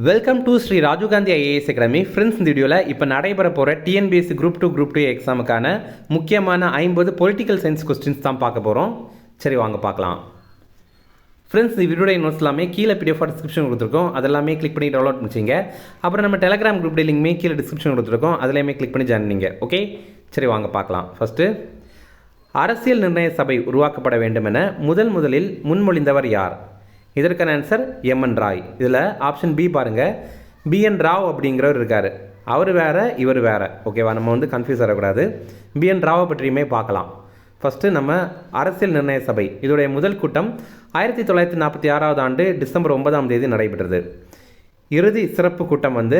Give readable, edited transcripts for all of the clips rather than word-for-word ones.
Welcome to Shri Rajiv Gandhi IAS academy. Friends, இந்த வீடியோவில் இப்போ நடைபெற போகிற டிஎன்பிஎஸ்சி குரூப் 2 எக்ஸாமுக்கான முக்கியமான 50 பொலிட்டிக்கல் சயின்ஸ் கொஸ்டின்ஸ் தான் பார்க்க போகிறோம். சரி, வாங்க பார்க்கலாம். ஃப்ரெண்ட்ஸ், இந்த வீடியோடைய நோட்ஸ் எல்லாமே கீழே PDF டிஸ்கிரிப்ஷன் கொடுத்துருக்கோம். அதெல்லாமே கிளிக் பண்ணி டவுன்லோட் பண்ணிச்சிங்க. அப்புறம் நம்ம டெலிகிராம் குரூப் லிங்க்மே கீழே டிஸ்கிரிப்ஷன் கொடுத்துருக்கோம். அதிலேயுமே கிளிக் பண்ணி ஜாயின் பண்ணிங்க. ஓகே, சரி வாங்க பார்க்கலாம். ஃபஸ்ட்டு, அரசியல் நிர்ணய சபை உருவாக்கப்பட வேண்டும் என முதலில் முன்மொழிந்தவர் யார்? இதற்கான ஆன்சர் MN ராய். இதில் ஆப்ஷன் பி பாருங்கள், BN ராவ் அப்படிங்கிறவர் இருக்கார். அவர் வேறு, இவர் வேறு. ஓகேவா, நம்ம வந்து கன்ஃபியூஸ் ஆகக்கூடாது. BN ராவை பற்றியுமே பார்க்கலாம். ஃபஸ்ட்டு நம்ம அரசியல் நிர்ணய சபை இதோடைய முதல் கூட்டம் 1946 ஆண்டு டிசம்பர் 9 நடைபெற்றது. இறுதி சிறப்பு கூட்டம் வந்து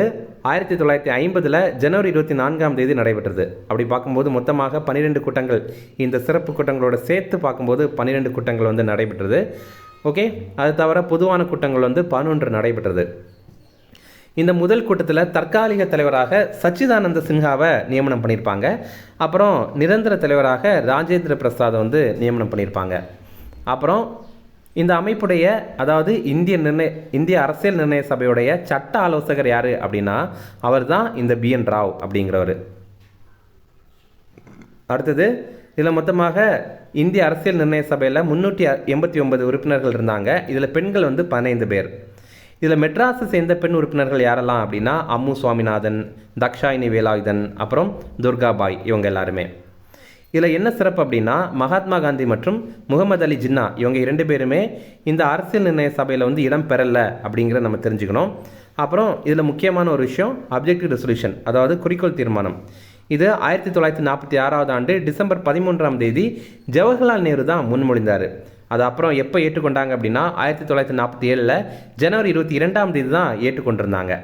1950 ஜனவரி 24 நடைபெற்றது. அப்படி பார்க்கும்போது மொத்தமாக 12 கூட்டங்கள், இந்த சிறப்பு கூட்டங்களோட சேர்த்து பார்க்கும்போது 12 கூட்டங்கள் வந்து நடைபெற்றது. ஓகே, அது தவிர பொதுவான கூட்டங்கள் வந்து 11 நடைபெற்றது. இந்த முதல் கூட்டத்தில் தற்காலிக தலைவராக சச்சிதானந்த சின்ஹாவை நியமனம் பண்ணியிருப்பாங்க. அப்புறம் நிரந்தர தலைவராக ராஜேந்திர பிரசாதை வந்து நியமனம் பண்ணியிருப்பாங்க. அப்புறம் இந்த அமைப்புடைய, அதாவது இந்திய அரசியல் நிர்ணய சபையுடைய சட்ட ஆலோசகர் யார் அப்படின்னா அவர் தான் இந்த BN ராவ் அப்படிங்கிறவர். அடுத்தது, இதில் மொத்தமாக இந்திய அரசியல் நிர்ணய சபையில் 389 உறுப்பினர்கள் இருந்தாங்க. இதில் பெண்கள் வந்து 15 பேர். இதில் மெட்ராஸை சேர்ந்த பெண் உறுப்பினர்கள் யாரெல்லாம் அப்படின்னா அம்மு சுவாமிநாதன், தக்ஷாயினி வேலாயுதன், அப்புறம் துர்காபாய், இவங்க எல்லாருமே. இதில் என்ன சிறப்பு அப்படின்னா மகாத்மா காந்தி மற்றும் முகமது அலி ஜின்னா இவங்க 2 பேருமே இந்த அரசியல் நிர்ணய சபையில் வந்து இடம் பெறலை அப்படிங்கிறத நம்ம தெரிஞ்சுக்கணும். அப்புறம் இதில் முக்கியமான ஒரு விஷயம் அப்ஜெக்டிவ் ரெசல்யூஷன், அதாவது குறிக்கோள் தீர்மானம். இது 1946 ஆண்டு டிசம்பர் 13 ஜவஹர்லால் நேரு தான் முன்மொழிந்தார். அது அப்புறம் எப்போ ஏற்றுக்கொண்டாங்க அப்படின்னா 1947 ஜனவரி 22 தான் ஏற்றுக்கொண்டிருந்தாங்க.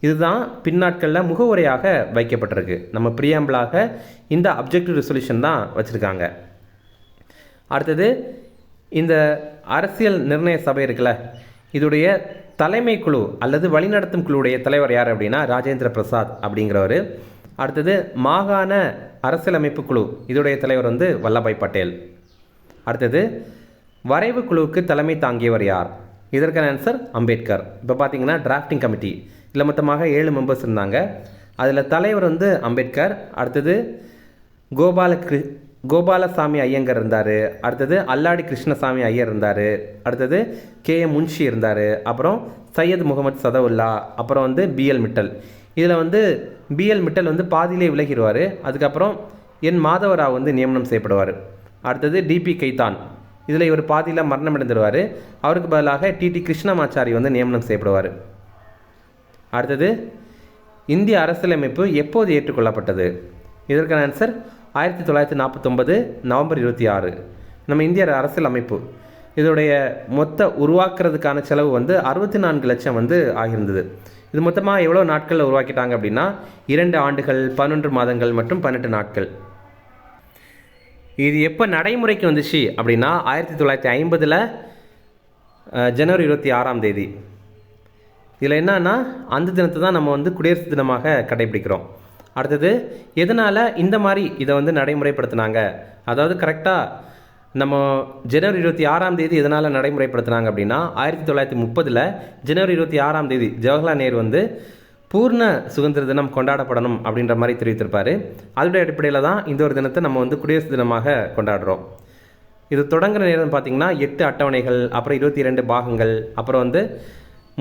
இதுதான் பின்னாட்களில் முகவுரையாக வைக்கப்பட்டிருக்கு. நம்ம பிரியாம்பிளாக இந்த அப்ஜெக்டிவ் ரெசல்யூஷன் தான் வச்சுருக்காங்க. அடுத்தது, இந்த அரசியல் நிர்ணய சபை இருக்குல்ல, இதோடைய தலைமை குழு அல்லது வழிநடத்தும் குழுவுடைய தலைவர் யார் அப்படின்னா ராஜேந்திர பிரசாத் அப்படிங்கிறவர். அடுத்தது, மாகாண அரசியலமைப்பு குழு இதோடைய தலைவர் வந்து வல்லபாய் பட்டேல். அடுத்தது, வரைவு குழுவுக்கு தலைமை தாங்கியவர் யார்? இதற்கான ஆன்சர் அம்பேத்கர். இப்போ பார்த்தீங்கன்னா டிராஃப்டிங் கமிட்டி இதில் மொத்தமாக 7 மெம்பர்ஸ் இருந்தாங்க. அதில் தலைவர் வந்து அம்பேத்கர். அடுத்தது கோபாலசாமி ஐயங்கர் இருந்தார். அடுத்தது அல்லாடி கிருஷ்ணசாமி ஐயர் இருந்தார். அடுத்தது KM முன்ஷி இருந்தார். அப்புறம் சையத் முகமது சதவுல்லா, அப்புறம் வந்து BL மிட்டல். இதில் வந்து BL மிட்டல் வந்து பாதியிலே விலகிடுவார். அதுக்கப்புறம் என் மாதவராவ் வந்து நியமனம் செய்யப்படுவார். அடுத்தது DP கைத்தான், இதில் இவர் பாதியில் மரணம் அடைந்துடுவார். அவருக்கு பதிலாக TT கிருஷ்ணமாச்சாரி வந்து நியமனம் செய்யப்படுவார். அடுத்தது, இந்திய அரசியலமைப்பு எப்போது ஏற்றுக்கொள்ளப்பட்டது? இதற்கான ஆன்சர் 1949 நவம்பர் 26. நம்ம இந்திய அரசியல் அமைப்பு இதோடைய மொத்த உருவாக்குறதுக்கான செலவு வந்து 64 லட்சம் வந்து ஆகியிருந்தது. இது மொத்தமாக எவ்வளோ நாட்களில் உருவாக்கிட்டாங்க அப்படின்னா 2 ஆண்டுகள், 11 மாதங்கள் மற்றும் 18 நாட்கள். இது எப்போ நடைமுறைக்கு வந்துச்சு அப்படின்னா 1950 ஜனவரி 26. இதில் என்னன்னா அந்த தினத்தை தான் நம்ம வந்து குடியரசு தினமாக கடைபிடிக்கிறோம். அடுத்தது, எதனால் இந்த மாதிரி இதை வந்து நடைமுறைப்படுத்தினாங்க, அதாவது கரெக்டாக நம்ம ஜனவரி 26 எதனால் நடைமுறைப்படுத்தினாங்க அப்படின்னா 1930 ஜனவரி 26 ஜவஹர்லால் நேரு வந்து பூர்ண சுதந்திர தினம் கொண்டாடப்படணும் அப்படின்ற மாதிரி தெரிவித்திருப்பார். அதோடைய அடிப்படையில் தான் இந்த ஒரு தினத்தை நம்ம வந்து குடியரசு தினமாக கொண்டாடுறோம். இது தொடங்குற நேரம் பார்த்திங்கன்னா 8 அட்டவணைகள், அப்புறம் 22 பாகங்கள், அப்புறம் வந்து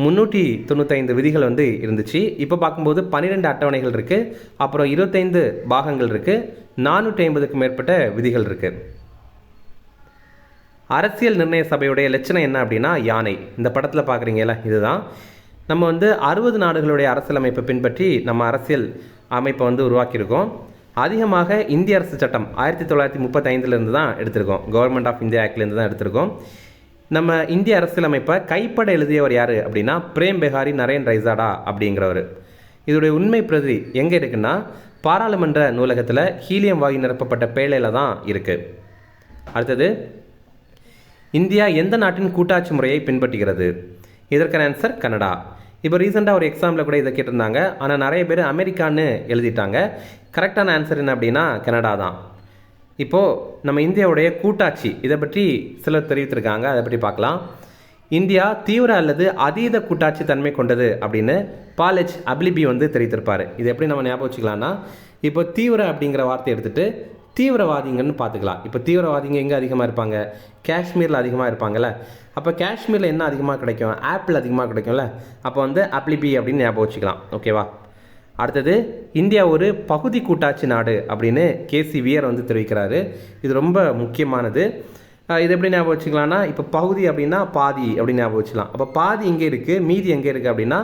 395 விதிகள் வந்து இருந்துச்சு. இப்போ பார்க்கும்போது 12 அட்டவணைகள் இருக்குது, அப்புறம் 25 பாகங்கள் இருக்குது, 450க்கும் மேற்பட்ட விதிகள் இருக்குது. அரசியல் நிர்ணய சபையுடைய லட்சணம் என்ன அப்படின்னா யானை. இந்த படத்தில் பார்க்குறீங்களா, இதுதான். நம்ம வந்து 60 நாடுகளுடைய அரசியலமைப்பை பின்பற்றி நம்ம அரசியல் அமைப்பை வந்து உருவாக்கியிருக்கோம். அதிகமாக இந்திய அரசு சட்டம் 1935 தான் எடுத்திருக்கோம். கவர்மெண்ட் ஆஃப் இந்தியா ஆக்ட்லேருந்து தான் எடுத்திருக்கோம். நம்ம இந்திய அரசியலமைப்பை கைப்பட எழுதியவர் யார் அப்படின்னா பிரேம் பெஹாரி நரேன் ரைசாடா அப்படிங்கிறவர். இதோடைய உண்மை பிரதி எங்கே இருக்குன்னா பாராளுமன்ற நூலகத்தில் ஹீலியம் வாயு நிரப்பப்பட்ட பேழையில் தான் இருக்குது. அடுத்தது, இந்தியா எந்த நாட்டின் கூட்டாட்சி முறையை பின்பற்றுகிறது? இதற்கான ஆன்சர் கனடா. இப்போ ரீசெண்டாக ஒரு எக்ஸாமில் கூட இதை கேட்டிருந்தாங்க, ஆனால் நிறைய பேர் அமெரிக்கான்னு எழுதிட்டாங்க. கரெக்டான ஆன்சர் என்ன அப்படின்னா கனடா தான். இப்போது நம்ம இந்தியாவுடைய கூட்டாட்சி இதை பற்றி சிலர் தெரிவித்திருக்காங்க, அதை பற்றி பார்க்கலாம். இந்தியா தீவிர அல்லது அதீத கூட்டாட்சி தன்மை கொண்டது அப்படின்னு பாலெச் அப்லிபி வந்து தெரிவித்திருப்பார். இது எப்படி நம்ம ஞாபகம் வச்சுக்கலாம்னா, இப்போ தீவிர அப்படிங்கிற வார்த்தை எடுத்துகிட்டு தீவிரவாதிங்கன்னு பார்த்துக்கலாம். இப்போ தீவிரவாதிங்க எங்கே அதிகமாக இருப்பாங்க? காஷ்மீரில் அதிகமாக இருப்பாங்கள்ல. அப்போ காஷ்மீரில் என்ன அதிகமாக கிடைக்கும்? ஆப்பிள் அதிகமாக கிடைக்கும்ல. அப்போ வந்து அப்லிபி அப்படின்னு ஞாபகம் வச்சுக்கலாம். ஓகேவா? அடுத்தது, இந்தியா ஒரு பகுதி கூட்டாட்சி நாடு அப்படின்னு கேசி வியர் வந்து தெரிவிக்கிறாரு. இது ரொம்ப முக்கியமானது. இது எப்படி ஞாபகம் வச்சுக்கலாம்னா, இப்போ பகுதி அப்படின்னா பாதி அப்படின்னு ஞாபகம் வச்சுக்கலாம். அப்போ பாதி எங்கே இருக்குது, மீதி எங்கே இருக்குது அப்படின்னா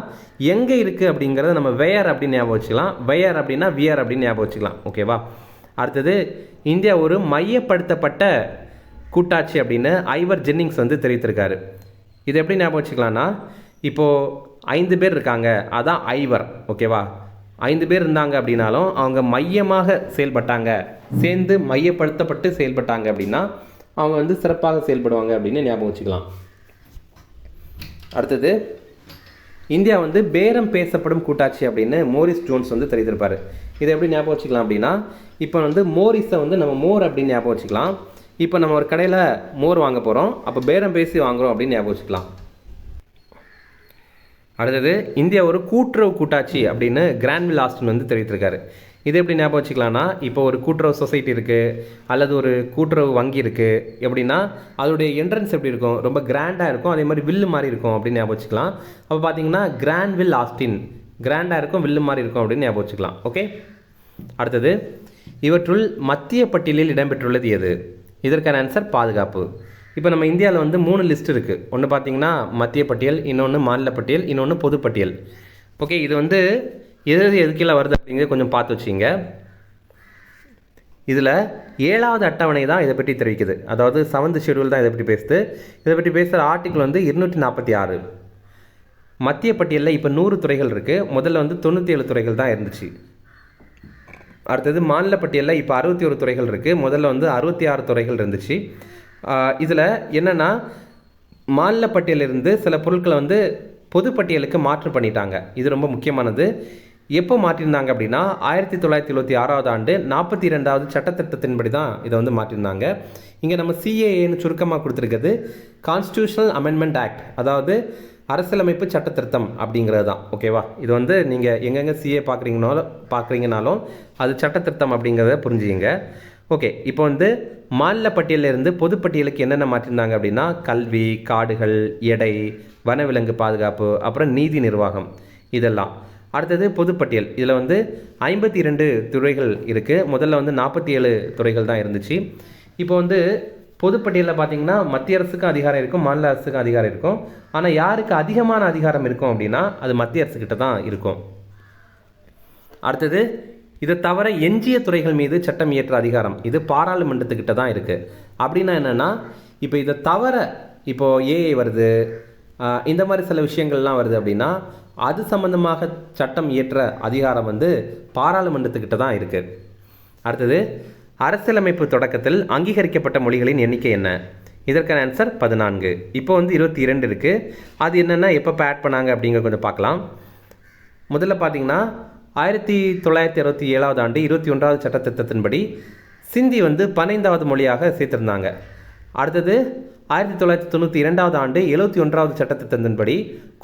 எங்கே இருக்குது அப்படிங்கிறத நம்ம வேர் அப்படின்னு ஞாபகம் வச்சுக்கலாம். வேர் அப்படின்னா வியர் அப்படின்னு ஞாபகம் வச்சுக்கலாம். ஓகேவா? அடுத்தது, இந்தியா ஒரு மையப்படுத்தப்பட்ட கூட்டாட்சி அப்படின்னு ஐவர் ஜென்னிங்ஸ் வந்து தெரிவித்திருக்காரு. இது எப்படி ஞாபகம் வச்சுக்கலாம்னா, இப்போது 5 பேர் இருக்காங்க, அதான் ஐவர். ஓகேவா? 5 பேர் இருந்தாங்க அப்படின்னாலும் அவங்க மையமாக செயல்பட்டாங்க, சேர்ந்து மையப்படுத்தப்பட்டு செயல்பட்டாங்க அப்படின்னா அவங்க வந்து சிறப்பாக செயல்படுவாங்க அப்படின்னு ஞாபகம் வச்சுக்கலாம். அடுத்தது, இந்தியா வந்து பேரம் பேசப்படும் கூட்டாட்சி அப்படின்னு மோரிஸ் ஜோன்ஸ் வந்து தெரிவித்திருப்பார். இதை எப்படி ஞாபகம் வச்சுக்கலாம் அப்படின்னா, இப்போ வந்து மோரிஸை வந்து நம்ம மோர் அப்படின்னு ஞாபகம் வச்சுக்கலாம். இப்போ நம்ம ஒரு கடையில் மோர் வாங்க போகிறோம், அப்போ பேரம் பேசி வாங்குகிறோம் அப்படின்னு ஞாபகம் வச்சுக்கலாம். அடுத்தது, இந்தியா ஒரு கூட்டுறவு கூட்டாட்சி அப்படின்னு கிரான்வில் ஆஸ்டன் வந்து தெரிவித்திருக்காரு. இது எப்படி ஞாபகம் வச்சுக்கலாம்னா, இப்போ ஒரு கூட்டுறவு சொசைட்டி இருக்குது அல்லது ஒரு கூட்டுறவு வங்கி இருக்குது. எப்படின்னா அதோடைய என்ட்ரன்ஸ் எப்படி இருக்கும்? ரொம்ப கிராண்டாக இருக்கும், அதே மாதிரி வில்லு மாதிரி இருக்கும் அப்படின்னு ஞாபகம் வச்சுக்கலாம். அப்போ பார்த்தீங்கன்னா கிரான்வில் ஆஸ்டின், கிராண்டாக இருக்கும், வில்லு மாதிரி இருக்கும் அப்படின்னு ஞாபகம் வச்சுக்கலாம். ஓகே. அடுத்தது, இவற்றுள் மத்திய பட்டியலில் இடம்பெற்றுள்ளது எது? இதற்கான ஆன்சர் பாதுகாப்பு. இப்போ நம்ம இந்தியாவில் வந்து 3 லிஸ்ட் இருக்குது. ஒன்று பார்த்தீங்கன்னா மத்திய பட்டியல், இன்னொன்று மாநில பட்டியல், இன்னொன்று பொதுப்பட்டியல். ஓகே. இது வந்து எதுக்கெல்லாம் வருது அப்படிங்கிறது கொஞ்சம் பார்த்து வச்சிங்க. இதில் 7வது அட்டவணை தான் இதை பற்றி தெரிவிக்குது. அதாவது 7th ஷெடியூல் தான் இதை பற்றி பேசுது. இதை பற்றி பேசுகிற ஆர்டிக்கிள் வந்து 246. மத்திய பட்டியலில் இப்போ 100 துறைகள் இருக்குது. முதல்ல வந்து 97 துறைகள் தான் இருந்துச்சு. அடுத்தது மாநில பட்டியலில் இப்போ 61 துறைகள் இருக்குது. முதல்ல வந்து 66 துறைகள் இருந்துச்சு. இதில் என்னென்னா, மாநில பட்டியலிருந்து சில பொருட்களை வந்து பொதுப்பட்டியலுக்கு மாற்றம் பண்ணிட்டாங்க. இது ரொம்ப முக்கியமானது. எப்போ மாற்றிருந்தாங்க அப்படின்னா 1976ஆவது ஆண்டு 42வது சட்டத்திட்டத்தின்படி தான் இதை வந்து மாற்றிருந்தாங்க. இங்கே நம்ம சிஏஏன்னு சுருக்கமாக கொடுத்துருக்குது கான்ஸ்டியூஷனல் அமெண்ட்மெண்ட் ஆக்ட், அதாவது அரசியலமைப்பு சட்டத்திருத்தம் அப்படிங்கிறது தான். ஓகேவா? இது வந்து நீங்கள் எங்கெங்கே சிஏ பார்க்குறீங்கனாலும் அது சட்டத்திருத்தம் அப்படிங்கிறத புரிஞ்சுங்க. ஓகே. இப்போ வந்து மாநில பட்டியலிருந்து பொதுப்பட்டியலுக்கு என்னென்ன மாற்றிருந்தாங்க அப்படின்னா கல்வி, காடுகள், எடை, வனவிலங்கு பாதுகாப்பு, அப்புறம் நீதி நிர்வாகம், இதெல்லாம். அடுத்தது பொதுப்பட்டியல். இதில் வந்து 52 துறைகள் இருக்குது. முதல்ல வந்து 47 துறைகள் தான் இருந்துச்சு. இப்போ வந்து பொதுப்பட்டியலில் பார்த்தீங்கன்னா மத்திய அரசுக்கும் அதிகாரம் இருக்கும், மாநில அரசுக்கும் அதிகாரம் இருக்கும். ஆனால் யாருக்கு அதிகமான அதிகாரம் இருக்கும் அப்படின்னா அது மத்திய அரசுக்கிட்ட தான் இருக்கும். அடுத்தது, இதை தவிர எஞ்சிய துறைகள் மீது சட்டம் இயற்ற அதிகாரம் இது பாராளுமன்றத்துக்கிட்ட தான் இருக்குது. அப்படின்னா என்னென்னா, இப்போ இதை தவிர இப்போ ஏஐ வருது, இந்த மாதிரி சில விஷயங்கள்லாம் வருது அப்படின்னா அது சம்பந்தமாக சட்டம் இயற்ற அதிகாரம் வந்து பாராளுமன்றத்துக்கிட்ட தான் இருக்குது. அடுத்தது, அரசியலமைப்பு தொடக்கத்தில் அங்கீகரிக்கப்பட்ட மொழிகளின் எண்ணிக்கை என்ன? இதற்கான ஆன்சர் 14. இப்போ வந்து 22 இருக்குது. அது என்னென்னா எப்போ ஆட் பண்ணாங்க அப்படிங்கிற கொஞ்சம் பார்க்கலாம். முதல்ல பார்த்தீங்கன்னா 1967ஆவது ஆண்டு 21வது சட்டத்திட்டத்தின்படி சிந்தி வந்து 15வது மொழியாக சேர்த்திருந்தாங்க. அடுத்தது 1992ஆவது ஆண்டு 71வது சட்டத்திட்டத்தின்படி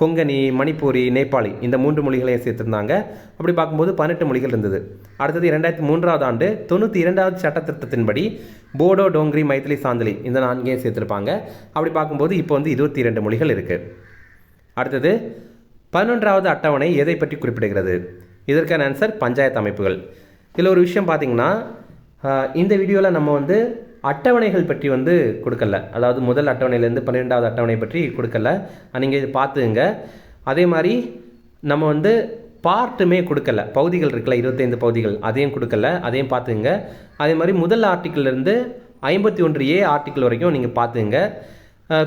கொங்கணி, மணிப்பூரி, நேபாளி இந்த 3 மொழிகளையும் சேர்த்திருந்தாங்க. அப்படி பார்க்கும்போது 18 மொழிகள் இருந்தது. அடுத்தது 2003ஆவது ஆண்டு 92வது சட்டத்திட்டத்தின்படி போடோ, டோங்கிரி, மைத்திலி, சாந்தலி இந்த 4ஐயும் சேர்த்திருப்பாங்க. அப்படி பார்க்கும்போது இப்போ வந்து 22 மொழிகள் இருக்குது. அடுத்தது 11வது அட்டவணை எதை பற்றி குறிப்பிடுகிறது? இதற்கான ஆன்சர் பஞ்சாயத்து அமைப்புகள். இதில் ஒரு விஷயம் பார்த்தீங்கன்னா, இந்த வீடியோவில் நம்ம வந்து அட்டவணைகள் பற்றி வந்து கொடுக்கல, அதாவது முதல் அட்டவணையிலேருந்து 12வது அட்டவணை பற்றி கொடுக்கல. நீங்கள் இது பார்த்துங்க. அதே மாதிரி நம்ம வந்து பார்ட்டுமே கொடுக்கல, பகுதிகள் இருக்குல்ல 25 பகுதிகள், அதையும் கொடுக்கல, அதையும் பார்த்துங்க. அதே மாதிரி முதல் ஆர்டிக்கிள்லேருந்து 51A ஆர்டிக்கிள் வரைக்கும் நீங்கள் பார்த்துங்க.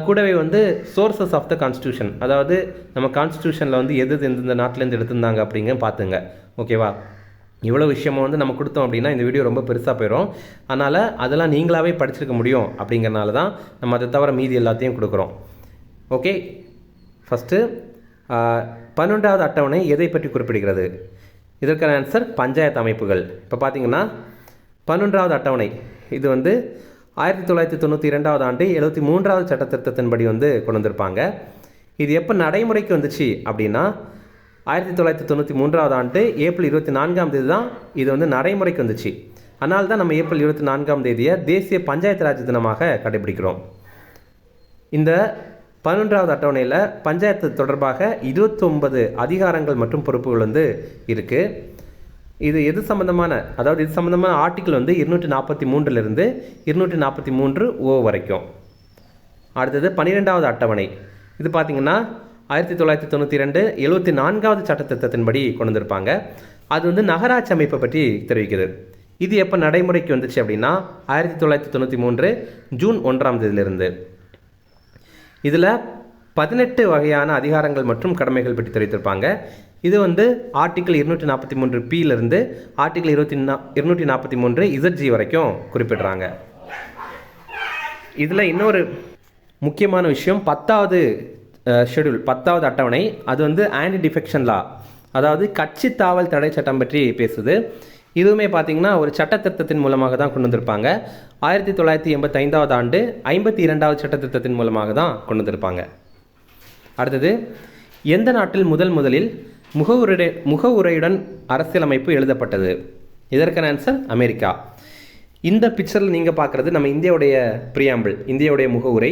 கூடவே வந்து சோர்சஸ் ஆஃப் த கான்ஸ்டியூஷன், அதாவது நம்ம கான்ஸ்டியூஷனில் வந்து எந்தெந்த நாட்டிலேருந்து எடுத்திருந்தாங்க அப்படிங்க பார்த்துங்க. ஓகேவா? இவ்வளோ விஷயமும் வந்து நம்ம கொடுத்தோம் அப்படின்னா இந்த வீடியோ ரொம்ப பெருசாக போயிடும். அதனால் அதெல்லாம் நீங்களாகவே படிச்சிருக்க முடியும் அப்படிங்கிறனால தான் நம்ம அதை தவிர மீதி எல்லாத்தையும் கொடுக்குறோம். ஓகே. ஃபஸ்ட்டு 12வது அட்டவணை எதை பற்றி குறிப்பிடுகிறது? இதற்கான ஆன்சர் பஞ்சாயத்து அமைப்புகள். இப்போ பார்த்தீங்கன்னா 11வது அட்டவணை இது வந்து 1992 ஆண்டு 73வது சட்ட திருத்தத்தின்படி வந்து கொண்டு வந்திருப்பாங்க. இது எப்போ நடைமுறைக்கு வந்துச்சு அப்படின்னா 1993 ஆண்டு ஏப்ரல் 24 தான் இது வந்து நடைமுறைக்கு வந்துச்சு. அதனால தான் நம்ம ஏப்ரல் 24 தேசிய பஞ்சாயத்து ராஜ் தினமாக கடைபிடிக்கிறோம். இந்த 11வது அட்டவணையில் பஞ்சாயத்து தொடர்பாக 29 அதிகாரங்கள் மற்றும் பொறுப்புகள் வந்து இருக்குது. இது எது சம்மந்தமான, அதாவது இது சம்மந்தமான ஆர்டிக்கிள் வந்து 243 243 ஓ வரைக்கும். அடுத்தது 12வது அட்டவணை. இது பார்த்திங்கன்னா 1992 74வது சட்ட திருத்தத்தின்படி கொண்டு வந்திருப்பாங்க. அது வந்து நகராட்சி அமைப்பை பற்றி தெரிவிக்குது. இது எப்போ நடைமுறைக்கு வந்துச்சு அப்படின்னா 1993 ஜூன் 1 இதில் 18 வகையான அதிகாரங்கள் மற்றும் கடமைகள் பற்றி தெரிவித்திருப்பாங்க. இது வந்து ஆர்டிக்கிள் 243 பியிலிருந்து ஆர்டிக்கிள் 243 இசட்ஜி வரைக்கும் குறிப்பிடுறாங்க. இதில் இன்னொரு முக்கியமான விஷயம் 10வது ஷெடியூல் 10வது அட்டவணை. அது வந்து ஆன்டி டிஃபெக்ஷன் லா, அதாவது கட்சி தாவல் தடை சட்டம் பற்றி பேசுது. இதுவுமே பார்த்திங்கன்னா ஒரு சட்ட திருத்தத்தின் மூலமாக தான் கொண்டு வந்திருப்பாங்க. 1985 ஆண்டு 52வது சட்ட திருத்தத்தின் மூலமாக தான் கொண்டு வந்திருப்பாங்க. அடுத்தது, எந்த நாட்டில் முதலில் முகவுரையுடன் அரசியலமைப்பு எழுதப்பட்டது? இதற்கான ஆன்சர் அமெரிக்கா. இந்த பிக்சரில் நீங்கள் பார்க்குறது நம்ம இந்தியாவுடைய ப்ரியாம்பிள், இந்தியாவுடைய முகவுரை.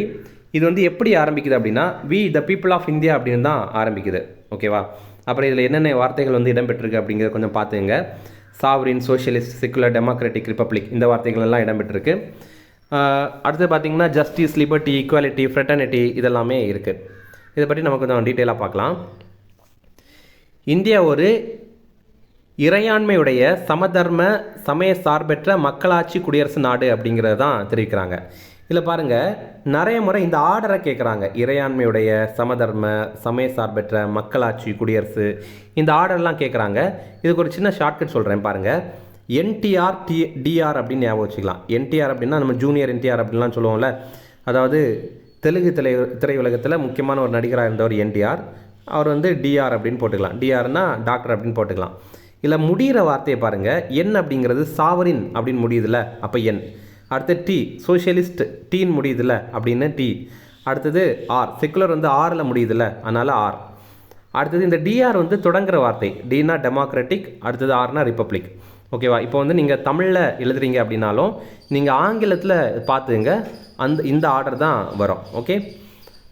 இது வந்து எப்படி ஆரம்பிக்குது அப்படின்னா we the people of India அப்படின்னு தான் ஆரம்பிக்குது. ஓகேவா? அப்புறம் இதில் என்னென்ன வார்த்தைகள் வந்து இடம்பெற்றிருக்கு அப்படிங்கிறத கொஞ்சம் பார்த்துங்க. Sovereign, socialist, secular, democratic, republic, இந்த வார்த்தைகள் எல்லாம் இடம்பெற்றிருக்கு. அடுத்து பார்த்திங்கன்னா ஜஸ்டிஸ், லிபர்ட்டி, ஈக்குவாலிட்டி, ஃப்ரெட்டர்னிட்டி இதெல்லாமே இருக்குது. இதை பற்றி நம்ம கொஞ்சம் டீட்டெயிலாக பார்க்கலாம். இந்தியா ஒரு இறையாண்மையுடைய சமதர்ம சமய சார்பற்ற மக்களாட்சி குடியரசு நாடு அப்படிங்கிறது தான் தெரிவிக்கிறாங்க. இதில் பாருங்கள், நிறைய முறை இந்த ஆர்டரை கேட்குறாங்க. இறையாண்மையுடைய சமதர்ம சமய சார்பற்ற மக்களாட்சி குடியரசு, இந்த ஆர்டர்லாம் கேட்குறாங்க. இதுக்கு ஒரு சின்ன ஷார்ட்கட் சொல்கிறேன் பாருங்கள். என்டிஆர் டிஆர் அப்படின்னு ஞாபகம் வச்சுக்கலாம். என்டிஆர் அப்படின்னா நம்ம ஜூனியர் என்டிஆர் அப்படின்லாம் சொல்லுவோம்ல, அதாவது தெலுங்கு திரையுலகத்தில் முக்கியமான ஒரு நடிகராக இருந்தவர் என்டிஆர். அவர் வந்து டிஆர் அப்படின்னு போட்டுக்கலாம். டிஆர்னா டாக்டர் அப்படின்னு போட்டுக்கலாம். இல்லை முடிகிற வார்த்தையை பாருங்கள். என் அப்படிங்கிறது சாவரின் அப்படின்னு முடியுதுல்ல, அப்போ என். அடுத்து டி, சோஷியலிஸ்ட், டீன் முடியுதுல்ல அப்படின்னு டி. அடுத்தது ஆர், செக்குலர் வந்து ஆரில் முடியுதுல்ல, அதனால் ஆர். அடுத்தது இந்த டிஆர் வந்து தொடங்குற வார்த்தை. டினா டெமோக்ராட்டிக், அடுத்தது ஆர்னா ரிப்பப்ளிக். ஓகேவா? இப்போ வந்து நீங்கள் தமிழில் எழுதுறீங்க அப்படின்னாலும் நீங்கள் ஆங்கிலத்தில் பார்த்துங்க, இந்த ஆர்டர் தான் வரும். ஓகே.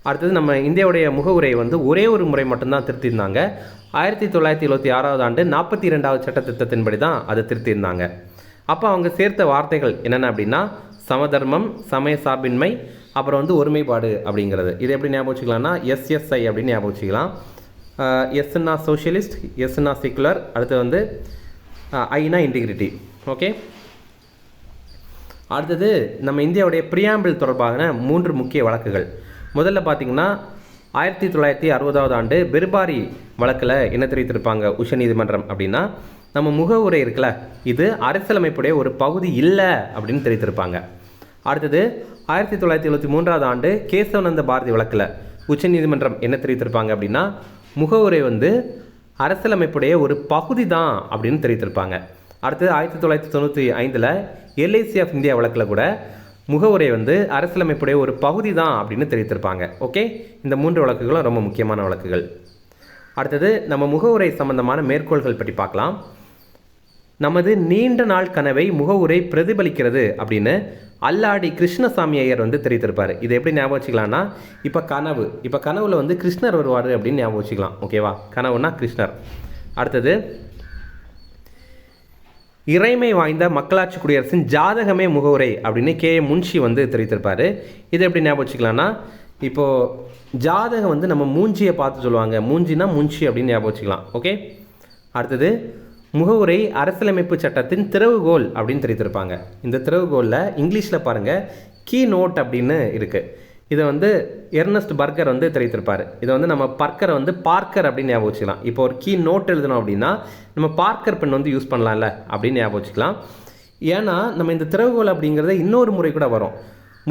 அடுத்தது நம்ம இந்தியாவுடைய முகவுரை வந்து ஒரே ஒரு முறை மட்டும்தான் திருத்தியிருந்தாங்க. 1976 ஆண்டு 42வது சட்ட திருத்தத்தின்படி தான் அதை திருத்தியிருந்தாங்க. அப்போ அவங்க சேர்த்த வார்த்தைகள் என்னென்ன அப்படின்னா சமதர்மம், சமய சார்பின்மை, அப்புறம் வந்து ஒருமைப்பாடு அப்படிங்கிறது. இதை எப்படி ஞாபகம் வச்சுக்கலாம்னா எஸ்எஸ்ஐ அப்படின்னு ஞாபகம் வச்சுக்கலாம். எஸ்னா சோஷியலிஸ்ட், எஸ்னா செக்குலர், அடுத்து வந்து ஐனா இன்டிகிரிட்டி. ஓகே. அடுத்தது நம்ம இந்தியாவுடைய ப்ரியாம்பிள் தொடர்பான 3 முக்கிய வழக்குகள். முதல்ல பார்த்திங்கன்னா 1960 ஆண்டு பெர்பாரி வழக்கில் என்ன தெரிவித்திருப்பாங்க உச்சநீதிமன்றம் அப்படின்னா, நம்ம முகவுரை இருக்குல்ல, இது அரசியலமைப்புடைய ஒரு பகுதி இல்லை அப்படின்னு தெரிவித்திருப்பாங்க. அடுத்தது 1973 ஆண்டு கேசவநந்த பாரதி வழக்கில் உச்சநீதிமன்றம் என்ன தெரிவித்திருப்பாங்க அப்படின்னா, முகவுரை வந்து அரசியலமைப்புடைய ஒரு பகுதி தான் அப்படின்னு தெரிவித்திருப்பாங்க. அடுத்தது 1995 எல்ஐசி ஆஃப் இந்தியா வழக்கில் கூட முகவுரை வந்து அரசியலமைப்புடைய ஒரு பகுதி தான் அப்படின்னு தெரிவித்திருப்பாங்க. ஓகே. இந்த 3 வழக்குகளும் ரொம்ப முக்கியமான வழக்குகள். அடுத்தது நம்ம முகவுரை சம்பந்தமான மேற்கோள்கள் பற்றி பார்க்கலாம். நமது நீண்ட நாள் கனவை முகவுரை பிரதிபலிக்கிறது அப்படின்னு அல்லாடி கிருஷ்ணசாமி ஐயர் வந்து தெரிவித்திருப்பார். இதை எப்படி ஞாபகம் வச்சுக்கலாம்னா, இப்போ கனவுல வந்து கிருஷ்ணர் வருவார் அப்படின்னு ஞாபகம் வச்சுக்கலாம். ஓகேவா? கனவுனா கிருஷ்ணர். அடுத்தது இறைமை வாய்ந்த மக்களாட்சி குடியரசின் ஜாதகமே முகவுரை அப்படின்னு கே.எம். முன்ஷி வந்து தெரிவித்திருப்பார். இதை எப்படி ஞாபகம் வச்சுக்கலாம்னா, இப்போது ஜாதகம் வந்து நம்ம மூஞ்சியை பார்த்து சொல்லுவாங்க. மூஞ்சினா முன்ஷி அப்படின்னு ஞாபகம் வச்சுக்கலாம். ஓகே. அடுத்தது முகவுரை அரசியலமைப்பு சட்டத்தின் திறவுகோல் அப்படின்னு தெரிவித்திருப்பாங்க. இந்த திறவுகோலில் இங்கிலீஷில் பாருங்கள் கீ நோட் அப்படின்னு இருக்குது. இதை வந்து எர்னஸ்ட் பர்கர் வந்து தெரிவித்திருப்பார். இதை வந்து நம்ம பர்க்கரை வந்து பார்க்கர் அப்படின்னு ஞாபகம் வச்சுக்கலாம். இப்போ ஒரு கீ நோட் எழுதணும் அப்படின்னா நம்ம பார்க்கர் பென் வந்து யூஸ் பண்ணலாம்ல அப்படின்னு ஞாபகம் வச்சுக்கலாம். ஏன்னா நம்ம இந்த திறவுகோல் அப்படிங்கிறத இன்னொரு முறை கூட வரும்.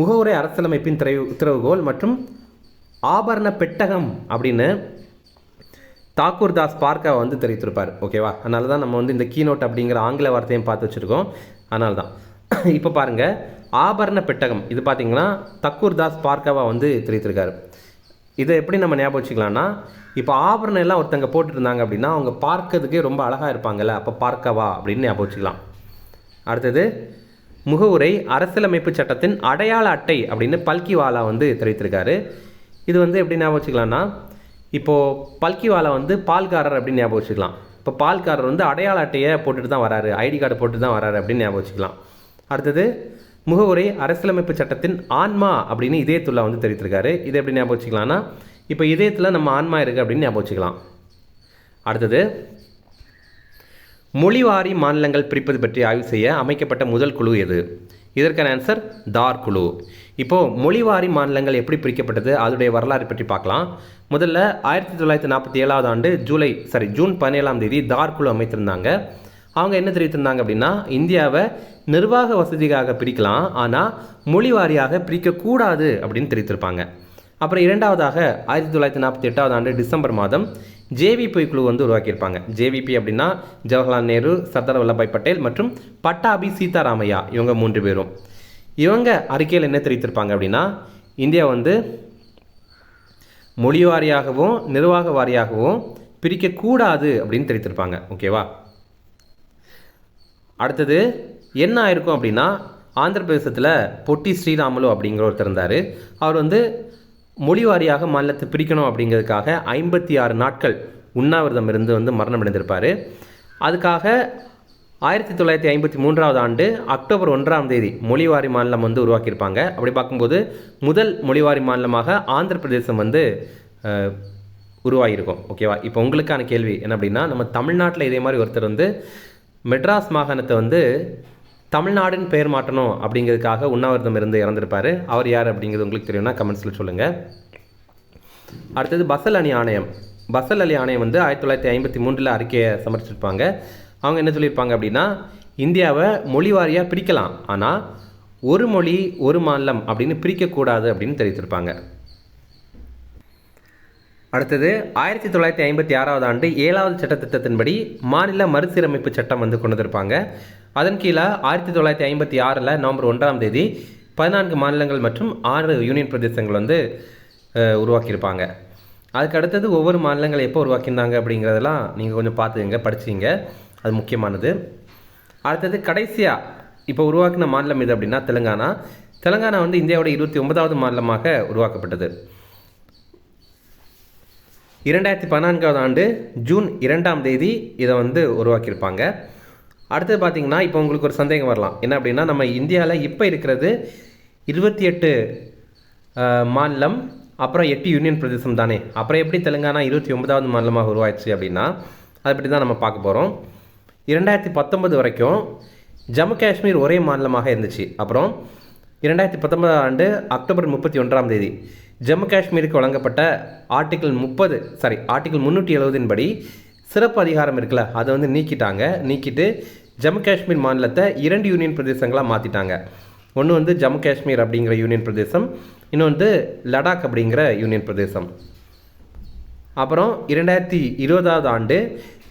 முகவுரை அரசியலமைப்பின் திறவுகோல் மற்றும் ஆபரண பெட்டகம் அப்படின்னு தாக்கூர் தாஸ் பார்க்கா வந்து தெரிவித்திருப்பார். ஓகேவா? அதனால தான் நம்ம வந்து இந்த கீ நோட் அப்படிங்கிற ஆங்கில வார்த்தையும் பார்த்து வச்சுருக்கோம். அதனால தான் இப்போ பாருங்கள், ஆபரண பெட்டகம் இது பார்த்தீங்கன்னா தக்கூர் தாஸ் பார்க்கவா வந்து தெரிவித்திருக்காரு. இதை எப்படி நம்ம ஞாபகம் வச்சுக்கலாம்னா, இப்போ ஆபரணம் எல்லாம் ஒருத்தங்க போட்டுருந்தாங்க அப்படின்னா அவங்க பார்க்கறதுக்கே ரொம்ப அழகாக இருப்பாங்கல்ல, அப்போ பார்க்கவா அப்படின்னு ஞாபகம் வச்சுக்கலாம். அடுத்தது முகவுரை அரசியலமைப்பு சட்டத்தின் அடையாள அட்டை அப்படின்னு பல்கிவாலா வந்து தெரிவித்திருக்காரு. இது வந்து எப்படி ஞாபகம் வச்சுக்கலாம்னா, இப்போது பல்கிவாலா வந்து பால்காரர் அப்படின்னு ஞாபகம் வச்சுக்கலாம். இப்போ பால்காரர் வந்து அடையாள அட்டையை போட்டுட்டு தான் வராரு, ஐடி கார்டு போட்டு தான் வராரு அப்படின்னு ஞாபகம் வச்சுக்கலாம். அடுத்தது முகவுரை அரசியலமைப்பு சட்டத்தின் ஆன்மா அப்படின்னு இதயத்துள்ள வந்து தெரிவித்திருக்காரு. இதை எப்படி ஞாபகம் வச்சுக்கலாம்னா, இப்போ இதயத்தில் நம்ம ஆன்மா இருக்குது அப்படின்னு ஞாபகம் வச்சுக்கலாம். அடுத்தது மொழிவாரி மாநிலங்கள் பிரிப்பது பற்றி ஆய்வு செய்ய அமைக்கப்பட்ட முதல் குழு எது? இதற்கான ஆன்சர் தார் குழு. இப்போது மொழிவாரி மாநிலங்கள் எப்படி பிரிக்கப்பட்டது அதோடைய வரலாறு பற்றி பார்க்கலாம். முதல்ல 1947 ஆண்டு ஜூன் 17 தார் குழு அமைத்திருந்தாங்க. அவங்க என்ன தெரிவித்திருந்தாங்க அப்படின்னா, இந்தியாவை நிர்வாக வசதிக்காக பிரிக்கலாம், ஆனால் மொழி வாரியாக பிரிக்கக்கூடாது அப்படின்னு தெரிவித்திருப்பாங்க. அப்புறம் இரண்டாவதாக 1948 ஆண்டு டிசம்பர் மாதம் ஜேவிபி குழு வந்து உருவாக்கியிருப்பாங்க. ஜேவிபி அப்படின்னா ஜவஹர்லால் நேரு, சர்தார் வல்லபாய் பட்டேல் மற்றும் பட்டாபி சீதாராமையா, இவங்க 3 பேரும். இவங்க அறிக்கையில் என்ன தெரிவித்திருப்பாங்க அப்படின்னா, இந்தியா வந்து மொழி வாரியாகவும் நிர்வாக வாரியாகவும் பிரிக்கக்கூடாது அப்படின்னு தெரிவித்திருப்பாங்க. ஓகேவா? அடுத்தது என்ன ஆயிருக்கும் அப்படின்னா, ஆந்திர பிரதேசத்தில் பொட்டி ஸ்ரீராமுலு அப்படிங்கிற ஒருத்தர் இருந்தார். அவர் வந்து மொழி வாரியாக மாநிலத்தை பிரிக்கணும் அப்படிங்கிறதுக்காக 56 நாட்கள் உண்ணாவிரதம் இருந்து வந்து மரணம் அடைந்திருப்பார். அதுக்காக 1953 ஆண்டு அக்டோபர் 1 மொழிவாரி மாநிலம் வந்து உருவாக்கியிருப்பாங்க. அப்படி பார்க்கும்போது முதல் மொழிவாரி மாநிலமாக ஆந்திர பிரதேசம் வந்து உருவாகியிருக்கும். ஓகேவா? இப்போ உங்களுக்கான கேள்வி என்ன அப்படின்னா, நம்ம தமிழ்நாட்டில் இதே மாதிரி ஒருத்தர் வந்து மெட்ராஸ் மாகாணத்தை வந்து தமிழ்நாடுன்னு பெயர் மாற்றணும் அப்படிங்கிறதுக்காக உண்ணாவிரதம் இருந்து இறந்திருப்பார். அவர் யார் அப்படிங்கிறது உங்களுக்கு தெரியும்னா கமெண்ட்ஸில் சொல்லுங்கள். அடுத்தது பசல் அலி ஆணையம். பசல் அலி ஆணையம் வந்து 1953 அறிக்கையை சமர்ப்பிச்சிருப்பாங்க. அவங்க என்ன சொல்லியிருப்பாங்க அப்படின்னா, இந்தியாவை மொழி வாரியாக பிரிக்கலாம், ஆனால் ஒரு மொழி ஒரு மாநிலம் அப்படின்னு பிரிக்கக்கூடாது அப்படின்னு தெரிவித்திருப்பாங்க. அடுத்தது 1956 ஆண்டு 7வது சட்டத்திட்டத்தின்படி மாநில மறுசீரமைப்பு சட்டம் வந்து கொண்டு வந்திருப்பாங்க. அதன் கீழே 1956 நவம்பர் 1 14 மாநிலங்கள் மற்றும் 6 யூனியன் பிரதேசங்கள் வந்து உருவாக்கியிருப்பாங்க. அதுக்கு அடுத்தது ஒவ்வொரு மாநிலங்கள் எப்போ உருவாக்கியிருந்தாங்க அப்படிங்கிறதெல்லாம் நீங்கள் கொஞ்சம் பார்த்துங்க, படிச்சிங்க, அது முக்கியமானது. அடுத்தது கடைசியாக இப்போ உருவாக்கின மாநிலம் இது அப்படின்னா தெலுங்கானா. தெலுங்கானா வந்து இந்தியாவோட 29வது மாநிலமாக உருவாக்கப்பட்டது. 2014 ஆண்டு ஜூன் 2 இதை வந்து உருவாக்கியிருப்பாங்க. அடுத்தது பார்த்திங்கன்னா, இப்போ உங்களுக்கு ஒரு சந்தேகம் வரலாம், என்ன அப்படின்னா, நம்ம இந்தியாவில் இப்போ இருக்கிறது 28 மாநிலம் அப்புறம் 8 யூனியன் பிரதேசம் தானே, அப்புறம் எப்படி தெலுங்கானா 29வது மாநிலமாக உருவாயிடுச்சு அப்படின்னா, அதை பற்றி தான் நம்ம பார்க்க போகிறோம். 2019 வரைக்கும் ஜம்மு காஷ்மீர் ஒரே மாநிலமாக இருந்துச்சு. அப்புறம் 2019 ஆண்டு அக்டோபர் 31 ஜம்மு காஷ்மீருக்கு வழங்கப்பட்ட ஆர்டிகிள் 370 படி சிறப்பு அதிகாரம் இருக்குல்ல, அதை வந்து நீக்கிட்டு ஜம்மு காஷ்மீர் மாநிலத்தை 2 யூனியன் பிரதேசங்களாக மாற்றிட்டாங்க. ஒன்று வந்து ஜம்மு காஷ்மீர் அப்படிங்கிற யூனியன் பிரதேசம், இன்னொன்று லடாக் அப்படிங்கிற யூனியன் பிரதேசம். அப்புறம் 2020 ஆண்டு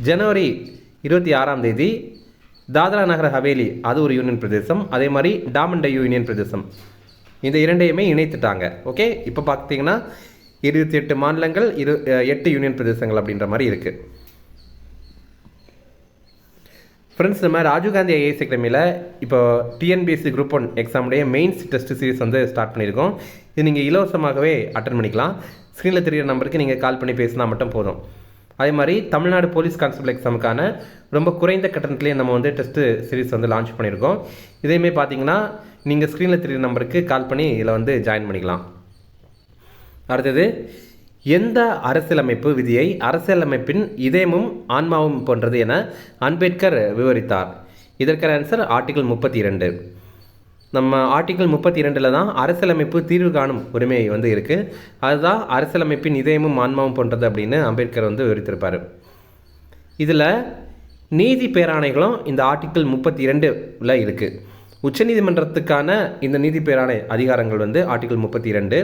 ஜனவரி 26 தாத்ரா நகர் ஹவேலி, அது ஒரு யூனியன் பிரதேசம். அதே மாதிரி டாமன் டையூ யூனியன் பிரதேசம், இந்த இரண்டையுமே இணைத்துட்டாங்க. ஓகே, இப்போ பார்த்தீங்கன்னா 28 மாநிலங்கள் 8 யூனியன் பிரதேசங்கள் அப்படின்ற மாதிரி இருக்குது. ஃப்ரெண்ட்ஸ், நம்ம ராஜீவ்காந்தி ஐஏஎஸ் அகாடமியில் இப்போ TNPSC group 1 எக்ஸாமுடைய mains test series வந்து ஸ்டார்ட் பண்ணியிருக்கோம். இது நீங்கள் இலவசமாகவே அட்டன் பண்ணிக்கலாம். ஸ்க்ரீனில் தெரிகிற நம்பருக்கு நீங்கள் கால் பண்ணி பேசினா மட்டும் போதும். அதே மாதிரி தமிழ்நாடு போலீஸ் கான்ஸ்டபிள் எக்ஸாமுக்கான ரொம்ப குறைந்த கட்டணத்திலே நம்ம வந்து டெஸ்ட்டு சீரிஸ் வந்து லான்ச் பண்ணியிருக்கோம். இதேமாரி பார்த்தீங்கன்னா நீங்கள் ஸ்க்ரீனில் தெரிகிற நம்பருக்கு கால் பண்ணி இதில் வந்து ஜாயின் பண்ணிக்கலாம். அடுத்தது, எந்த அரசியலமைப்பு விதியை அரசியலமைப்பின் இதயமும் ஆன்மாவும் போன்றது என அம்பேத்கர் விவரித்தார்? இதற்கான ஆன்சர் ஆர்டிகிள் 32. நம்ம ஆர்டிகிள் 32 தான் அரசியலமைப்பு தீர்வு காணும் உரிமை வந்து இருக்குது. அதுதான் அரசியலமைப்பின் இதயமும் ஆன்மாவும் போன்றது அப்படின்னு அம்பேத்கர் வந்து விவரித்திருப்பார். இதில் நீதி பேராணைகளும் இந்த ஆர்டிகிள் 32 இருக்குது. உச்சநீதிமன்றத்துக்கான இந்த நீதி பேராணை அதிகாரங்கள் வந்து ஆர்டிகிள் 32.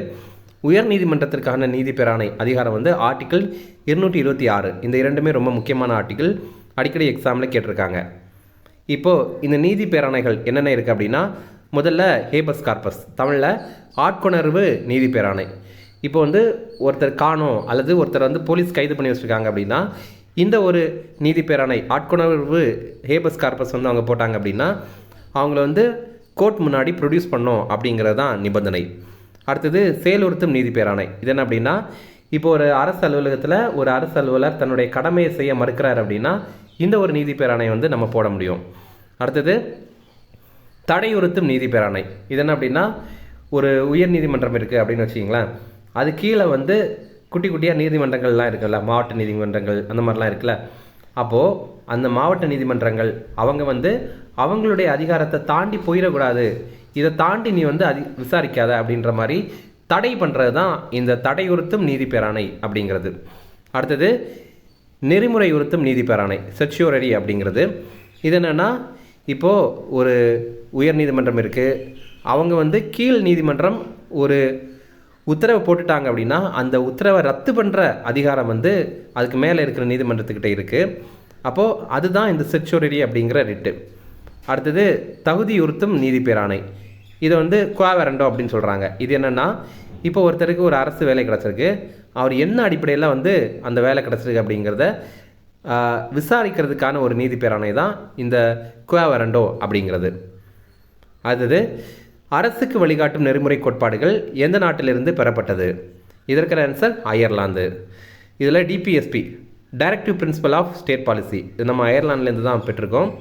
உயர் நீதிமன்றத்திற்கான நீதி பேராணை அதிகாரம் வந்து ஆர்டிகிள் 226. இந்த இரண்டுமே ரொம்ப முக்கியமான ஆர்டிகிள், அடிக்கடி எக்ஸாமில் கேட்டிருக்காங்க. இப்போது இந்த நீதி பேராணைகள் என்னென்ன இருக்குது அப்படின்னா, முதல்ல ஹேபஸ் கார்பஸ், தமிழில் ஆட்கொணர்வு நீதி பேராணை. இப்போ வந்து ஒருத்தர் காணோம் அல்லது ஒருத்தர் வந்து போலீஸ் கைது பண்ணி வச்சுருக்காங்க அப்படின்னா இந்த ஒரு நீதி பேராணை ஆட்கொணர்வு ஹேபஸ் கார்பஸ் வந்து அவங்க போட்டாங்க அப்படின்னா அவங்கள வந்து கோர்ட் முன்னாடி ப்ரொடியூஸ் பண்ணோம் அப்படிங்கிறது தான் நிபந்தனை. அடுத்தது செயலுறுத்தும் நீதி பேராணை. இது என்ன அப்படின்னா இப்போ ஒரு அரசு அலுவலகத்தில் ஒரு அரசு அலுவலர் தன்னுடைய கடமையை செய்ய மறுக்கிறார் அப்படின்னா இந்த ஒரு நீதி பேராணை வந்து நம்ம போட முடியும். அடுத்தது தடையுறுத்தும் நீதி பேராணை. இது என்ன அப்படின்னா ஒரு உயர் நீதிமன்றம் இருக்குது அப்படின்னு வச்சிங்களேன், அது கீழே வந்து குட்டி குட்டியாக நீதிமன்றங்கள்லாம் இருக்குல்ல, மாவட்ட நீதிமன்றங்கள் அந்த மாதிரிலாம் இருக்குல்ல. அப்போது அந்த மாவட்ட நீதிமன்றங்கள் அவங்க வந்து அவங்களுடைய அதிகாரத்தை தாண்டி போயிடக்கூடாது, இதை தாண்டி நீ வந்து விசாரிக்காத அப்படின்ற மாதிரி தடை பண்ணுறது தான் இந்த தடையுறுத்தும் நீதி பேராணை அப்படிங்கிறது. அடுத்தது நெறிமுறை உறுத்தும் நீதி பேராணை, செர்ச்சியோரடி அப்படிங்கிறது. இது என்னென்னா இப்போது ஒரு உயர் நீதிமன்றம் இருக்குது, அவங்க வந்து கீழ் நீதிமன்றம் ஒரு உத்தரவை போட்டுட்டாங்க அப்படின்னா அந்த உத்தரவை ரத்து பண்ணுற அதிகாரம் வந்து அதுக்கு மேலே இருக்கிற நீதிமன்றத்துக்கிட்ட இருக்குது. அப்போது அதுதான் இந்த செர்ச்சியோரடி அப்படிங்கிற ரிட்டு. அடுத்தது தகுதியுறுத்தும் நீதி பேராணை. இதை வந்து குவாவரண்டோ அப்படின்னு சொல்கிறாங்க. இது என்னென்னா இப்போ ஒருத்தருக்கு ஒரு அரசு வேலை கிடச்சிருக்கு, அவர் என்ன அடிப்படையில் வந்து அந்த வேலை கிடச்சிருக்கு அப்படிங்கிறத விசாரிக்கிறதுக்கான ஒரு நீதி பேராணை தான் இந்த குவாவரண்டோ அப்படிங்கிறது. அடுத்தது அரசுக்கு வழிகாட்டும் நெறிமுறை கோட்பாடுகள் எந்த நாட்டிலிருந்து பெறப்பட்டது? இதற்கான ஆன்சர் அயர்லாந்து. இதில் DPSP, directive principle of state policy, இது நம்ம அயர்லாண்ட்லேருந்து தான் பெற்றிருக்கோம்.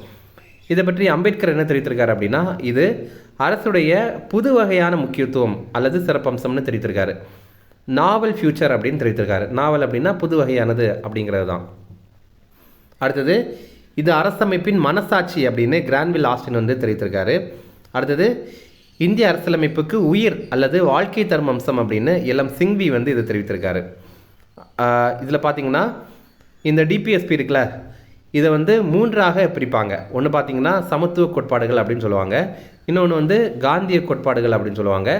இதை பற்றி அம்பேத்கர் என்ன தெரிவித்திருக்காரு அப்படின்னா இது அரசுடைய புது வகையான முக்கியத்துவம் அல்லது சிறப்பம்சம்னு தெரிவித்திருக்காரு. நாவல் ஃபியூச்சர் அப்படின்னு தெரிவித்திருக்காரு. நாவல் அப்படின்னா புது வகையானது அப்படிங்கிறது தான். அடுத்தது இது அரசமைப்பின் மனசாட்சி அப்படின்னு கிரான்வில் ஆஸ்டின் வந்து தெரிவித்திருக்காரு. அடுத்தது இந்திய அரசியலமைப்புக்கு உயிர் அல்லது வாழ்க்கை தரும் அம்சம் அப்படின்னு எல்எம் சிங்வி வந்து இது தெரிவித்திருக்காரு. இதில் பார்த்தீங்கன்னா இந்த டிபிஎஸ்பி இருக்குல்ல, இதை வந்து 3ஆக பிரிப்பாங்க. ஒன்று பார்த்தீங்கன்னா சமத்துவ கோட்பாடுகள் அப்படின்னு சொல்லுவாங்க, இன்னொன்று வந்து காந்திய கோட்பாடுகள் அப்படின்னு சொல்லுவாங்க,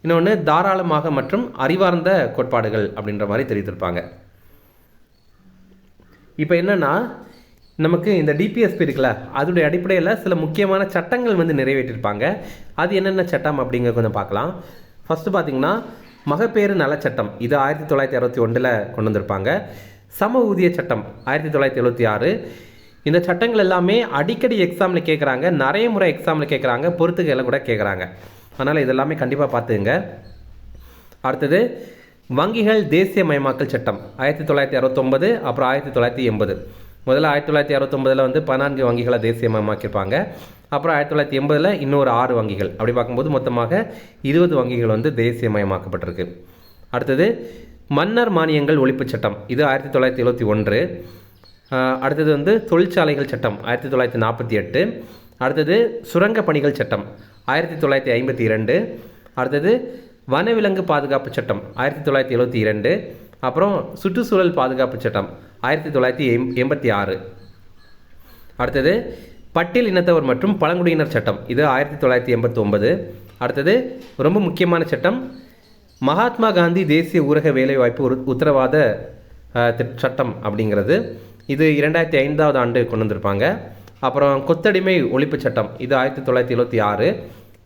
இன்னொன்று தாராளமாக மற்றும் அறிவார்ந்த கோட்பாடுகள் அப்படின்ற மாதிரி தெரிவித்திருப்பாங்க. இப்போ என்னென்னா நமக்கு இந்த டிபிஎஸ்பி இருக்குல்ல, அதோடைய அடிப்படையில் சில முக்கியமான சட்டங்கள் வந்து நிறைவேற்றிருப்பாங்க. அது என்னென்ன சட்டம் அப்படிங்கிற கொஞ்சம் பார்க்கலாம். ஃபஸ்ட்டு பார்த்திங்கன்னா மகப்பேறு நலச்சட்டம், இது 1961 கொண்டு வந்திருப்பாங்க. சம ஊதிய சட்டம் 1976. இந்த சட்டங்கள் எல்லாமே அடிக்கடி எக்ஸாமில் கேட்குறாங்க, நிறைய முறை எக்ஸாமில் கேட்குறாங்க, பொறுத்துக்கையில் கூட கேட்குறாங்க. அதனால் இதெல்லாமே கண்டிப்பாக பார்த்துங்க. அடுத்தது வங்கிகள் தேசியமயமாக்கல் சட்டம் 1969, அப்புறம் 1980. முதல்ல 1969 வந்து 14 வங்கிகளை தேசியமயமாக்கியிருப்பாங்க. அப்புறம் 1980 இன்னொரு 6 வங்கிகள், அப்படி பார்க்கும்போது மொத்தமாக 20 வங்கிகள் வந்து தேசியமயமாக்கப்பட்டிருக்கு. அடுத்தது மன்னர் மானியங்கள் ஒழிப்பு சட்டம், இது 1971. அடுத்தது வந்து தொழிற்சாலைகள் சட்டம் 1948. அடுத்தது சுரங்க பணிகள் சட்டம் 1952. அடுத்தது வனவிலங்கு பாதுகாப்பு சட்டம் 1972. அப்புறம் சுற்றுச்சூழல் பாதுகாப்பு சட்டம் 1986. அடுத்தது பட்டியல் இனத்தவர் மற்றும் பழங்குடியினர் சட்டம், இது 1989. அடுத்தது ரொம்ப முக்கியமான சட்டம் மகாத்மா காந்தி தேசிய ஊரக வேலைவாய்ப்பு உத்தரவாத சட்டம் அப்படிங்கிறது, இது 2005 ஆண்டு கொண்டு வந்திருப்பாங்க. அப்புறம் கொத்தடிமை ஒழிப்பு சட்டம், இது 1976.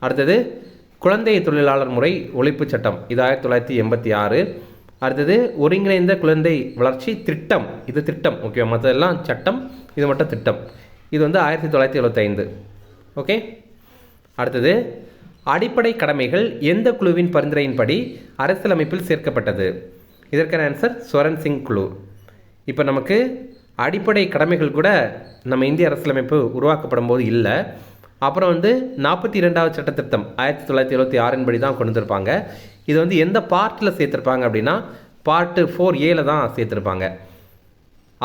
அடுத்தது குழந்தை தொழிலாளர் முறை ஒழிப்பு சட்டம், இது 1986. அடுத்தது ஒருங்கிணைந்த குழந்தை வளர்ச்சி திட்டம், இது திட்டம் முக்கியம், மற்றதெல்லாம் சட்டம், இது மட்டும் திட்டம், இது வந்து 1975. ஓகே. அடுத்தது அடிப்படை கடமைகள் எந்த குழுவின் பரிந்துரையின்படி அரசியலமைப்பில் சேர்க்கப்பட்டது? இதற்கான ஆன்சர் ஸ்வரன் சிங் குழு. இப்போ நமக்கு அடிப்படை கடமைகள் கூட நம்ம இந்திய அரசியலமைப்பு உருவாக்கப்படும் போது இல்லை. அப்புறம் வந்து 42வது சட்ட திருத்தம் 1976 படி தான் கொண்டு வந்திருப்பாங்க. இது வந்து எந்த பார்ட்டில் சேர்த்துருப்பாங்க அப்படின்னா பார்ட்டு 4A தான் சேர்த்துருப்பாங்க.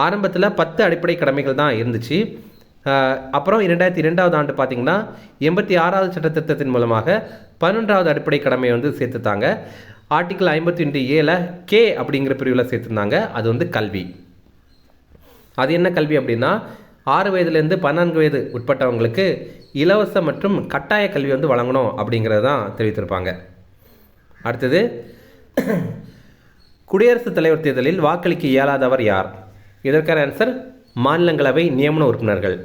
ஆரம்பத்தில் 10 அடிப்படை கடமைகள் தான் இருந்துச்சு. அப்புறம் 2002 ஆண்டு பார்த்திங்கன்னா 86வது சட்ட திருத்தத்தின் மூலமாக 11வது அடிப்படை கடமையை வந்து சேர்த்துட்டாங்க. ஆர்டிக்கிள் 52A கே அப்படிங்கிற பிரிவில் சேர்த்துருந்தாங்க. அது வந்து கல்வி. அது என்ன கல்வி அப்படின்னா 6 வயதுலேருந்து 14 வயது உட்பட்டவங்களுக்கு இலவச மற்றும் கட்டாய கல்வி வந்து வழங்கணும் அப்படிங்கிறது தான் தெரிவித்திருப்பாங்க. அடுத்தது குடியரசுத் தலைவர் தேர்தலில் வாக்களிக்க இயலாதவர் யார்? இதற்கான ஆன்சர் மாநிலங்களவை நியமன உறுப்பினர்கள்.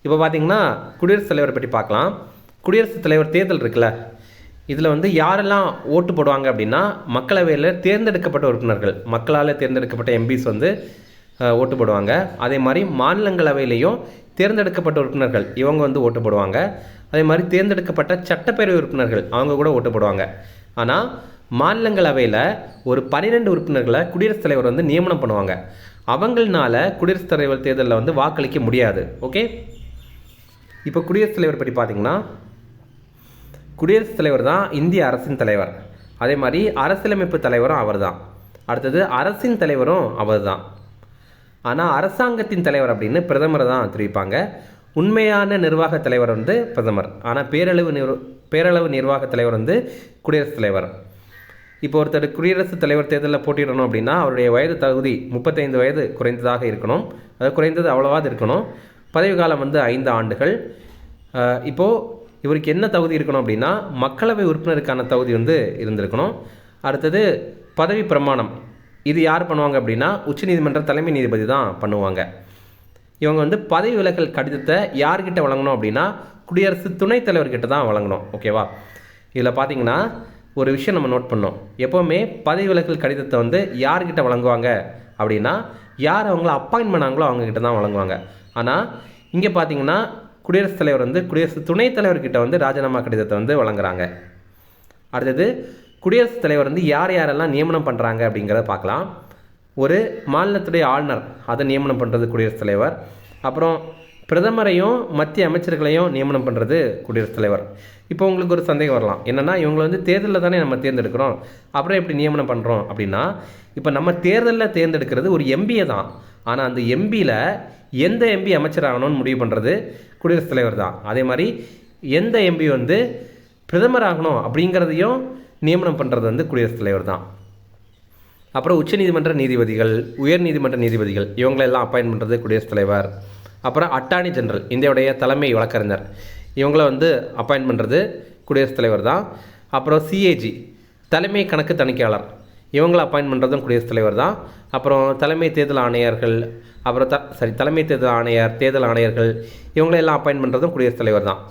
இப்போ பார்த்தீங்கன்னா குடியரசுத் தலைவரை பற்றி பார்க்கலாம். குடியரசுத் தலைவர் தேர்தல் இருக்குல்ல, இதில் வந்து யாரெல்லாம் ஓட்டு போடுவாங்க அப்படின்னா மக்களவையில் தேர்ந்தெடுக்கப்பட்ட உறுப்பினர்கள், மக்களால் தேர்ந்தெடுக்கப்பட்ட எம்பிஸ் வந்து ஓட்டு போடுவாங்க. அதே மாதிரி மாநிலங்களவையிலையும் தேர்ந்தெடுக்கப்பட்ட உறுப்பினர்கள் இவங்க வந்து ஓட்டு போடுவாங்க. அதே மாதிரி தேர்ந்தெடுக்கப்பட்ட சட்டப்பேரவை உறுப்பினர்கள் அவங்க கூட ஓட்டு போடுவாங்க. ஆனால் மாநிலங்களவையில் ஒரு 12 உறுப்பினர்களை குடியரசுத் தலைவர் வந்து நியமனம் பண்ணுவாங்க. அவங்களால குடியரசுத் தலைவர் தேர்தலில் வந்து வாக்களிக்க முடியாது. ஓகே, இப்போ குடியரசுத் தலைவர் பற்றி பார்த்தீங்கன்னா, குடியரசுத் தலைவர் தான் இந்திய அரசின் தலைவர். அதே மாதிரி அரசியலமைப்பு தலைவரும் அவர் தான். அடுத்தது அரசின் தலைவரும் அவர் தான். ஆனால் அரசாங்கத்தின் தலைவர் அப்படின்னு பிரதமரை தான் தெரிவிப்பாங்க. உண்மையான நிர்வாக தலைவர் வந்து பிரதமர். ஆனால் பேரளவு நிர்வாக தலைவர் வந்து குடியரசுத் தலைவர். இப்போ ஒருத்தர் குடியரசுத் தலைவர் தேர்தலில் போட்டியிடணும் அப்படின்னா அவருடைய வயது தகுதி 35 வயது குறைந்ததாக இருக்கணும். அது குறைந்தது அவ்வளவாது இருக்கணும். பதவி காலம் வந்து 5 ஆண்டுகள். இப்போது இவருக்கு என்ன தகுதி இருக்கணும் அப்படின்னா மக்களவை உறுப்பினருக்கான தகுதி வந்து இருந்திருக்கணும். அடுத்தது பதவி பிரமாணம், இது யார் பண்ணுவாங்க அப்படின்னா உச்சநீதிமன்ற தலைமை நீதிபதி தான் பண்ணுவாங்க. இவங்க வந்து பதவி விலகல் கடிதத்தை யார்கிட்ட வழங்கணும் அப்படின்னா குடியரசு துணைத் தலைவர்கிட்ட தான் வழங்கணும். ஓகேவா, இதில் பார்த்தீங்கன்னா ஒரு விஷயம் நம்ம நோட் பண்ணோம். எப்போவுமே பதவி விலகல் கடிதத்தை வந்து யார்கிட்ட வழங்குவாங்க அப்படின்னா யார் அவங்கள அப்பாயின்ட் பண்ணாங்களோ அவங்கக்கிட்ட தான் வழங்குவாங்க. ஆனால் இங்கே பார்த்தீங்கன்னா குடியரசுத் தலைவர் வந்து குடியரசு துணைத் தலைவர்கிட்ட வந்து ராஜினாமா கடிதத்தை வந்து வழங்குறாங்க. அடுத்தது குடியரசுத் தலைவர் வந்து யார் யாரெல்லாம் நியமனம் பண்ணுறாங்க அப்படிங்கிறத பார்க்கலாம். ஒரு மாநிலத்துடைய ஆளுநர், அதை நியமனம் பண்ணுறது குடியரசுத் தலைவர். அப்புறம் பிரதமரையும் மத்திய அமைச்சர்களையும் நியமனம் பண்ணுறது குடியரசுத் தலைவர். இப்போ உங்களுக்கு ஒரு சந்தேகம் வரலாம், என்னென்னா இவங்களை வந்து தேர்தலில் தானே நம்ம தேர்ந்தெடுக்கிறோம், அப்புறம் எப்படி நியமனம் பண்ணுறோம் அப்படின்னா, இப்போ நம்ம தேர்தலில் தேர்ந்தெடுக்கிறது ஒரு எம்பியை தான். ஆனால் அந்த எம்பியில் எந்த எம்பி அமைச்சர் ஆகணும்னு முடிவு பண்ணுறது குடியரசுத் தலைவர் தான். அதே மாதிரி எந்த எம்பி வந்து பிரதமர் ஆகணும் அப்படிங்கிறதையும் நியமனம் பண்ணுறது வந்து குடியரசுத் தலைவர் தான். அப்புறம் உச்சநீதிமன்ற நீதிபதிகள், உயர்நீதிமன்ற நீதிபதிகள் இவங்களெல்லாம் அப்பாயின்ட் பண்ணுறது குடியரசுத் தலைவர். அப்புறம் அட்டார்னி ஜெனரல், இந்தியாவுடைய தலைமை வழக்கறிஞர், இவங்கள வந்து அப்பாயின்ட் பண்ணுறது குடியரசுத் தலைவர் தான். அப்புறம் சிஏஜி, தலைமை கணக்கு தணிக்கையாளர், இவங்களை அப்பாயின்ட் பண்ணுறதும் குடியரசுத் தலைவர் தான். அப்புறம் தலைமை தேர்தல் ஆணையர்கள், அப்புறம் தலைமை தேர்தல் ஆணையர், தேர்தல் ஆணையர்கள் இவங்களெல்லாம் அப்பாயின்ட் பண்ணுறதும் குடியரசுத் தலைவர் தான்.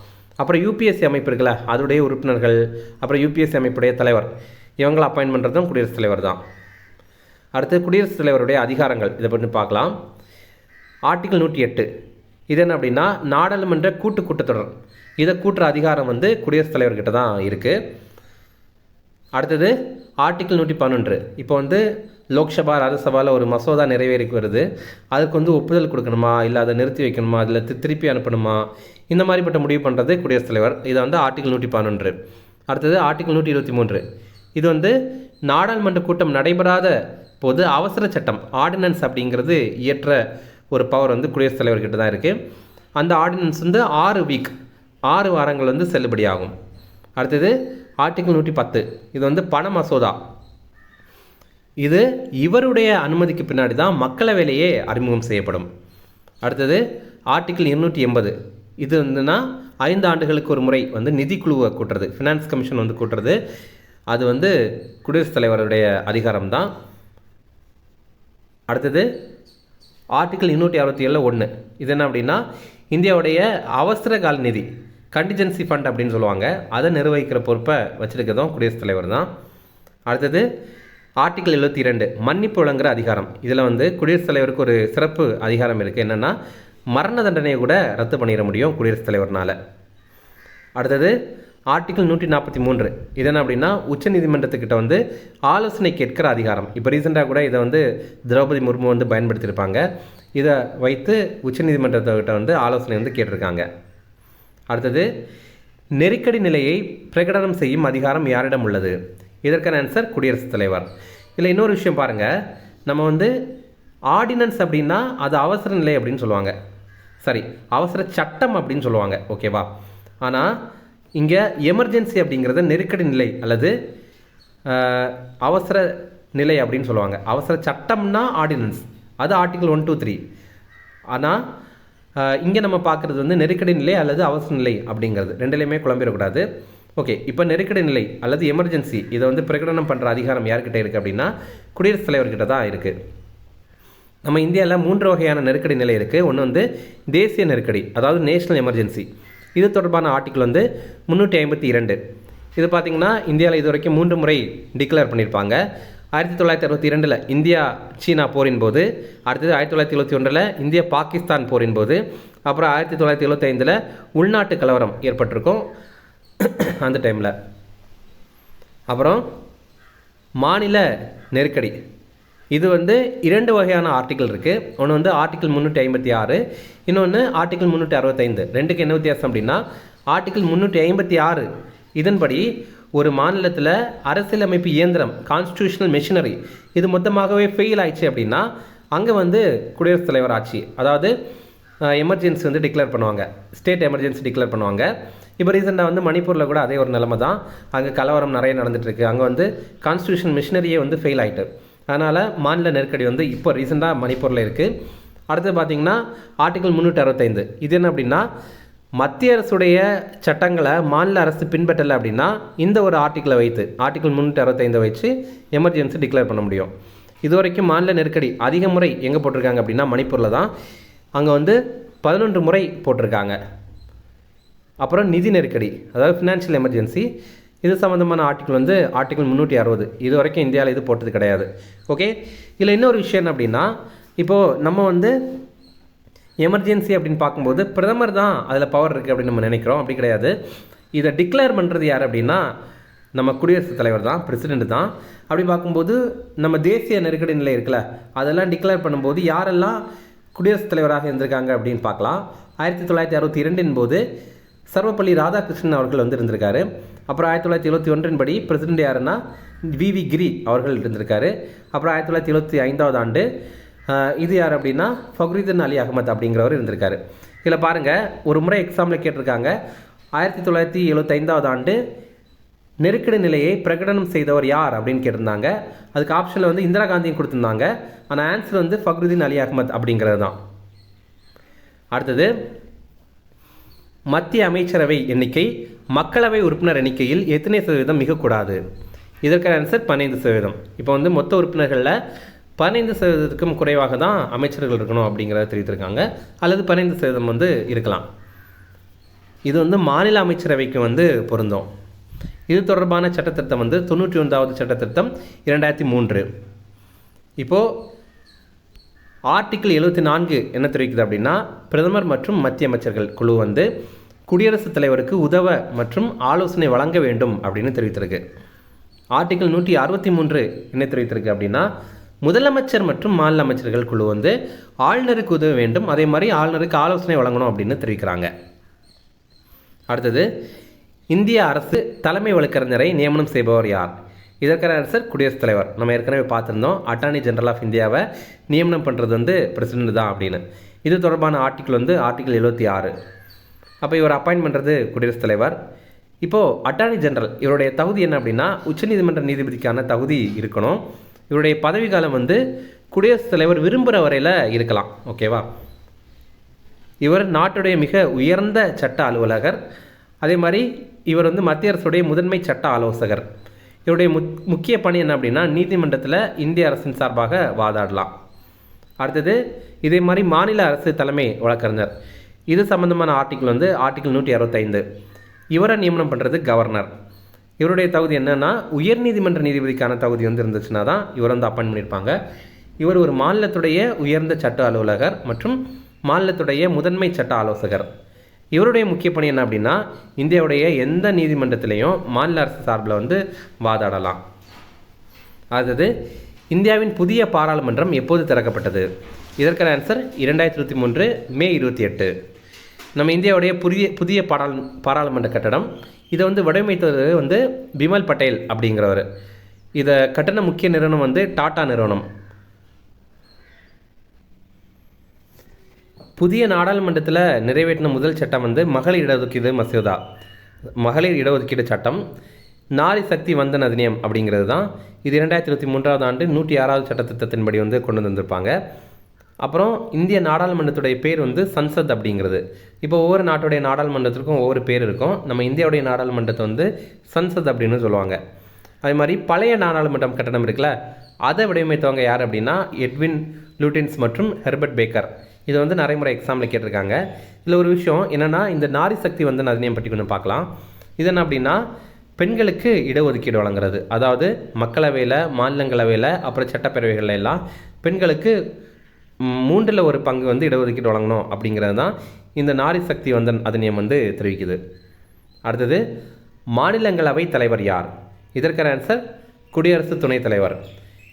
அப்புறம் யூபிஎஸ்சி அமைப்பு இருக்குல்ல, அதோடைய உறுப்பினர்கள், அப்புறம் யூபிஎஸ்சி அமைப்புடைய தலைவர் இவங்களை அப்பாயின்ட் பண்ணுறதும் குடியரசுத் தலைவர் தான். அடுத்து குடியரசுத் தலைவருடைய அதிகாரங்கள், இதை பற்றி பார்க்கலாம். ஆர்டிகிள் 108 இது என்ன அப்படின்னா நாடாளுமன்ற கூட்டத்தொடர், இதை கூட்டுற அதிகாரம் வந்து குடியரசுத் தலைவர்கிட்ட தான் இருக்குது. அடுத்தது ஆர்டிகிள் 111, இப்போ வந்து லோக்சபா ராஜ்யசபாவில் ஒரு மசோதா நிறைவேறி வருது, அதுக்கு வந்து ஒப்புதல் கொடுக்கணுமா இல்லை அதை நிறுத்தி வைக்கணுமா, அதில் திருப்பி அனுப்பணுமா, இந்த மாதிரிப்பட்ட முடிவு பண்ணுறது குடியரசுத் தலைவர். இதை வந்து ஆர்டிகிள் 111. அடுத்தது ஆர்டிகிள் 123, இது வந்து நாடாளுமன்ற கூட்டம் நடைபெறாத போது அவசர சட்டம் ஆர்டினன்ஸ் அப்படிங்கிறது இயற்ற ஒரு பவர் வந்து குடியரசுத் தலைவர்கிட்ட தான் இருக்குது. அந்த ஆர்டினன்ஸ் வந்து 6 வாரங்கள் வந்து செல்லுபடியாகும். அடுத்தது ஆர்டிகிள் 110, இது வந்து பண மசோதா, இது இவருடைய அனுமதிக்கு பின்னாடி தான் மக்களவையிலேயே அறிமுகம் செய்யப்படும். அடுத்தது ஆர்டிகிள் 280, இது வந்துன்னா 5 ஆண்டுகளுக்கு ஒரு முறை வந்து நிதிக்குழுவை கூட்டுறது, ஃபினான்ஸ் கமிஷன் வந்து கூட்டுறது, அது வந்து குடியரசுத் தலைவருடைய அதிகாரம் தான். அடுத்தது ஆர்டிகிள் 267(1), இது என்ன அப்படின்னா இந்தியாவுடைய அவசர கால நிதி, கண்டிஜென்சி ஃபண்ட் அப்படின்னு சொல்லுவாங்க, அதை நிர்வகிக்கிற பொறுப்பை வச்சுருக்கிறதும் குடியரசுத் தலைவர் தான். அடுத்தது ஆர்டிகிள் 72, மன்னிப்பு வழங்குகிற அதிகாரம், இதில் வந்து குடியரசுத் தலைவருக்கு ஒரு சிறப்பு அதிகாரம் இருக்குது, என்னென்னா மரண தண்டனையை கூட ரத்து பண்ணிட முடியும் குடியரசுத் தலைவர்னால். அடுத்தது ஆர்டிகிள் 143, இது என்ன அப்படின்னா உச்சநீதிமன்றத்துக்கிட்ட வந்து ஆலோசனை கேட்கிற அதிகாரம். இப்போ ரீசெண்டாக கூட இதை வந்து திரௌபதி முர்மு வந்து பயன்படுத்தியிருப்பாங்க. இதை வைத்து உச்சநீதிமன்றத்துக்கிட்ட வந்து ஆலோசனை வந்து கேட்டிருக்காங்க. அடுத்தது நெருக்கடி நிலையை பிரகடனம் செய்யும் அதிகாரம் யாரிடம் உள்ளது? இதற்கான ஆன்சர் குடியரசுத் தலைவர். இதில் இன்னொரு விஷயம் பாருங்கள், நம்ம வந்து ஆர்டினன்ஸ் அப்படின்னா அது அவசர நிலை அப்படின்னு சொல்லுவாங்க, சரி அவசர சட்டம் அப்படின்னு சொல்லுவாங்க, ஓகேவா. ஆனால் இங்கே எமர்ஜென்சி அப்படிங்கிறத நெருக்கடி நிலை அல்லது அவசர நிலை அப்படின்னு சொல்லுவாங்க. அவசர சட்டம்னா ஆர்டினன்ஸ், அது ஆர்டிகிள் 123. ஆனால் இங்கே நம்ம பார்க்குறது வந்து நெருக்கடி நிலை அல்லது அவசர நிலை அப்படிங்கிறது, ரெண்டுலேயுமே குழம்பிடக்கூடாது. ஓகே, இப்போ நெருக்கடி நிலை அல்லது எமர்ஜென்சி இதை வந்து பிரகடனம் பண்ணுற அதிகாரம் யார்கிட்ட இருக்குது அப்படின்னா குடியரசுத் தலைவர்கிட்ட தான் இருக்குது. நம்ம இந்தியாவில் 3 வகையான நெருக்கடி நிலை இருக்குது. ஒன்று வந்து தேசிய நெருக்கடி, அதாவது நேஷ்னல் எமர்ஜென்சி, இது தொடர்பான ஆர்டிக்கிள் வந்து 352. இது பார்த்திங்கன்னா இந்தியாவில் இது வரைக்கும் 3 முறை டிக்ளேர் பண்ணியிருப்பாங்க. 1962 இந்தியா சீனா போரின் போது, அடுத்தது 1971 இந்தியா பாகிஸ்தான் போரின் போது, அப்புறம் 1975 உள்நாட்டு கலவரம் ஏற்பட்டிருக்கும் அந்த டைமில். அப்புறம் மாநில நெருக்கடி, இது வந்து 2 வகையான ஆர்டிக்கிள் இருக்குது. ஒன்று வந்து ஆர்டிக்கிள் 356, இன்னொன்று ஆர்டிக்கிள் 365. ரெண்டுக்கு என்ன வித்தியாசம் அப்படின்னா, ஆர்டிக்கிள் 356 இதன்படி ஒரு மாநிலத்தில் அரசியலமைப்பு இயந்திரம் கான்ஸ்டியூஷனல் மெஷினரி இது மொத்தமாகவே ஃபெயில் ஆயிடுச்சு அப்படின்னா அங்கே வந்து குடியரசுத் தலைவர் ஆட்சி, அதாவது எமர்ஜென்சி வந்து டிக்ளேர் பண்ணுவாங்க, ஸ்டேட் எமர்ஜென்சி டிக்ளேர் பண்ணுவாங்க. இப்போ ரீசெண்டாக வந்து மணிப்பூரில் கூட அதே ஒரு நிலைமை தான். அங்கே கலவரம் நிறைய நடந்துகிட்ருக்கு. அங்கே வந்து கான்ஸ்டியூஷன் மிஷினரியே வந்து ஃபெயில் ஆகிட்டு, அதனால் மாநில நெருக்கடி வந்து இப்போ ரீசெண்டாக மணிப்பூரில் இருக்குது. அடுத்து பார்த்திங்கன்னா ஆர்டிக்கிள் 365, இது என்ன அப்படின்னா, மத்திய அரசுடைய சட்டங்களை மாநில அரசு பின்பற்றலை அப்படின்னா இந்த ஒரு ஆர்டிக்கிளை வைத்து, ஆர்டிக்கிள் 365 வச்சு எமர்ஜென்சி டிக்ளேர் பண்ண முடியும். இது வரைக்கும் மாநில நெருக்கடி அதிக முறை எங்கே போட்டிருக்காங்க அப்படின்னா மணிப்பூரில் தான். அங்கே வந்து 11 முறை போட்டிருக்காங்க. அப்புறம் நிதி நெருக்கடி, அதாவது ஃபினான்ஷியல் எமர்ஜென்சி, இது சம்மந்தமான ஆர்டிக்கிள் வந்து ஆர்டிக்கிள் 360. இது வரைக்கும் இந்தியாவில் இது போட்டது கிடையாது. ஓகே, இதில் இன்னொரு விஷயம் என்ன அப்படின்னா, இப்போது நம்ம வந்து எமர்ஜென்சி அப்படின்னு பார்க்கும்போது பிரதமர் தான் அதில் பவர் இருக்குது அப்படின்னு நம்ம நினைக்கிறோம். அப்படி கிடையாது. இதை டிக்ளேர் பண்ணுறது யார் அப்படின்னா நம்ம குடியரசுத் தலைவர் தான், பிரசிடெண்ட் தான். அப்படி பார்க்கும்போது நம்ம தேசிய நெருக்கடி நிலை இருக்குல்ல, அதெல்லாம் டிக்ளேர் பண்ணும்போது யாரெல்லாம் குடியரசுத் தலைவராக இருந்திருக்காங்க அப்படின்னு பார்க்கலாம். 1962 போது சர்வப்பள்ளி ராதாகிருஷ்ணன் அவர்கள் வந்து இருந்திருக்காரு. அப்புறம் 1971 படி பிரசிடெண்ட் யாருன்னா வி கிரி அவர்கள் இருந்திருக்காரு. அப்புறம் 1975 ஆண்டு இது யார் அப்படின்னா ஃபக்ருதீன் அலி அகமது அப்படிங்கிறவர் இருந்திருக்காரு. இதில் பாருங்கள், ஒரு முறை எக்ஸாமில் கேட்டிருக்காங்க, 1975 ஆண்டு நெருக்கடி நிலையை பிரகடனம் செய்தவர் யார் அப்படின்னு கேட்டிருந்தாங்க. அதுக்கு ஆப்ஷனில் வந்து இந்திரா காந்தியும் கொடுத்துருந்தாங்க. ஆனால் ஆன்சர் வந்து ஃபக்ருதீன் அலி அகமது அப்படிங்கிறது தான். அடுத்தது, மத்திய அமைச்சரவை எண்ணிக்கை மக்களவை உறுப்பினர் எண்ணிக்கையில் எத்தனை சதவீதம் மிகக்கூடாது? இதற்கான ஆன்சர் 15%. இப்போ வந்து மொத்த உறுப்பினர்களில் 15% குறைவாக தான் அமைச்சர்கள் இருக்கணும் அப்படிங்கிறத தெரிவித்திருக்காங்க. அல்லது 15% வந்து இருக்கலாம். இது வந்து மாநில அமைச்சரவைக்கு வந்து பொருந்தும். இது தொடர்பான சட்டத்திருத்தம் வந்து 91வது சட்டத்திருத்தம் 2003. இப்போது ஆர்டிக்கிள் 74 என்ன தெரிவிக்குது அப்படின்னா, பிரதமர் மற்றும் மத்திய அமைச்சர்கள் குழு வந்து குடியரசுத் தலைவருக்கு உதவ மற்றும் ஆலோசனை வழங்க வேண்டும் அப்படின்னு தெரிவித்திருக்கு. ஆர்டிக்கிள் 163 என்ன தெரிவித்திருக்கு அப்படின்னா, முதலமைச்சர் மற்றும் மாநில அமைச்சர்கள் குழு வந்து ஆளுநருக்கு உதவ வேண்டும், அதே மாதிரி ஆளுநருக்கு ஆலோசனை வழங்கணும் அப்படின்னு தெரிவிக்கிறாங்க. அடுத்தது, இந்திய அரசு தலைமை வழக்கறிஞரை நியமனம் செய்பவர் யார்? இதற்கான ஆன்சர் குடியரசுத் தலைவர். நம்ம ஏற்கனவே பார்த்துருந்தோம், அட்டார்னி ஜெனரல் ஆஃப் இந்தியாவை நியமனம் பண்ணுறது வந்து பிரசிடெண்ட் தான் அப்படின்னு. இது தொடர்பான ஆர்டிக்கிள் வந்து ஆர்டிக்கிள் 76. அப்போ இவர் அப்பாயின்ட் பண்ணுறது குடியரசுத் தலைவர். இப்போது அட்டார்னி ஜெனரல் இவருடைய தகுதி என்ன அப்படின்னா, உச்சநீதிமன்ற நீதிபதிக்கான தகுதி இருக்கணும். இவருடைய பதவி காலம் வந்து குடியரசுத் தலைவர் விரும்புகிற வரையில் இருக்கலாம். ஓகேவா? இவர் நாட்டுடைய மிக உயர்ந்த சட்ட அலுவலகர். அதே மாதிரி இவர் வந்து மத்திய அரசுடைய முதன்மை சட்ட ஆலோசகர். இவருடைய முக்கிய பணி என்ன அப்படின்னா, நீதிமன்றத்தில் இந்திய அரசின் சார்பாக வாதாடலாம். அடுத்தது, இதே மாதிரி மாநில அரசு தலைமை வழக்கறிஞர், இது சம்பந்தமான ஆர்டிக்கிள் வந்து ஆர்டிக்கிள் 165. இவரை நியமனம் பண்ணுறது கவர்னர். இவருடைய தகுதி என்னென்னா, உயர்நீதிமன்ற நீதிபதிக்கான தகுதி வந்து இருந்துச்சுன்னா தான் இவர் வந்து அப்பாயின்ட் பண்ணியிருப்பாங்க. இவர் ஒரு மாநிலத்துடைய உயர்ந்த சட்ட அலுவலகர் மற்றும் மாநிலத்துடைய முதன்மை சட்ட ஆலோசகர். இவருடைய முக்கிய பணி என்ன அப்படின்னா, இந்தியாவுடைய எந்த நீதிமன்றத்திலையும் மாநில அரசு சார்பில் வந்து வாதாடலாம். அதாவது, இந்தியாவின் புதிய பாராளுமன்றம் எப்போது திறக்கப்பட்டது? இதற்கான ஆன்சர் 2023 மே 28. நம்ம இந்தியாவுடைய புதிய பாராளுமன்ற கட்டடம், இதை வந்து வடிவமைத்தது வந்து பிமல் பட்டேல் அப்படிங்கிறவர். இதை கட்டின முக்கிய நிறுவனம் வந்து டாடா நிறுவனம். புதிய நாடாளுமன்றத்தில் நிறைவேற்றின முதல் சட்டம் வந்து மகளிர் இடஒதுக்கீடு மசோதா, மகளிர் இடஒதுக்கீடு சட்டம். நாரி சக்தி வந்தன் அதிநியம் அப்படிங்கிறது தான். இது 2023 ஆண்டு 106வது சட்டத்திட்டத்தின்படி வந்து கொண்டு வந்திருப்பாங்க. அப்புறம் இந்திய நாடாளுமன்றத்துடைய பேர் வந்து சன்சத் அப்படிங்கிறது. இப்போ ஒவ்வொரு நாட்டுடைய நாடாளுமன்றத்திற்கும் ஒவ்வொரு பேர் இருக்கும். நம்ம இந்தியாவுடைய நாடாளுமன்றத்தை வந்து சன்சத் அப்படின்னு சொல்லுவாங்க. அதே மாதிரி பழைய நாடாளுமன்றம் கட்டணம் இருக்குல்ல, அதை வடிவமைத்தவங்க யார் அப்படின்னா எட்வின் லூட்டின்ஸ் மற்றும் ஹெர்பர்ட் பேக்கர். இது வந்து நிறைய முறை எக்ஸாமில் கேட்டிருக்காங்க. இதில் ஒரு விஷயம் என்னென்னா, இந்த நாரி சக்தி வந்து அதிநியம் பற்றி கொஞ்சம் பார்க்கலாம். இது என்ன அப்படின்னா, பெண்களுக்கு இடஒதுக்கீடு வழங்குறது. அதாவது மக்களவையில், மாநிலங்களவையில், அப்புறம் சட்டப்பேரவைகள் எல்லாம் பெண்களுக்கு 1/3 வந்து இடஒதுக்கீடு வழங்கணும் அப்படிங்கிறது தான் இந்த நாரி சக்தி வந்து அதிநியம் வந்து தெரிவிக்குது. அடுத்தது, மாநிலங்களவை தலைவர் யார்? இதற்கான ஆன்சர் குடியரசு துணைத் தலைவர்.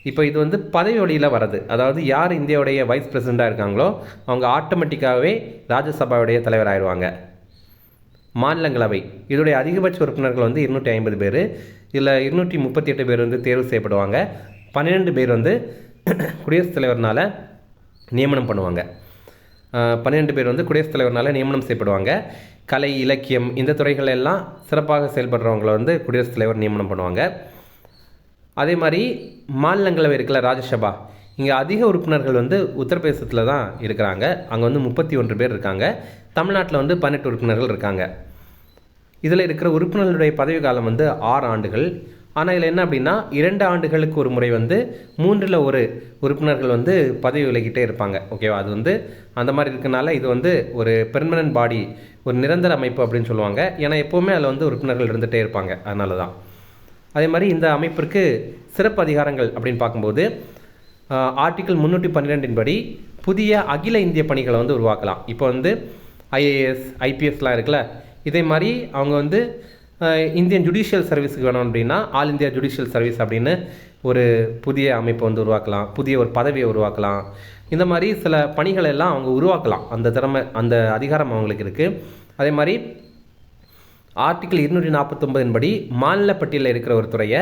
இப்போ இது வந்து பதவி வழியில் வர்றது. அதாவது யார் இந்தியாவுடைய வைஸ் பிரசிடெண்ட்டாக இருக்காங்களோ அவங்க ஆட்டோமேட்டிக்காகவே ராஜ்யசபாவுடைய தலைவர் ஆயிடுவாங்க. மாநிலங்களவை இதோடைய அதிகபட்ச உறுப்பினர்கள் வந்து 250 பேர். இதில் 238 பேர் வந்து தேர்வு செய்யப்படுவாங்க. 12 பேர் வந்து குடியரசுத் தலைவர்னால் நியமனம் பண்ணுவாங்க. 12 பேர் வந்து குடியரசுத் தலைவர்னால் நியமனம் செய்யப்படுவாங்க. கலை, இலக்கியம் இந்த துறைகள் எல்லாம் சிறப்பாக செயல்படுறவங்களை வந்து குடியரசுத் தலைவர் நியமனம் பண்ணுவாங்க. அதே மாதிரி மாநிலங்களவை இருக்கல, ராஜ்யசபா, இங்கே அதிக உறுப்பினர்கள் வந்து உத்தரப்பிரதேசத்தில் தான் இருக்கிறாங்க. அங்கே வந்து 31 பேர் இருக்காங்க. தமிழ்நாட்டில் வந்து 18 உறுப்பினர்கள் இருக்காங்க. இதில் இருக்கிற உறுப்பினர்களுடைய பதவி காலம் வந்து 6 ஆண்டுகள். ஆனால் இதில் என்ன அப்படின்னா, 2 ஆண்டுகளுக்கு ஒரு முறை வந்து 3/1 உறுப்பினர்கள் வந்து பதவி விலகிட்டே இருப்பாங்க. ஓகேவா? அது வந்து அந்த மாதிரி இருக்கனால இது வந்து ஒரு பெர்மனன்ட் பாடி, ஒரு நிரந்தர அமைப்பு அப்படின்னு சொல்லுவாங்க. ஏன்னா எப்போவுமே அதில் வந்து உறுப்பினர்கள் இருந்துகிட்டே இருப்பாங்க. அதனால தான். அதே மாதிரி இந்த அமைப்பிற்கு சிறப்பு அதிகாரங்கள் அப்படின்னு பார்க்கும்போது ஆர்டிகிள் 312 படி புதிய அகில இந்திய பணிகளை வந்து உருவாக்கலாம். இப்போ வந்து ஐஏஎஸ், ஐபிஎஸ்லாம் இருக்குல்ல, இதே மாதிரி அவங்க வந்து இந்தியன் ஜுடிஷியல் சர்வீஸுக்கு வேணும் அப்படின்னா ஆல் இந்தியா ஜுடிஷியல் சர்வீஸ் அப்படின்னு ஒரு புதிய அமைப்பை வந்து உருவாக்கலாம். புதிய ஒரு பதவியை உருவாக்கலாம். இந்த மாதிரி சில பணிகளை எல்லாம் அவங்க உருவாக்கலாம். அந்த திறமை, அந்த அதிகாரம் அவங்களுக்கு இருக்குது. அதே மாதிரி ஆர்டிகிள் 249 படி மாநில பட்டியலில் இருக்கிற ஒரு துறையை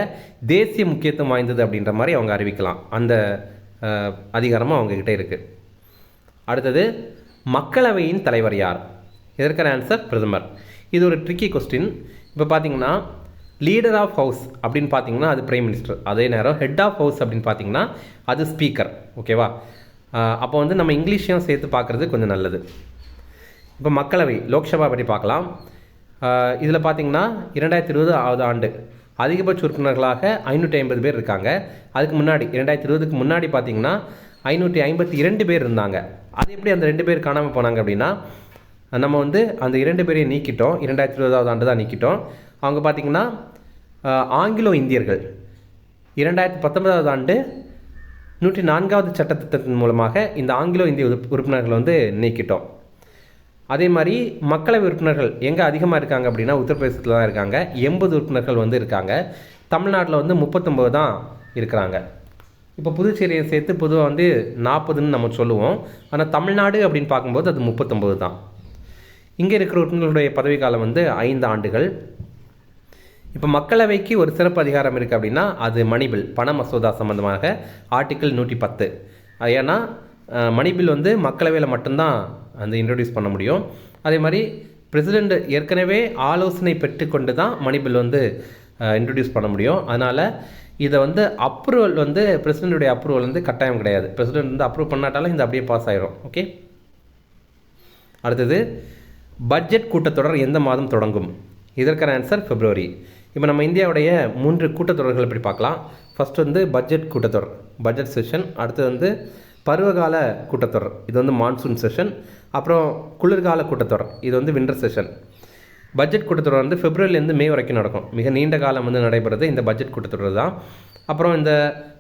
தேசிய முக்கியத்துவம் வாய்ந்தது அப்படின்ற மாதிரி அவங்க அறிவிக்கலாம். அந்த அதிகாரமும் அவங்கக்கிட்ட இருக்குது. அடுத்தது, மக்களவையின் தலைவர் யார்? இதற்கான ஆன்சர் பிரதமர். இது ஒரு ட்ரிக்கி கொஸ்டின். இப்போ பார்த்தீங்கன்னா லீடர் ஆஃப் ஹவுஸ் அப்படின்னு பார்த்தீங்கன்னா அது பிரைம் மினிஸ்டர். அதே நேரம் ஹெட் ஆஃப் ஹவுஸ் அப்படின்னு பார்த்தீங்கன்னா அது ஸ்பீக்கர். ஓகேவா? அப்போ வந்து நம்ம இங்கிலீஷையும் சேர்த்து பார்க்குறது கொஞ்சம் நல்லது. இப்போ மக்களவை, லோக்சபா பற்றி பார்க்கலாம். இதில் பார்த்தீங்கன்னா 2020 ஆண்டு அதிகபட்ச உறுப்பினர்களாக 550 பேர் இருக்காங்க. அதுக்கு முன்னாடி 2020க்கு முன்னாடி பார்த்தீங்கன்னா 552 பேர் இருந்தாங்க. அது எப்படி அந்த 2 பேர் காணாமல் போனாங்க அப்படின்னா, நம்ம வந்து அந்த 2 பேரையும் நீக்கிட்டோம். 2020 ஆண்டு தான் நீக்கிட்டோம். அவங்க பார்த்திங்கன்னா ஆங்கிலோ இந்தியர்கள் 2019 ஆண்டு 104வது சட்டத்திட்டத்தின் மூலமாக இந்த ஆங்கிலோ இந்திய உறுப்பினர்கள் வந்து நீக்கிட்டோம். அதே மாதிரி மக்களவை உறுப்பினர்கள் எங்கே அதிகமாக இருக்காங்க அப்படின்னா உத்தரப்பிரதேசத்தில் தான் இருக்காங்க. 80 உறுப்பினர்கள் வந்து இருக்காங்க. தமிழ்நாட்டில் வந்து 39 தான் இருக்கிறாங்க. இப்போ புதுச்சேரியை சேர்த்து பொதுவாக வந்து 40ன்னு நம்ம சொல்லுவோம். ஆனால் தமிழ்நாடு அப்படின்னு பார்க்கும்போது அது 39 தான். இங்கே இருக்கிற உறுப்பினர்களுடைய பதவி காலம் வந்து 5 ஆண்டுகள். இப்போ மக்களவைக்கு ஒரு சிறப்பு அதிகாரம் இருக்குது அப்படின்னா அது மணிபில், பண மசோதா சம்பந்தமாக ஆர்டிகிள் 110. ஏன்னா மணிபில் வந்து மக்களவையில் மட்டும்தான் அந்த இன்ட்ரடியூஸ் பண்ண முடியும். அதே மாதிரி பிரசிடெண்ட் ஏற்கனவே ஆலோசனை பெற்றுக்கொண்டு தான் மணிபில் வந்து இன்ட்ரடியூஸ் பண்ண முடியும். அதனால் இதை வந்து அப்ரூவல் வந்து பிரசிடெண்ட்டுடைய அப்ரூவல் வந்து கட்டாயம் கிடையாது. பிரசிடெண்ட் வந்து அப்ரூவ் பண்ணாட்டாலும் இந்த அப்படியே பாஸ் ஆயிரும். ஓகே. அடுத்தது, பட்ஜெட் கூட்டத்தொடர் எந்த மாதம் தொடங்கும்? இதற்கான ஆன்சர் பிப்ரவரி. இப்போ நம்ம இந்தியாவுடைய 3 கூட்டத்தொடர்கள் எப்படி பார்க்கலாம். ஃபஸ்ட் வந்து பட்ஜெட் கூட்டத்தொடர், பட்ஜெட் செஷன். அடுத்தது வந்து பருவகால கூட்டத்தொடர், இது வந்து மான்சூன் செஷன். அப்புறம் குளிர்கால கூட்டத்தொடர், இது வந்து வின்டர் செஷன். பட்ஜெட் கூட்டத்தொடர் வந்து பிப்ரவரிலேருந்து மே வரைக்கும் நடக்கும். மிக நீண்ட காலம் வந்து நடைபெறுறது இந்த பட்ஜெட் கூட்டத்தொடர் தான். அப்புறம் இந்த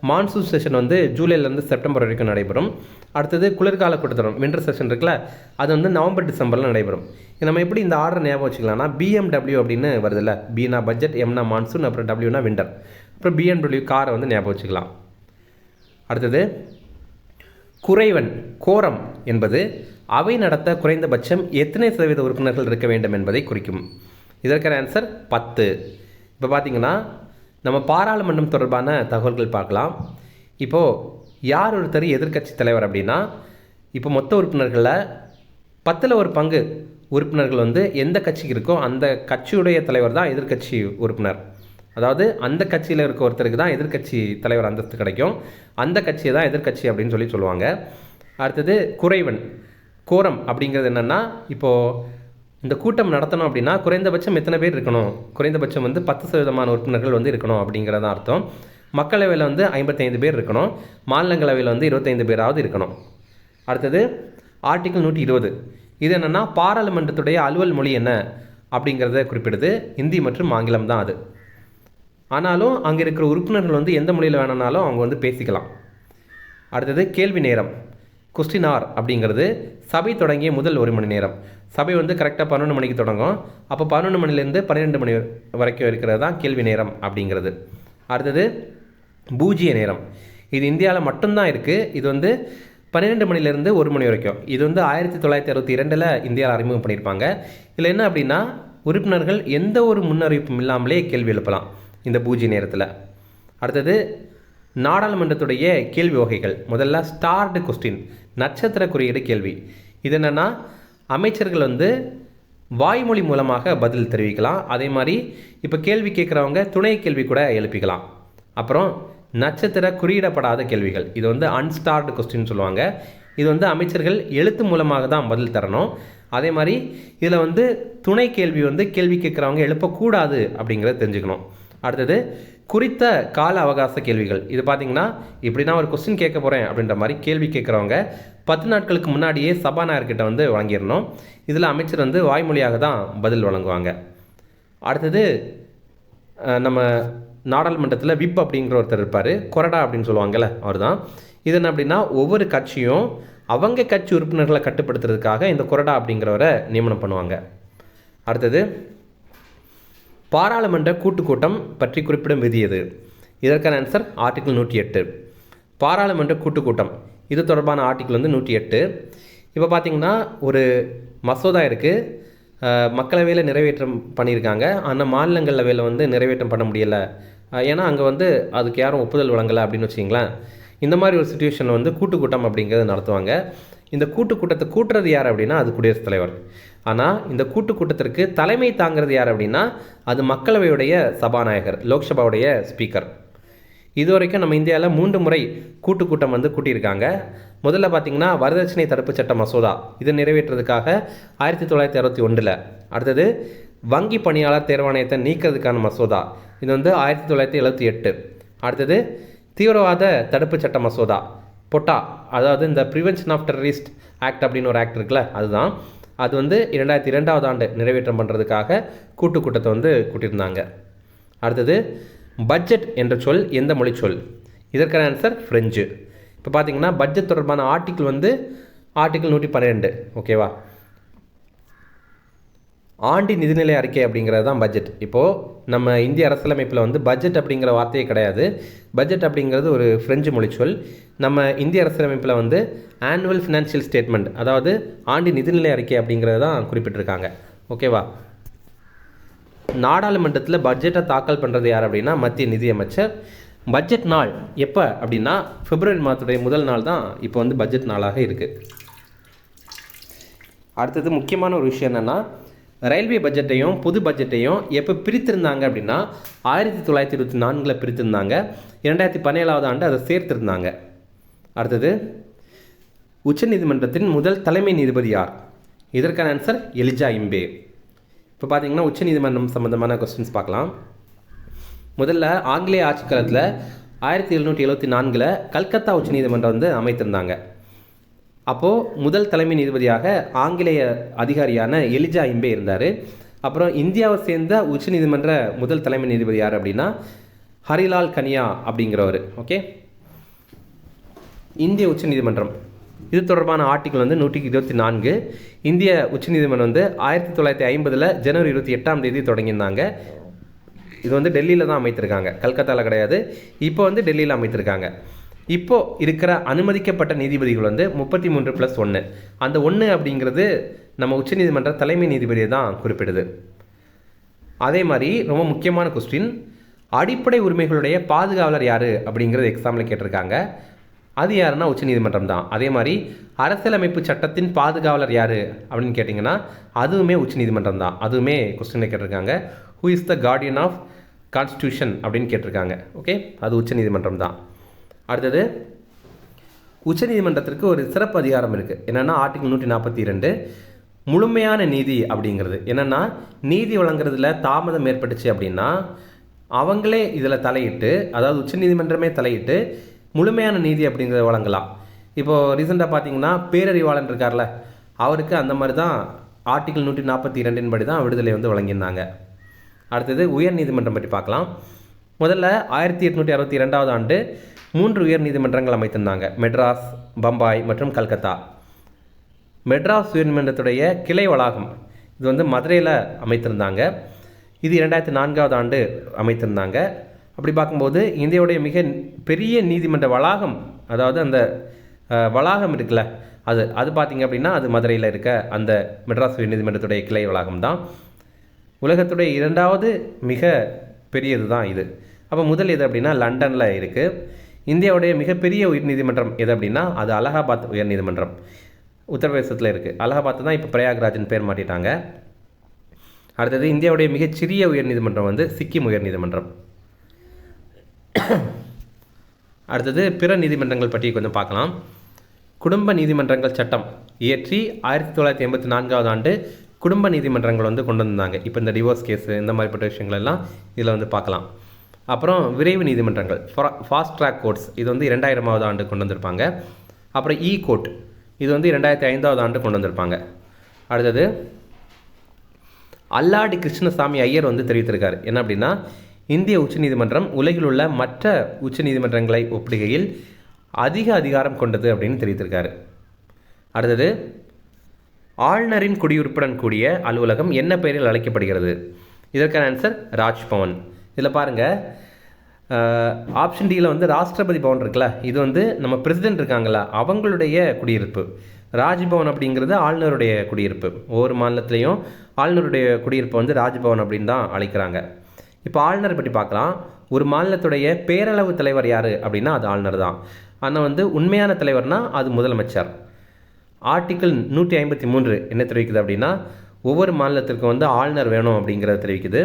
மான்சூன் செஷன் வந்து ஜூலைலேருந்து செப்டம்பர் வரைக்கும் நடைபெறும். அடுத்தது குளிர்கால கூட்டத்தொடர், வின்டர் செஷன் இருக்குல்ல, அது வந்து நவம்பர் டிசம்பரில் நடைபெறும். நம்ம எப்படி இந்த ஆர்டர் ஞாபகம் வச்சுக்கலாம்னா BMW அப்படின்னு வருதுல்ல, பினா பட்ஜெட், எம்னா மான்சூன், அப்புறம் டபிள்யூனா வின்டர். அப்புறம் BMW காரை வந்து ஞாபகம் வச்சுக்கலாம். அடுத்தது, குறைவன், கோரம் என்பது அவை நடத்த குறைந்தபட்சம் எத்தனை சதவீத உறுப்பினர்கள் இருக்க வேண்டும் என்பதை குறிக்கும். இதற்கான ஆன்சர் 10. இப்போ பார்த்தீங்கன்னா நம்ம பாராளுமன்றம் தொடர்பான தகவல்கள் பார்க்கலாம். இப்போது யார் ஒருத்தர் எதிர்க்கட்சி தலைவர் அப்படின்னா, இப்போ மொத்த உறுப்பினர்களில் 10ல் ஒரு பங்கு உறுப்பினர்கள் வந்து எந்த கட்சிக்கு இருக்கோ அந்த கட்சியுடைய தலைவர் தான் எதிர்க்கட்சி உறுப்பினர். அதாவது அந்த கட்சியில் இருக்க ஒருத்தருக்கு தான் எதிர்க்கட்சி தலைவர் அந்தஸ்து கிடைக்கும். அந்த கட்சியை தான் எதிர்க்கட்சி அப்படின்னு சொல்லுவாங்க. அடுத்தது குறைவன், கோரம் அப்படிங்கிறது என்னென்னா, இப்போது இந்த கூட்டம் நடத்தணும் அப்படின்னா குறைந்தபட்சம் எத்தனை பேர் இருக்கணும்? குறைந்தபட்சம் வந்து 10% உறுப்பினர்கள் வந்து இருக்கணும் அப்படிங்கிறதான் அர்த்தம். மக்களவையில் வந்து 55 பேர் இருக்கணும். மாநிலங்களவையில் வந்து 25 பேராவது இருக்கணும். அடுத்தது, ஆர்டிகிள் 120 இது என்னென்னா பாராளுமன்றத்துடைய அலுவல் மொழி என்ன அப்படிங்கிறத குறிப்பிடுது. ஹிந்தி மற்றும் ஆங்கிலம் தான் அது. ஆனாலும் அங்கே இருக்கிற உறுப்பினர்கள் வந்து எந்த மொழியில் வேணும்னாலும் அவங்க வந்து பேசிக்கலாம். அடுத்தது கேள்வி நேரம். கொஸ்டின் ஆர் அப்படிங்கிறது சபை தொடங்கிய முதல் 1 மணி நேரம். சபை வந்து கரெக்டாக 11 மணிக்கு தொடங்கும். அப்போ 11 மணிலேருந்து 12 மணி வரைக்கும் இருக்கிறது தான் கேள்வி நேரம் அப்படிங்கிறது. அடுத்தது பூஜ்ய நேரம். இது இந்தியாவில் மட்டும்தான் இருக்குது. இது வந்து 12 மணிலேருந்து 1 மணி வரைக்கும். இது வந்து 1962 இந்தியாவில் அறிமுகம் பண்ணியிருப்பாங்க. இதில் என்ன அப்படின்னா உறுப்பினர்கள் எந்த ஒரு முன்னறிவிப்பும் இல்லாமலே கேள்வி எழுப்பலாம் இந்த பூஜ்ய நேரத்தில். அடுத்தது நாடாளுமன்றத்துடைய கேள்வி வகைகள். முதல்ல ஸ்டார்டு கொஸ்டின், நட்சத்திர குறியீடு கேள்வி. இது என்னென்னா அமைச்சர்கள் வந்து வாய்மொழி மூலமாக பதில் தெரிவிக்கலாம். அதே மாதிரி இப்போ கேள்வி கேட்குறவங்க துணை கேள்வி கூட எழுப்பிக்கலாம். அப்புறம் நட்சத்திர குறியிடப்படாத கேள்விகள், இது வந்து அன்ஸ்டார்டு கொஸ்டின் சொல்லுவாங்க. இது வந்து அமைச்சர்கள் எழுத்து மூலமாக தான் பதில் தரணும். அதே மாதிரி இதில் வந்து துணை கேள்வி வந்து கேள்வி கேட்குறவங்க எழுப்பக்கூடாது அப்படிங்கிறத தெரிஞ்சுக்கணும். அடுத்தது குறித்த கால அவகாச கேள்விகள். இது பார்த்திங்கன்னா இப்படி நான் ஒரு கொஸ்டின் கேட்க போகிறேன் அப்படின்ற மாதிரி கேள்வி கேட்குறவங்க 10 நாட்களுக்கு முன்னாடியே சபாநாயகர்கிட்ட வந்து வழங்கிடணும். இதில் அமைச்சர் வந்து வாய்மொழியாக தான் பதில் வழங்குவாங்க. அடுத்தது நம்ம நாடாளுமன்றத்தில் விப் அப்படிங்கிற ஒருத்தர் இருப்பார், கொறடா அப்படின்னு சொல்லுவாங்கள்ல, அவர் தான். இது என்ன அப்படின்னா ஒவ்வொரு கட்சியும் அவங்க கட்சி உறுப்பினர்களை கட்டுப்படுத்துறதுக்காக இந்த கொறடா அப்படிங்கிறவரை நியமனம் பண்ணுவாங்க. அடுத்தது பாராளுமன்ற கூட்டுக்கூட்டம் பற்றி குறிப்பிடும் விதி எது? இதற்கான ஆன்சர் ஆர்டிகிள் 108. பாராளுமன்ற கூட்டுக்கூட்டம் இது தொடர்பான ஆர்டிகிள் வந்து 108. இப்போ பார்த்திங்கன்னா ஒரு மசோதா இருக்குது, மக்களவையில் நிறைவேற்றம் பண்ணியிருக்காங்க. ஆனால் மாநிலங்களவையில் வந்து நிறைவேற்றம் பண்ண முடியலை. ஏன்னா அங்கே வந்து அதுக்கு யாரும் ஒப்புதல் வழங்கலை அப்படின்னு வச்சிங்களேன். இந்த மாதிரி ஒரு சுச்சுவேஷனில் வந்து கூட்டுக்கூட்டம் அப்படிங்கிறது நடத்துவாங்க. இந்த கூட்டுக்கூட்டத்தை கூட்டுறது யார் அப்படின்னா அது குடியரசுத் தலைவர். ஆனால் இந்த கூட்டுக்கூட்டத்திற்கு தலைமை தாங்கிறது யார் அப்படின்னா அது மக்களவையுடைய சபாநாயகர், லோக்சபாவுடைய ஸ்பீக்கர். இது வரைக்கும் நம்ம இந்தியாவில் 3 முறை கூட்டுக்கூட்டம் வந்து கூட்டியிருக்காங்க. முதல்ல பார்த்திங்கன்னா வரதட்சணை தடுப்பு சட்ட மசோதா இது நிறைவேற்றுறதுக்காக 1961. அடுத்தது வங்கி பணியாளர் தேர்வாணையத்தை நீக்கிறதுக்கான மசோதா, இது வந்து 1978. அடுத்தது தீவிரவாத தடுப்பு சட்ட மசோதா பொட்டா, அதாவது இந்த ப்ரிவென்ஷன் ஆஃப் டெரரிஸ்ட் ஆக்ட் அப்படின்னு ஒரு ஆக்ட் இருக்குல்ல, அதுதான். அது வந்து 2002 நிறைவேற்றம் பண்ணுறதுக்காக கூட்டுக்கூட்டத்தை வந்து கூட்டியிருந்தாங்க. அடுத்தது பட்ஜெட் என்ற சொல் எந்த மொழி சொல்? இதற்கான ஆன்சர் ஃப்ரெஞ்சு. இப்போ பார்த்தீங்கன்னா பட்ஜெட் தொடர்பான ஆர்டிக்கிள் வந்து ஆர்டிக்கிள் 112. ஓகேவா? ஆண்டு நிதிநிலை அறிக்கை அப்படிங்கிறது தான் பட்ஜெட். இப்போது நம்ம இந்திய அரசியலமைப்பில் வந்து பட்ஜெட் அப்படிங்கிற வார்த்தையே கிடையாது. பட்ஜெட் அப்படிங்கிறது ஒரு ஃப்ரெஞ்சு மொழி சொல். நம்ம இந்திய அரசியலமைப்பில் வந்து ஆனுவல் ஃபினான்ஷியல் ஸ்டேட்மெண்ட், அதாவது ஆண்டு நிதிநிலை அறிக்கை அப்படிங்கிறது தான் குறிப்பிட்டிருக்காங்க. ஓகேவா? நாடாளுமன்றத்தில் பட்ஜெட்டை தாக்கல் பண்ணுறது யார் அப்படின்னா மத்திய நிதியமைச்சர். பட்ஜெட் நாள் எப்போ அப்படின்னா பிப்ரவரி மாதத்துடைய முதல் நாள் தான் இப்போ வந்து பட்ஜெட் நாளாக இருக்குது. அடுத்தது முக்கியமான ஒரு விஷயம் என்னென்னா ரயில்வே பட்ஜெட்டையும் பொது பட்ஜெட்டையும் எப்போ பிரித்திருந்தாங்க அப்படின்னா 1924 பிரித்திருந்தாங்க. 2017 அதை சேர்த்திருந்தாங்க. அடுத்தது உச்சநீதிமன்றத்தின் முதல் தலைமை நீதிபதி யார்? இதற்கான ஆன்சர் எலிஜா இம்பே. இப்போ பார்த்தீங்கன்னா உச்சநீதிமன்றம் சம்மந்தமான கொஸ்டின்ஸ் பார்க்கலாம். முதல்ல ஆங்கிலேய ஆட்சி காலத்தில் 1774 கல்கத்தா உச்சநீதிமன்றம் வந்து அமைத்திருந்தாங்க. அப்போது முதல் தலைமை நீதிபதியாக ஆங்கிலேய அதிகாரியான எலிஜா இம்பே இருந்தார். அப்புறம் இந்தியாவை சேர்ந்த உச்சநீதிமன்ற முதல் தலைமை நீதிபதி யார் அப்படின்னா ஹரிலால் கனியா அப்படிங்கிறவர். ஓகே, இந்திய உச்சநீதிமன்றம் இது தொடர்பான ஆர்டிக்கிள் வந்து 124. இந்திய உச்சநீதிமன்றம் வந்து 1950 ஜனவரி 28 தொடங்கியிருந்தாங்க. இது வந்து டெல்லியில் தான் அமைத்திருக்காங்க, கல்கத்தாவில் கிடையாது. இப்போ வந்து டெல்லியில் அமைத்திருக்காங்க. இப்போது இருக்கிற அனுமதிக்கப்பட்ட நீதிபதிகள் வந்து 33+1. அந்த 1 அப்படிங்கிறது நம்ம உச்சநீதிமன்ற தலைமை நீதிபதியை தான் குறிப்பிடுது. அதே மாதிரி ரொம்ப முக்கியமான கொஸ்டின், அடிப்படை உரிமைகளுடைய பாதுகாவலர் யார் அப்படிங்கிறது எக்ஸாமில் கேட்டிருக்காங்க. அது யாருன்னா உச்சநீதிமன்றம் தான். அதே மாதிரி அரசியலமைப்பு சட்டத்தின் பாதுகாவலர் யார் அப்படின்னு கேட்டிங்கன்னா அதுவுமே உச்சநீதிமன்றம் தான். அதுவுமே கொஸ்டினில் கேட்டிருக்காங்க. Who is the guardian of constitution அப்படின்னு கேட்டிருக்காங்க. ஓகே, அது உச்சநீதிமன்றம் தான். அடுத்தது உச்சநீதிமன்றத்திற்கு ஒரு சிறப்பு அதிகாரம் இருக்குது. என்னென்னா ஆர்டிகிள் 142 முழுமையான நீதி அப்படிங்கிறது. என்னென்னா நீதி வழங்குறதுல தாமதம் ஏற்பட்டுச்சு அப்படின்னா அவங்களே இதில் தலையிட்டு, அதாவது உச்சநீதிமன்றமே தலையிட்டு முழுமையான நீதி அப்படிங்கிறத வழங்கலாம். இப்போது ரீசெண்டாக பார்த்தீங்கன்னா பேரறிவாளன் இருக்கார்ல, அவருக்கு அந்த மாதிரி தான் ஆர்டிகல் 142 படி தான் விடுதலை வந்து வழங்கியிருந்தாங்க. அடுத்தது உயர் நீதிமன்றம் பற்றி பார்க்கலாம். முதல்ல 1862 ஆண்டு 3 உயர் நீதிமன்றங்கள் அமைத்திருந்தாங்க. மெட்ராஸ், பம்பாய் மற்றும் கல்கத்தா. மெட்ராஸ் உயர்நீதிமன்றத்துடைய கிளை வளாகம் இது வந்து மதுரையில் அமைத்திருந்தாங்க. இது 2004 ஆண்டு அமைத்திருந்தாங்க. அப்படி பார்க்கும்போது இந்தியாவுடைய மிக பெரிய நீதிமன்ற வளாகம், அதாவது அந்த வளாகம் இருக்குல்ல, அது பார்த்திங்க அப்படின்னா அது மதுரையில் இருக்க அந்த மெட்ராஸ் உயர்நீதிமன்றத்துடைய கிளை வளாகம் தான். உலகத்துடைய 2வது மிக பெரியது தான் இது. அப்போ முதல் எது அப்படின்னா லண்டனில் இருக்குது. இந்தியாவுடைய மிகப்பெரிய உயர்நீதிமன்றம் எது அப்படின்னா அது அலகாபாத் உயர்நீதிமன்றம், உத்தரப்பிரதேசத்தில் இருக்குது. அலகாபாத் தான் இப்போ பிரயாக்ராஜ்னு பேர் மாட்டிட்டாங்க. அடுத்தது இந்தியாவுடைய மிகச்சிறிய உயர்நீதிமன்றம் வந்து சிக்கிம் உயர்நீதிமன்றம். அடுத்தது பிற நீதிமன்றங்கள் பற்றி கொஞ்சம் பார்க்கலாம். குடும்ப நீதிமன்றங்கள் சட்டம் இயற்றி 1984 ஆண்டு குடும்ப நீதிமன்றங்கள் வந்து கொண்டு வந்தாங்க. இப்போ இந்த டிவோர்ஸ் கேஸு இந்த மாதிரிப்பட்ட விஷயங்கள் எல்லாம் இதில் வந்து பார்க்கலாம். அப்புறம் விரைவு நீதிமன்றங்கள், ஃபாஸ்ட் ட்ராக் கோர்ட்ஸ், இது வந்து 2000 ஆண்டு கொண்டு வந்திருப்பாங்க. அப்புறம் கோர்ட், இது வந்து 2005 ஆண்டு கொண்டு வந்திருப்பாங்க. அடுத்தது அல்லாடி கிருஷ்ணசாமி ஐயர் வந்து தெரிவித்திருக்காரு. என்ன அப்படின்னா, இந்திய உச்சநீதிமன்றம் உலகில் உள்ள மற்ற உச்ச நீதிமன்றங்களை ஒப்பிடுகையில் அதிக அதிகாரம் கொண்டது அப்படின்னு தெரிவித்திருக்காரு. அடுத்தது ஆளுநரின் குடியிருப்புடன் கூடிய அலுவலகம் என்ன பெயரில் அழைக்கப்படுகிறது? இதற்கான ஆன்சர் ராஜ்பவன். இதில் பாருங்கள், ஆப்ஷன் டியில் வந்து ராஷ்டிரபதி பவன் இருக்குல்ல, இது வந்து நம்ம பிரசிடென்ட் இருக்காங்களா அவங்களுடைய குடியிருப்பு. ராஜ்பவன் அப்படிங்கிறது ஆளுநருடைய குடியிருப்பு. ஒவ்வொரு மாநிலத்திலையும் ஆளுநருடைய குடியிருப்பை வந்து ராஜ்பவன் அப்படின்னு தான் அழைக்கிறாங்க. இப்போ ஆளுநரை பற்றி பார்க்கலாம். ஒரு மாநிலத்துடைய பேரளவு தலைவர் யார் அப்படின்னா அது ஆளுநர் தான். ஆனால் வந்து உண்மையான தலைவர்னால் அது முதலமைச்சர். ஆர்டிக்கிள் 153 என்ன தெரிவிக்குது அப்படின்னா, ஒவ்வொரு மாநிலத்திற்கும் வந்து ஆளுநர் வேணும் அப்படிங்கிறத தெரிவிக்குது.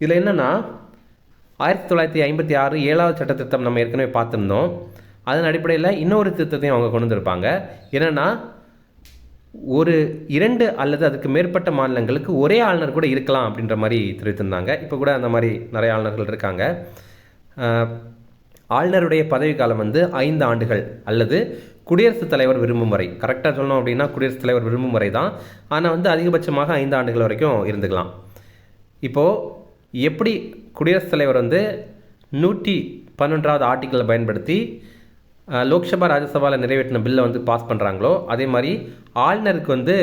இதில் என்னென்னா 1956 7வது சட்ட திருத்தம் நம்ம ஏற்கனவே பார்த்துருந்தோம். அதன் அடிப்படையில் இன்னொரு திருத்தத்தையும் அவங்க கொண்டு வந்திருப்பாங்க. என்னென்னா, ஒரு 2 அல்லது அதுக்கு மேற்பட்ட மாநிலங்களுக்கு ஒரே ஆளுநர் கூட இருக்கலாம் அப்படின்ற மாதிரி தெரிவித்திருந்தாங்க. இப்போ கூட அந்த மாதிரி நிறைய ஆளுநர்கள் இருக்காங்க. ஆளுநருடைய பதவிக்காலம் வந்து 5 ஆண்டுகள் அல்லது குடியரசுத் தலைவர் விரும்பும் வரை. கரெக்டாக சொல்லணும் அப்படின்னா குடியரசுத் தலைவர் விரும்பும் வரை தான். ஆனால் வந்து அதிகபட்சமாக 5 ஆண்டுகள் வரைக்கும் இருந்துக்கலாம். இப்போது எப்படி குடியரசுத் தலைவர் வந்து 111வது ஆர்டிக்கிளை பயன்படுத்தி லோக்சபா ராஜ்யசபாவில் நிறைவேற்றின பில்லை வந்து பாஸ் பண்ணுறாங்களோ, அதே மாதிரி ஆளுநருக்கு வந்து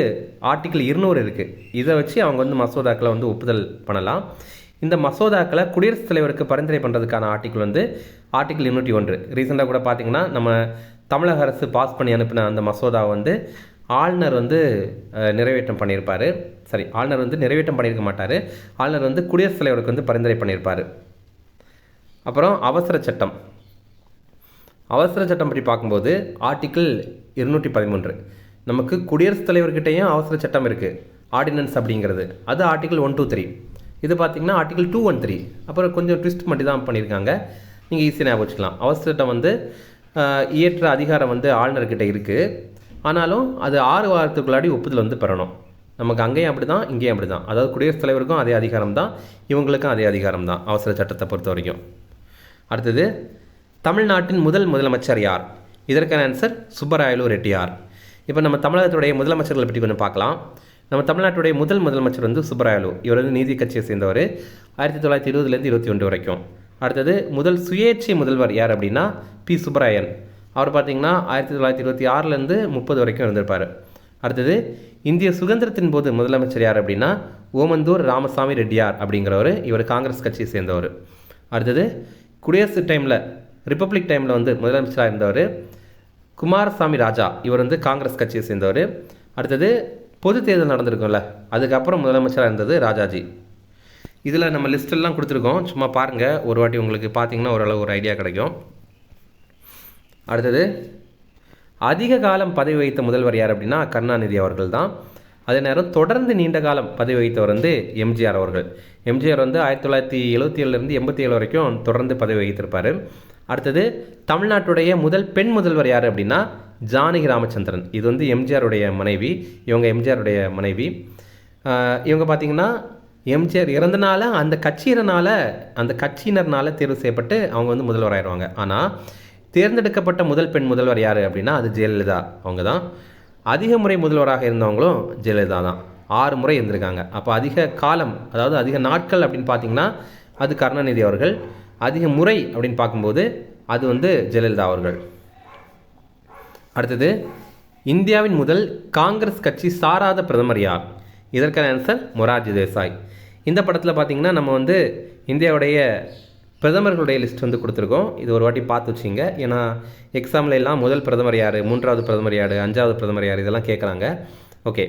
ஆர்டிக்கிள் 200 இருக்குது. இதை வச்சு அவங்க வந்து மசோதாக்களை வந்து ஒப்புதல் பண்ணலாம். இந்த மசோதாக்களை குடியரசுத் தலைவருக்கு பரிந்துரை பண்ணுறதுக்கான ஆர்டிக்கிள் வந்து ஆர்டிக்கிள் 201. ரீசெண்டாக கூட பார்த்திங்கன்னா நம்ம தமிழக அரசு பாஸ் பண்ணி அனுப்பின அந்த மசோதாவை வந்து ஆளுநர் வந்து நிறைவேற்றம் பண்ணியிருப்பார். ஆளுநர் வந்து நிறைவேற்றம் பண்ணியிருக்க மாட்டார். ஆளுநர் வந்து குடியரசுத் தலைவருக்கு வந்து பரிந்துரை பண்ணியிருப்பார். அப்புறம் அவசர சட்டம் பற்றி பார்க்கும்போது ஆர்டிக்கிள் 213. நமக்கு குடியரசுத் தலைவர்கிட்டையும் அவசர சட்டம் இருக்குது, ஆர்டினன்ஸ் அப்படிங்கிறது. அது ஆர்டிக்கிள் 123. இது பார்த்திங்கன்னா ஆர்டிக்கிள் 213. அப்புறம் கொஞ்சம் ட்விஸ்ட் மட்டும் தான் பண்ணியிருக்காங்க, நீங்கள் ஈஸியாக ஞாபகம் வச்சுக்கலாம். அவசர சட்டம் வந்து இயற்ற அதிகாரம் வந்து ஆளுநர்கிட்ட இருக்குது. ஆனாலும் அது 6 வாரத்துக்குள்ளாடி ஒப்புதல் வந்து பெறணும். நமக்கு அங்கேயும் அப்படி தான், இங்கேயும் அப்படி தான். அதாவது குடியரசுத் தலைவருக்கும் அதே அதிகாரம் தான், இவங்களுக்கும் அதே அதிகாரம் தான் அவசர சட்டத்தை பொறுத்த வரைக்கும். அடுத்தது தமிழ்நாட்டின் முதலமைச்சர் யார்? இதற்கான ஆன்சர் சுப்பராயலு ரெட்டியார். இப்போ நம்ம தமிழகத்துடைய முதலமைச்சர்களை பற்றி கொஞ்சம் பார்க்கலாம். நம்ம தமிழ்நாட்டுடைய முதலமைச்சர் வந்து சுப்பராயலு. இவர் வந்து நீதி கட்சியை சேர்ந்தவர். 1920 21 வரைக்கும். அடுத்தது முதல் சுயேட்சை முதல்வர் யார் அப்படின்னா பி சுப்பராயன். அவர் பார்த்திங்கன்னா 1926 30 வரைக்கும் இருந்திருப்பார். அடுத்தது இந்திய சுதந்திரத்தின் போது முதலமைச்சர் யார் அப்படின்னா ஓமந்தூர் ராமசாமி ரெட்டியார் அப்படிங்கிறவர். இவர் காங்கிரஸ் கட்சியை சேர்ந்தவர். அடுத்தது குடியரசு டைமில், ரிப்பப்ளிக் டைமில் வந்து முதலமைச்சராக இருந்தவர் குமாரசாமி ராஜா. இவர் வந்து காங்கிரஸ் கட்சியை சேர்ந்தவர். அடுத்தது பொது தேர்தல் நடந்திருக்கும்ல, அதுக்கப்புறம் முதலமைச்சராக இருந்தது ராஜாஜி. இதில் நம்ம லிஸ்டெல்லாம் கொடுத்துருக்கோம், சும்மா பாருங்கள் ஒரு வாட்டி, உங்களுக்கு பார்த்தீங்கன்னா ஓரளவு ஒரு ஐடியா கிடைக்கும். அடுத்தது அதிக காலம் பதவி வகித்த முதல்வர் யார் அப்படின்னா கருணாநிதி அவர்கள் தான். அதே நேரம் தொடர்ந்து நீண்ட காலம் பதவி வகித்தவர் வந்து எம்ஜிஆர் அவர்கள். எம்ஜிஆர் வந்து 1977 87 வரைக்கும் தொடர்ந்து பதவி வகித்திருப்பார். அடுத்தது தமிழ்நாட்டுடைய முதல் பெண் முதல்வர் யார் அப்படின்னா ஜானகி ராமச்சந்திரன். இது வந்து எம்ஜிஆருடைய மனைவி. எம்ஜிஆருடைய மனைவி. இவங்க பார்த்திங்கன்னா எம்ஜிஆர் இறந்தனால அந்த கட்சியினர்னால தேர்வு செய்யப்பட்டு அவங்க வந்து முதல்வர் ஆயிடுவாங்க. ஆனால் தேர்ந்தெடுக்கப்பட்ட முதல் பெண் முதல்வர் யார் அப்படின்னா அது ஜெயலலிதா அவங்க தான். அதிக முறை முதல்வராக இருந்தவங்களும் ஜெயலலிதா தான். 6 முறை இருந்திருக்காங்க. அப்போ அதிக காலம், அதாவது அதிக நாட்கள் அப்படின்னு பார்த்தீங்கன்னா அது கருணாநிதி அவர்கள். அதிக முறை அப்படின்னு பார்க்கும்போது அது வந்து ஜெயலலிதா அவர்கள். அடுத்தது, இந்தியாவின் முதல் காங்கிரஸ் கட்சி சாராத பிரதமர் யார்? இதற்கான ஆன்சர் மொரார்ஜி தேசாய். இந்த படத்தில் பார்த்தீங்கன்னா நம்ம வந்து இந்தியாவுடைய பிரதமர்களுடைய லிஸ்ட் வந்து கொடுத்துருக்கோம். இது ஒரு வாட்டி பார்த்து வச்சிங்க. ஏன்னா எக்ஸாமில் எல்லாம் முதல் பிரதமர் யார், 3வது பிரதமர் யார், 5வது பிரதமர் யார், இதெல்லாம் கேட்குறாங்க. ஓகே,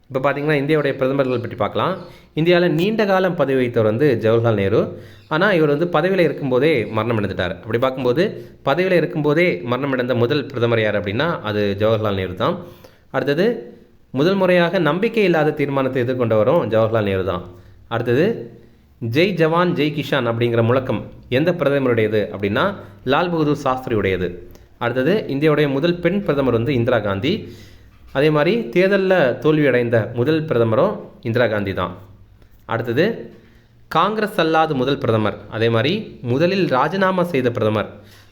இப்போ பார்த்தீங்கன்னா இந்தியாவுடைய பிரதமர்கள் பற்றி பார்க்கலாம். இந்தியாவில் நீண்ட காலம் பதவி வைத்தவர் வந்து ஜவஹர்லால் நேரு. ஆனால் இவர் வந்து பதவியில் இருக்கும்போதே மரணம் அடைந்துட்டார். அப்படி பார்க்கும்போது பதவியில் இருக்கும்போதே மரணம் அடைந்த முதல் பிரதமர் யார் அப்படின்னா அது ஜவஹர்லால் நேரு தான். அடுத்தது, முதல் முறையாக நம்பிக்கை இல்லாத தீர்மானத்தை எதிர்கொண்டவரும் ஜவஹர்லால் நேரு தான். அடுத்தது, ஜெய் ஜவான் ஜெய் கிஷான் அப்படிங்கிற முழக்கம் எந்த பிரதமருடையது அப்படின்னா லால் பகதூர் சாஸ்திரி உடையது. அடுத்தது, இந்தியாவுடைய முதல் பெண் பிரதமர் வந்து இந்திரா காந்தி. அதே மாதிரி தேர்தலில் தோல்வி அடைந்த முதல் பிரதமரும் இந்திரா காந்தி தான். அடுத்தது, காங்கிரஸ் அல்லாத முதல் பிரதமர், அதே மாதிரி முதலில் ராஜினாமா செய்த பிரதமர்,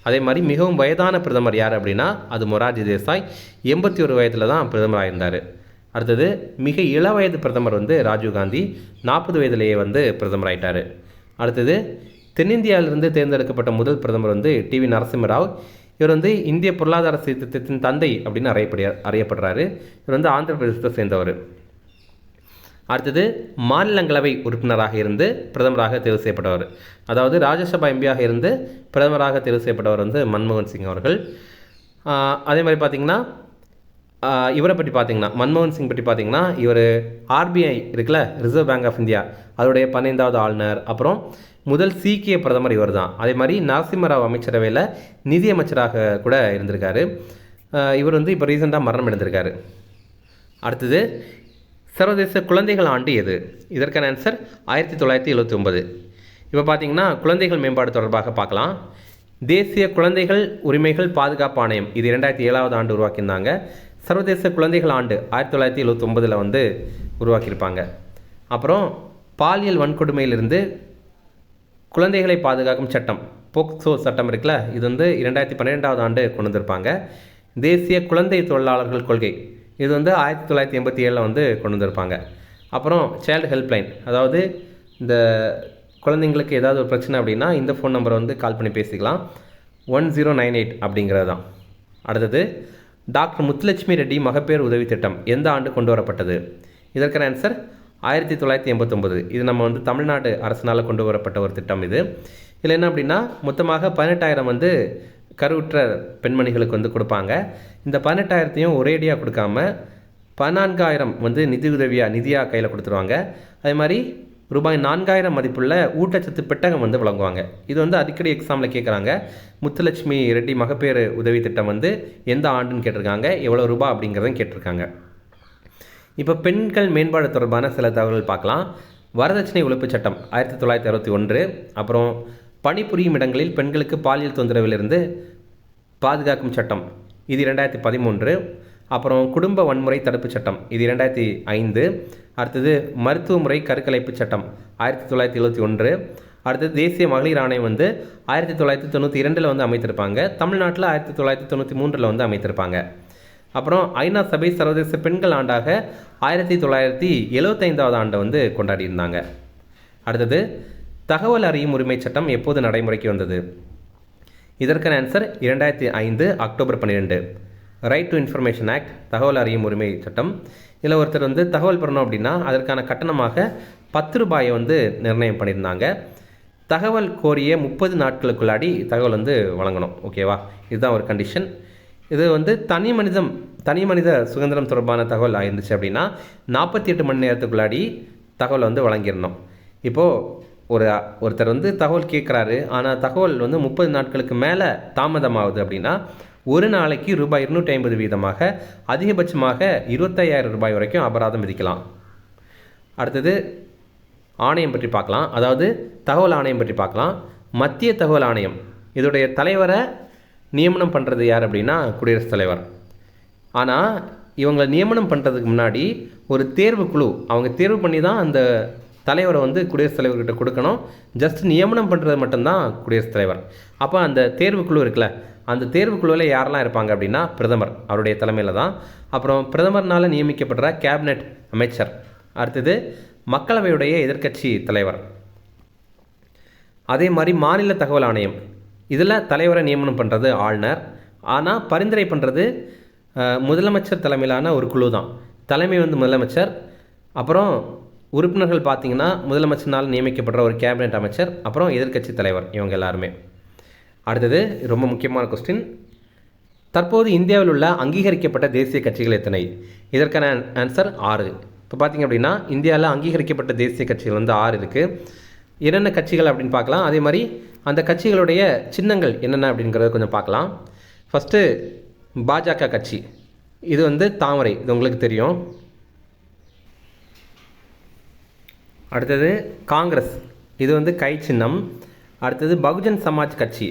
அதே மாதிரி மிகவும் வயதான பிரதமர் யார் அப்படின்னா அது மொரார்ஜி தேசாய். 81 வயதில் தான் பிரதமராக இருந்தார். அடுத்தது, மிக இள வயது பிரதமர் வந்து ராஜீவ்காந்தி. 40 வயதிலேயே வந்து பிரதமர் ஆயிட்டார். அடுத்தது, தென்னிந்தியாவிலிருந்து தேர்ந்தெடுக்கப்பட்ட முதல் பிரதமர் வந்து டிவி நரசிம்மராவ். இவர் வந்து இந்திய பொருளாதார சீர்திருத்தத்தின் தந்தை அப்படின்னு அறியப்படுறாரு. இவர் வந்து ஆந்திர பிரதேசத்தை சேர்ந்தவர். அடுத்தது, மாநிலங்களவை உறுப்பினராக இருந்து பிரதமராக தேர்வு செய்யப்பட்டவர், அதாவது ராஜ்யசபா எம்பியாக இருந்து பிரதமராக தேர்வு செய்யப்பட்டவர் வந்து மன்மோகன் சிங் அவர்கள். அதே மாதிரி பார்த்திங்கன்னா இவரை பற்றி பார்த்திங்கன்னா மன்மோகன் சிங் பற்றி பார்த்திங்கன்னா இவர் ஆர்பிஐ இருக்குல்ல, ரிசர்வ் பேங்க் ஆஃப் இந்தியா, அதோடைய 15வது ஆளுநர். அப்புறம் முதல் சீக்கிய பிரதமர் இவர் தான். அதே மாதிரி நரசிம்மராவ் அமைச்சரவையில் நிதியமைச்சராக கூட இருந்திருக்காரு. இவர் வந்து இப்போ ரீசெண்டாக மரணம் அடைந்திருக்காரு. அடுத்தது, சர்வதேச குழந்தைகள் ஆண்டு எது? இதற்கான ஆன்சர் 1979. இப்போ பார்த்தீங்கன்னா குழந்தைகள் மேம்பாடு தொடர்பாக பார்க்கலாம். தேசிய குழந்தைகள் உரிமைகள் பாதுகாப்பு ஆணையம் இது 2007வது ஆண்டு உருவாக்கியிருந்தாங்க. சர்வதேச குழந்தைகள் ஆண்டு 1979 வந்து உருவாக்கியிருப்பாங்க. அப்புறம் பாலியல் வன்கொடுமையிலிருந்து குழந்தைகளை பாதுகாக்கும் சட்டம், போக்சோ சட்டம் இருக்குல்ல, இது வந்து 2012வது ஆண்டு கொண்டு வந்திருப்பாங்க. தேசிய குழந்தை தொழிலாளர்கள் கொள்கை இது வந்து 1987 வந்து கொண்டு வந்திருப்பாங்க. அப்புறம் சைல்டு ஹெல்ப்லைன், அதாவது இந்த குழந்தைங்களுக்கு ஏதாவது ஒரு பிரச்சனை அப்படின்னா இந்த ஃபோன் நம்பரை வந்து கால் பண்ணி பேசிக்கலாம், 1098 அப்படிங்கிறது தான். அடுத்தது, டாக்டர் முத்துலட்சுமி ரெட்டி மகப்பேறு உதவி திட்டம் எந்த ஆண்டு கொண்டு வரப்பட்டது? இதற்கான ஆன்சர் 1989. இது நம்ம வந்து தமிழ்நாடு அரசினால் கொண்டு வரப்பட்ட ஒரு திட்டம் இது. இதில் என்ன அப்படின்னா மொத்தமாக 18,000 வந்து கருவுற்ற பெண்மணிகளுக்கு வந்து கொடுப்பாங்க. இந்த 18,000த்தையும் ஒரேடியாக கொடுக்காம 14,000 வந்து நிதியாக கையில் கொடுத்துருவாங்க. அதே மாதிரி ரூபாய் 4,000 மதிப்புள்ள ஊட்டச்சத்து பெட்டகம் வந்து வழங்குவாங்க. இது வந்து அடிக்கடி எக்ஸாமில் கேட்குறாங்க. முத்துலட்சுமி ரெட்டி மகப்பேறு உதவி திட்டம் வந்து எந்த ஆண்டுன்னு கேட்டிருக்காங்க, எவ்வளோ ரூபாய் அப்படிங்கிறதையும் கேட்டிருக்காங்க. இப்போ பெண்கள் மேம்பாடு தொடர்பான சில தகவல்கள் பார்க்கலாம். வரதட்சணை ஒழிப்பு சட்டம் 1961. அப்புறம் பணிபுரியும் இடங்களில் பெண்களுக்கு பாலியல் தொந்தரவிலிருந்து பாதுகாக்கும் சட்டம் இது 2013. அப்புறம் குடும்ப வன்முறை தடுப்பு சட்டம் இது 2005. அடுத்தது மருத்துவ முறை கருக்கலைப்பு சட்டம் 1971. அடுத்தது தேசிய மகளிர் ஆணையம் வந்து 1992 வந்து அமைத்திருப்பாங்க. தமிழ்நாட்டில் 1993 வந்து அமைத்திருப்பாங்க. அப்புறம் ஐநா சபை சர்வதேச பெண்கள் ஆண்டாக 1975வது ஆண்டை வந்து கொண்டாடியிருந்தாங்க. அடுத்தது, தகவல் அறியும் உரிமை சட்டம் எப்போது நடைமுறைக்கு வந்தது? இதற்கான answer 2005 October 12. Right to information act, தகவல் அறியும் உரிமை சட்டம். இதில் ஒருத்தர் வந்து தகவல் பெறணும் அப்படின்னா அதற்கான கட்டணமாக 10 ரூபாயை வந்து நிர்ணயம் பண்ணியிருந்தாங்க. தகவல் கோரிய 30 நாட்களுக்குள்ளாடி தகவல் வந்து வழங்கணும். ஓகேவா, இதுதான் ஒரு கண்டிஷன். இது வந்து தனி மனித சுதந்திரம் தொடர்பான தகவல் ஆயிருந்துச்சு அப்படின்னா 48 மணி நேரத்துக்குள்ளாடி தகவல் வந்து வழங்கிடணும். இப்போது ஒருத்தர் வந்து தகவல் கேட்குறாரு, ஆனால் தகவல் வந்து 30 நாட்களுக்கு மேலே தாமதமாகுது அப்படின்னா ஒரு நாளைக்கு ரூபாய் 250 வீதமாக அதிகபட்சமாக 25,000 ரூபாய் வரைக்கும் அபராதம் விதிக்கலாம். அடுத்தது ஆணையம் பற்றி பார்க்கலாம். அதாவது தகவல் ஆணையம் பற்றி பார்க்கலாம். மத்திய தகவல் ஆணையம் இதோடைய தலைவரை நியமனம் பண்ணுறது யார் அப்படின்னா குடியரசுத் தலைவர். ஆனால் இவங்களை நியமனம் பண்ணுறதுக்கு முன்னாடி ஒரு தேர்வு குழு அவங்க தேர்வு பண்ணி தான் அந்த தலைவரை வந்து குடியரசுத் தலைவர்கிட்ட கொடுக்கணும். ஜஸ்ட் நியமனம் பண்ணுறது மட்டும்தான் குடியரசுத் தலைவர். அப்போ அந்த தேர்வுக்குழு இருக்குல்ல, அந்த தேர்வுக்குழுவில் யாரெல்லாம் இருப்பாங்க அப்படின்னா பிரதமர் அவருடைய தலைமையில் தான். அப்புறம் பிரதமர்னால் நியமிக்கப்படுற கேபினெட் அமைச்சர், அடுத்தது மக்களவையுடைய எதிர்க்கட்சி தலைவர், அதே மாதிரி மாநில தகவல் ஆணையம், இதில் தலைவரை நியமனம் பண்ணுறது ஆளுநர். ஆனால் பரிந்துரை பண்ணுறது முதலமைச்சர் தலைமையிலான ஒரு குழு தான். தலைமை வந்து முதலமைச்சர், அப்புறம் உறுப்பினர்கள் பார்த்திங்கன்னா முதலமைச்சனால் நியமிக்கப்படுற ஒரு கேபினெட் அமைச்சர், அப்புறம் எதிர்க்கட்சி தலைவர், இவங்க எல்லாருமே. அடுத்தது ரொம்ப முக்கியமான கொஸ்டின், தற்போது இந்தியாவில் உள்ள அங்கீகரிக்கப்பட்ட தேசிய கட்சிகள் எத்தனை? இதற்கான ஆன்சர் 6. இப்போ பார்த்திங்க அப்படின்னா இந்தியாவில் அங்கீகரிக்கப்பட்ட தேசிய கட்சிகள் வந்து 6 இருக்குது. என்னென்ன கட்சிகள் அப்படின்னு பார்க்கலாம். அதே மாதிரி அந்த கட்சிகளுடைய சின்னங்கள் என்னென்ன அப்படிங்கிறத கொஞ்சம் பார்க்கலாம். ஃபஸ்ட்டு பாஜக கட்சி, இது வந்து தாமரை, இது உங்களுக்கு தெரியும். அடுத்தது காங்கிரஸ், இது வந்து கை சின்னம். அடுத்தது பகுஜன் சமாஜ் கட்சி,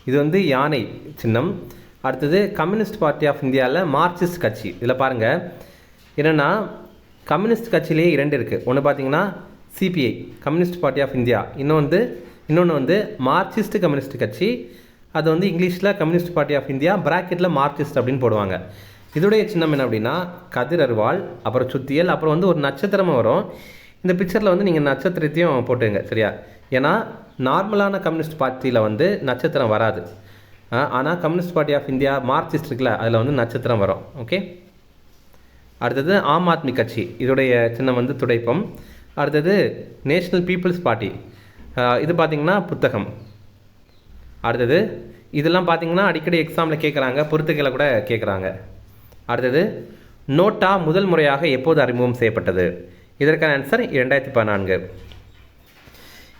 இது வந்து யானை சின்னம். அடுத்தது கம்யூனிஸ்ட் பார்ட்டி ஆஃப் இந்தியாவில் மார்க்சிஸ்ட் கட்சி. இதில் பாருங்கள் என்னென்னா கம்யூனிஸ்ட் கட்சியிலேயே 2 இருக்குது. ஒன்று பார்த்தீங்கன்னா CPI communist party of India, இன்னொன்று வந்து மார்க்சிஸ்ட் கம்யூனிஸ்ட் கட்சி. அது வந்து இங்கிலீஷில் கம்யூனிஸ்ட் பார்ட்டி ஆஃப் இந்தியா பிராக்கெட்டில் மார்க்சிஸ்ட் அப்படின்னு போடுவாங்க. இதோடைய சின்னம் என்ன அப்படின்னா கதிர் அருவாள், அப்புறம் சுத்தியல், அப்புறம் வந்து ஒரு நட்சத்திரமும் வரும். இந்த பிக்சரில் வந்து நீங்கள் நட்சத்திரத்தையும் போட்டுங்க, சரியா? ஏன்னா நார்மலான கம்யூனிஸ்ட் பார்ட்டியில் வந்து நட்சத்திரம் வராது. ஆனால் Communist party of India Marxist இருக்குல்ல, அதில் வந்து நட்சத்திரம் வரும். ஓகே. அடுத்தது ஆம் ஆத்மி கட்சி, இதோடைய சின்னம் வந்து துடைப்பம். அடுத்தது நேஷ்னல் பீப்புள்ஸ் பார்ட்டி, இது பார்த்திங்கன்னா புத்தகம். அடுத்தது இதெல்லாம் பார்த்திங்கன்னா அடிக்கடி எக்ஸாமில் கேட்குறாங்க, பொறுத்துக்களை கூட கேட்குறாங்க. அடுத்தது நோட்டா முதல் முறையாக எப்போது அறிமுகம் செய்யப்பட்டது? இதற்கான ஆன்சர் 2014.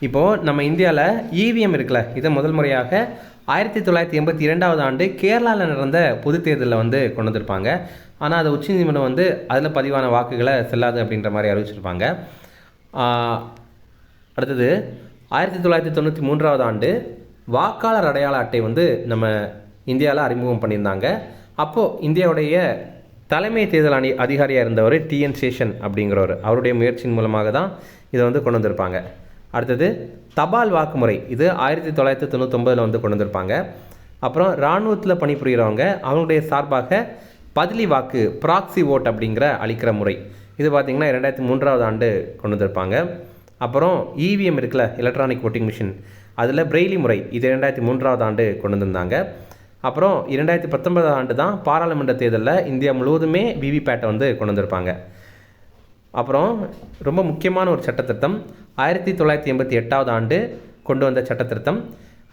இப்போது நம்ம இந்தியாவில் இவிஎம் இருக்குல்ல, இதை முதல் முறையாக 1982 ஆண்டு கேரளாவில் நடந்த பொது தேர்தலில் வந்து கொண்டு வந்திருப்பாங்க. ஆனால் அது உச்சநீதிமன்றம் வந்து அதில் பதிவான வாக்குகளை செல்லாது அப்படின்ற மாதிரி அறிவிச்சிருப்பாங்க. அடுத்தது 1993 ஆண்டு வாக்காளர் அடையாள அட்டை வந்து நம்ம இந்தியாவில் அறிமுகம் பண்ணியிருந்தாங்க. அப்போது இந்தியாவுடைய தலைமை தேர்தல் அதிகாரியாக இருந்தவர் டிஎன் சேஷன் அப்படிங்கிறவர், அவருடைய முயற்சியின் மூலமாக தான் இதை வந்து கொண்டு வந்திருப்பாங்க. அடுத்தது தபால் வாக்குமுறை, இது 1999 வந்து கொண்டு வந்திருப்பாங்க. அப்புறம் இராணுவத்தில் பணிபுரிகிறவங்க அவங்களுடைய சார்பாக பதிலி வாக்கு ப்ராக்சி ஓட் அப்படிங்கிற அளிக்கிற முறை, இது பார்த்திங்கன்னா 2003 ஆண்டு கொண்டு வந்திருப்பாங்க. அப்புறம் இவிஎம் இருக்குல்ல, எலக்ட்ரானிக் ஓட்டிங் மிஷின், அதில் பிரெய்லி முறை, இது 2003 ஆண்டு கொண்டு வந்திருந்தாங்க. அப்புறம் 2019 ஆண்டு தான் பாராளுமன்ற தேர்தலில் இந்தியா முழுவதுமே விவிபேட்டை வந்து கொண்டு வந்திருப்பாங்க. அப்புறம் ரொம்ப முக்கியமான ஒரு சட்டத்திருத்தம் 1988 ஆண்டு கொண்டு வந்த சட்டத்திருத்தம்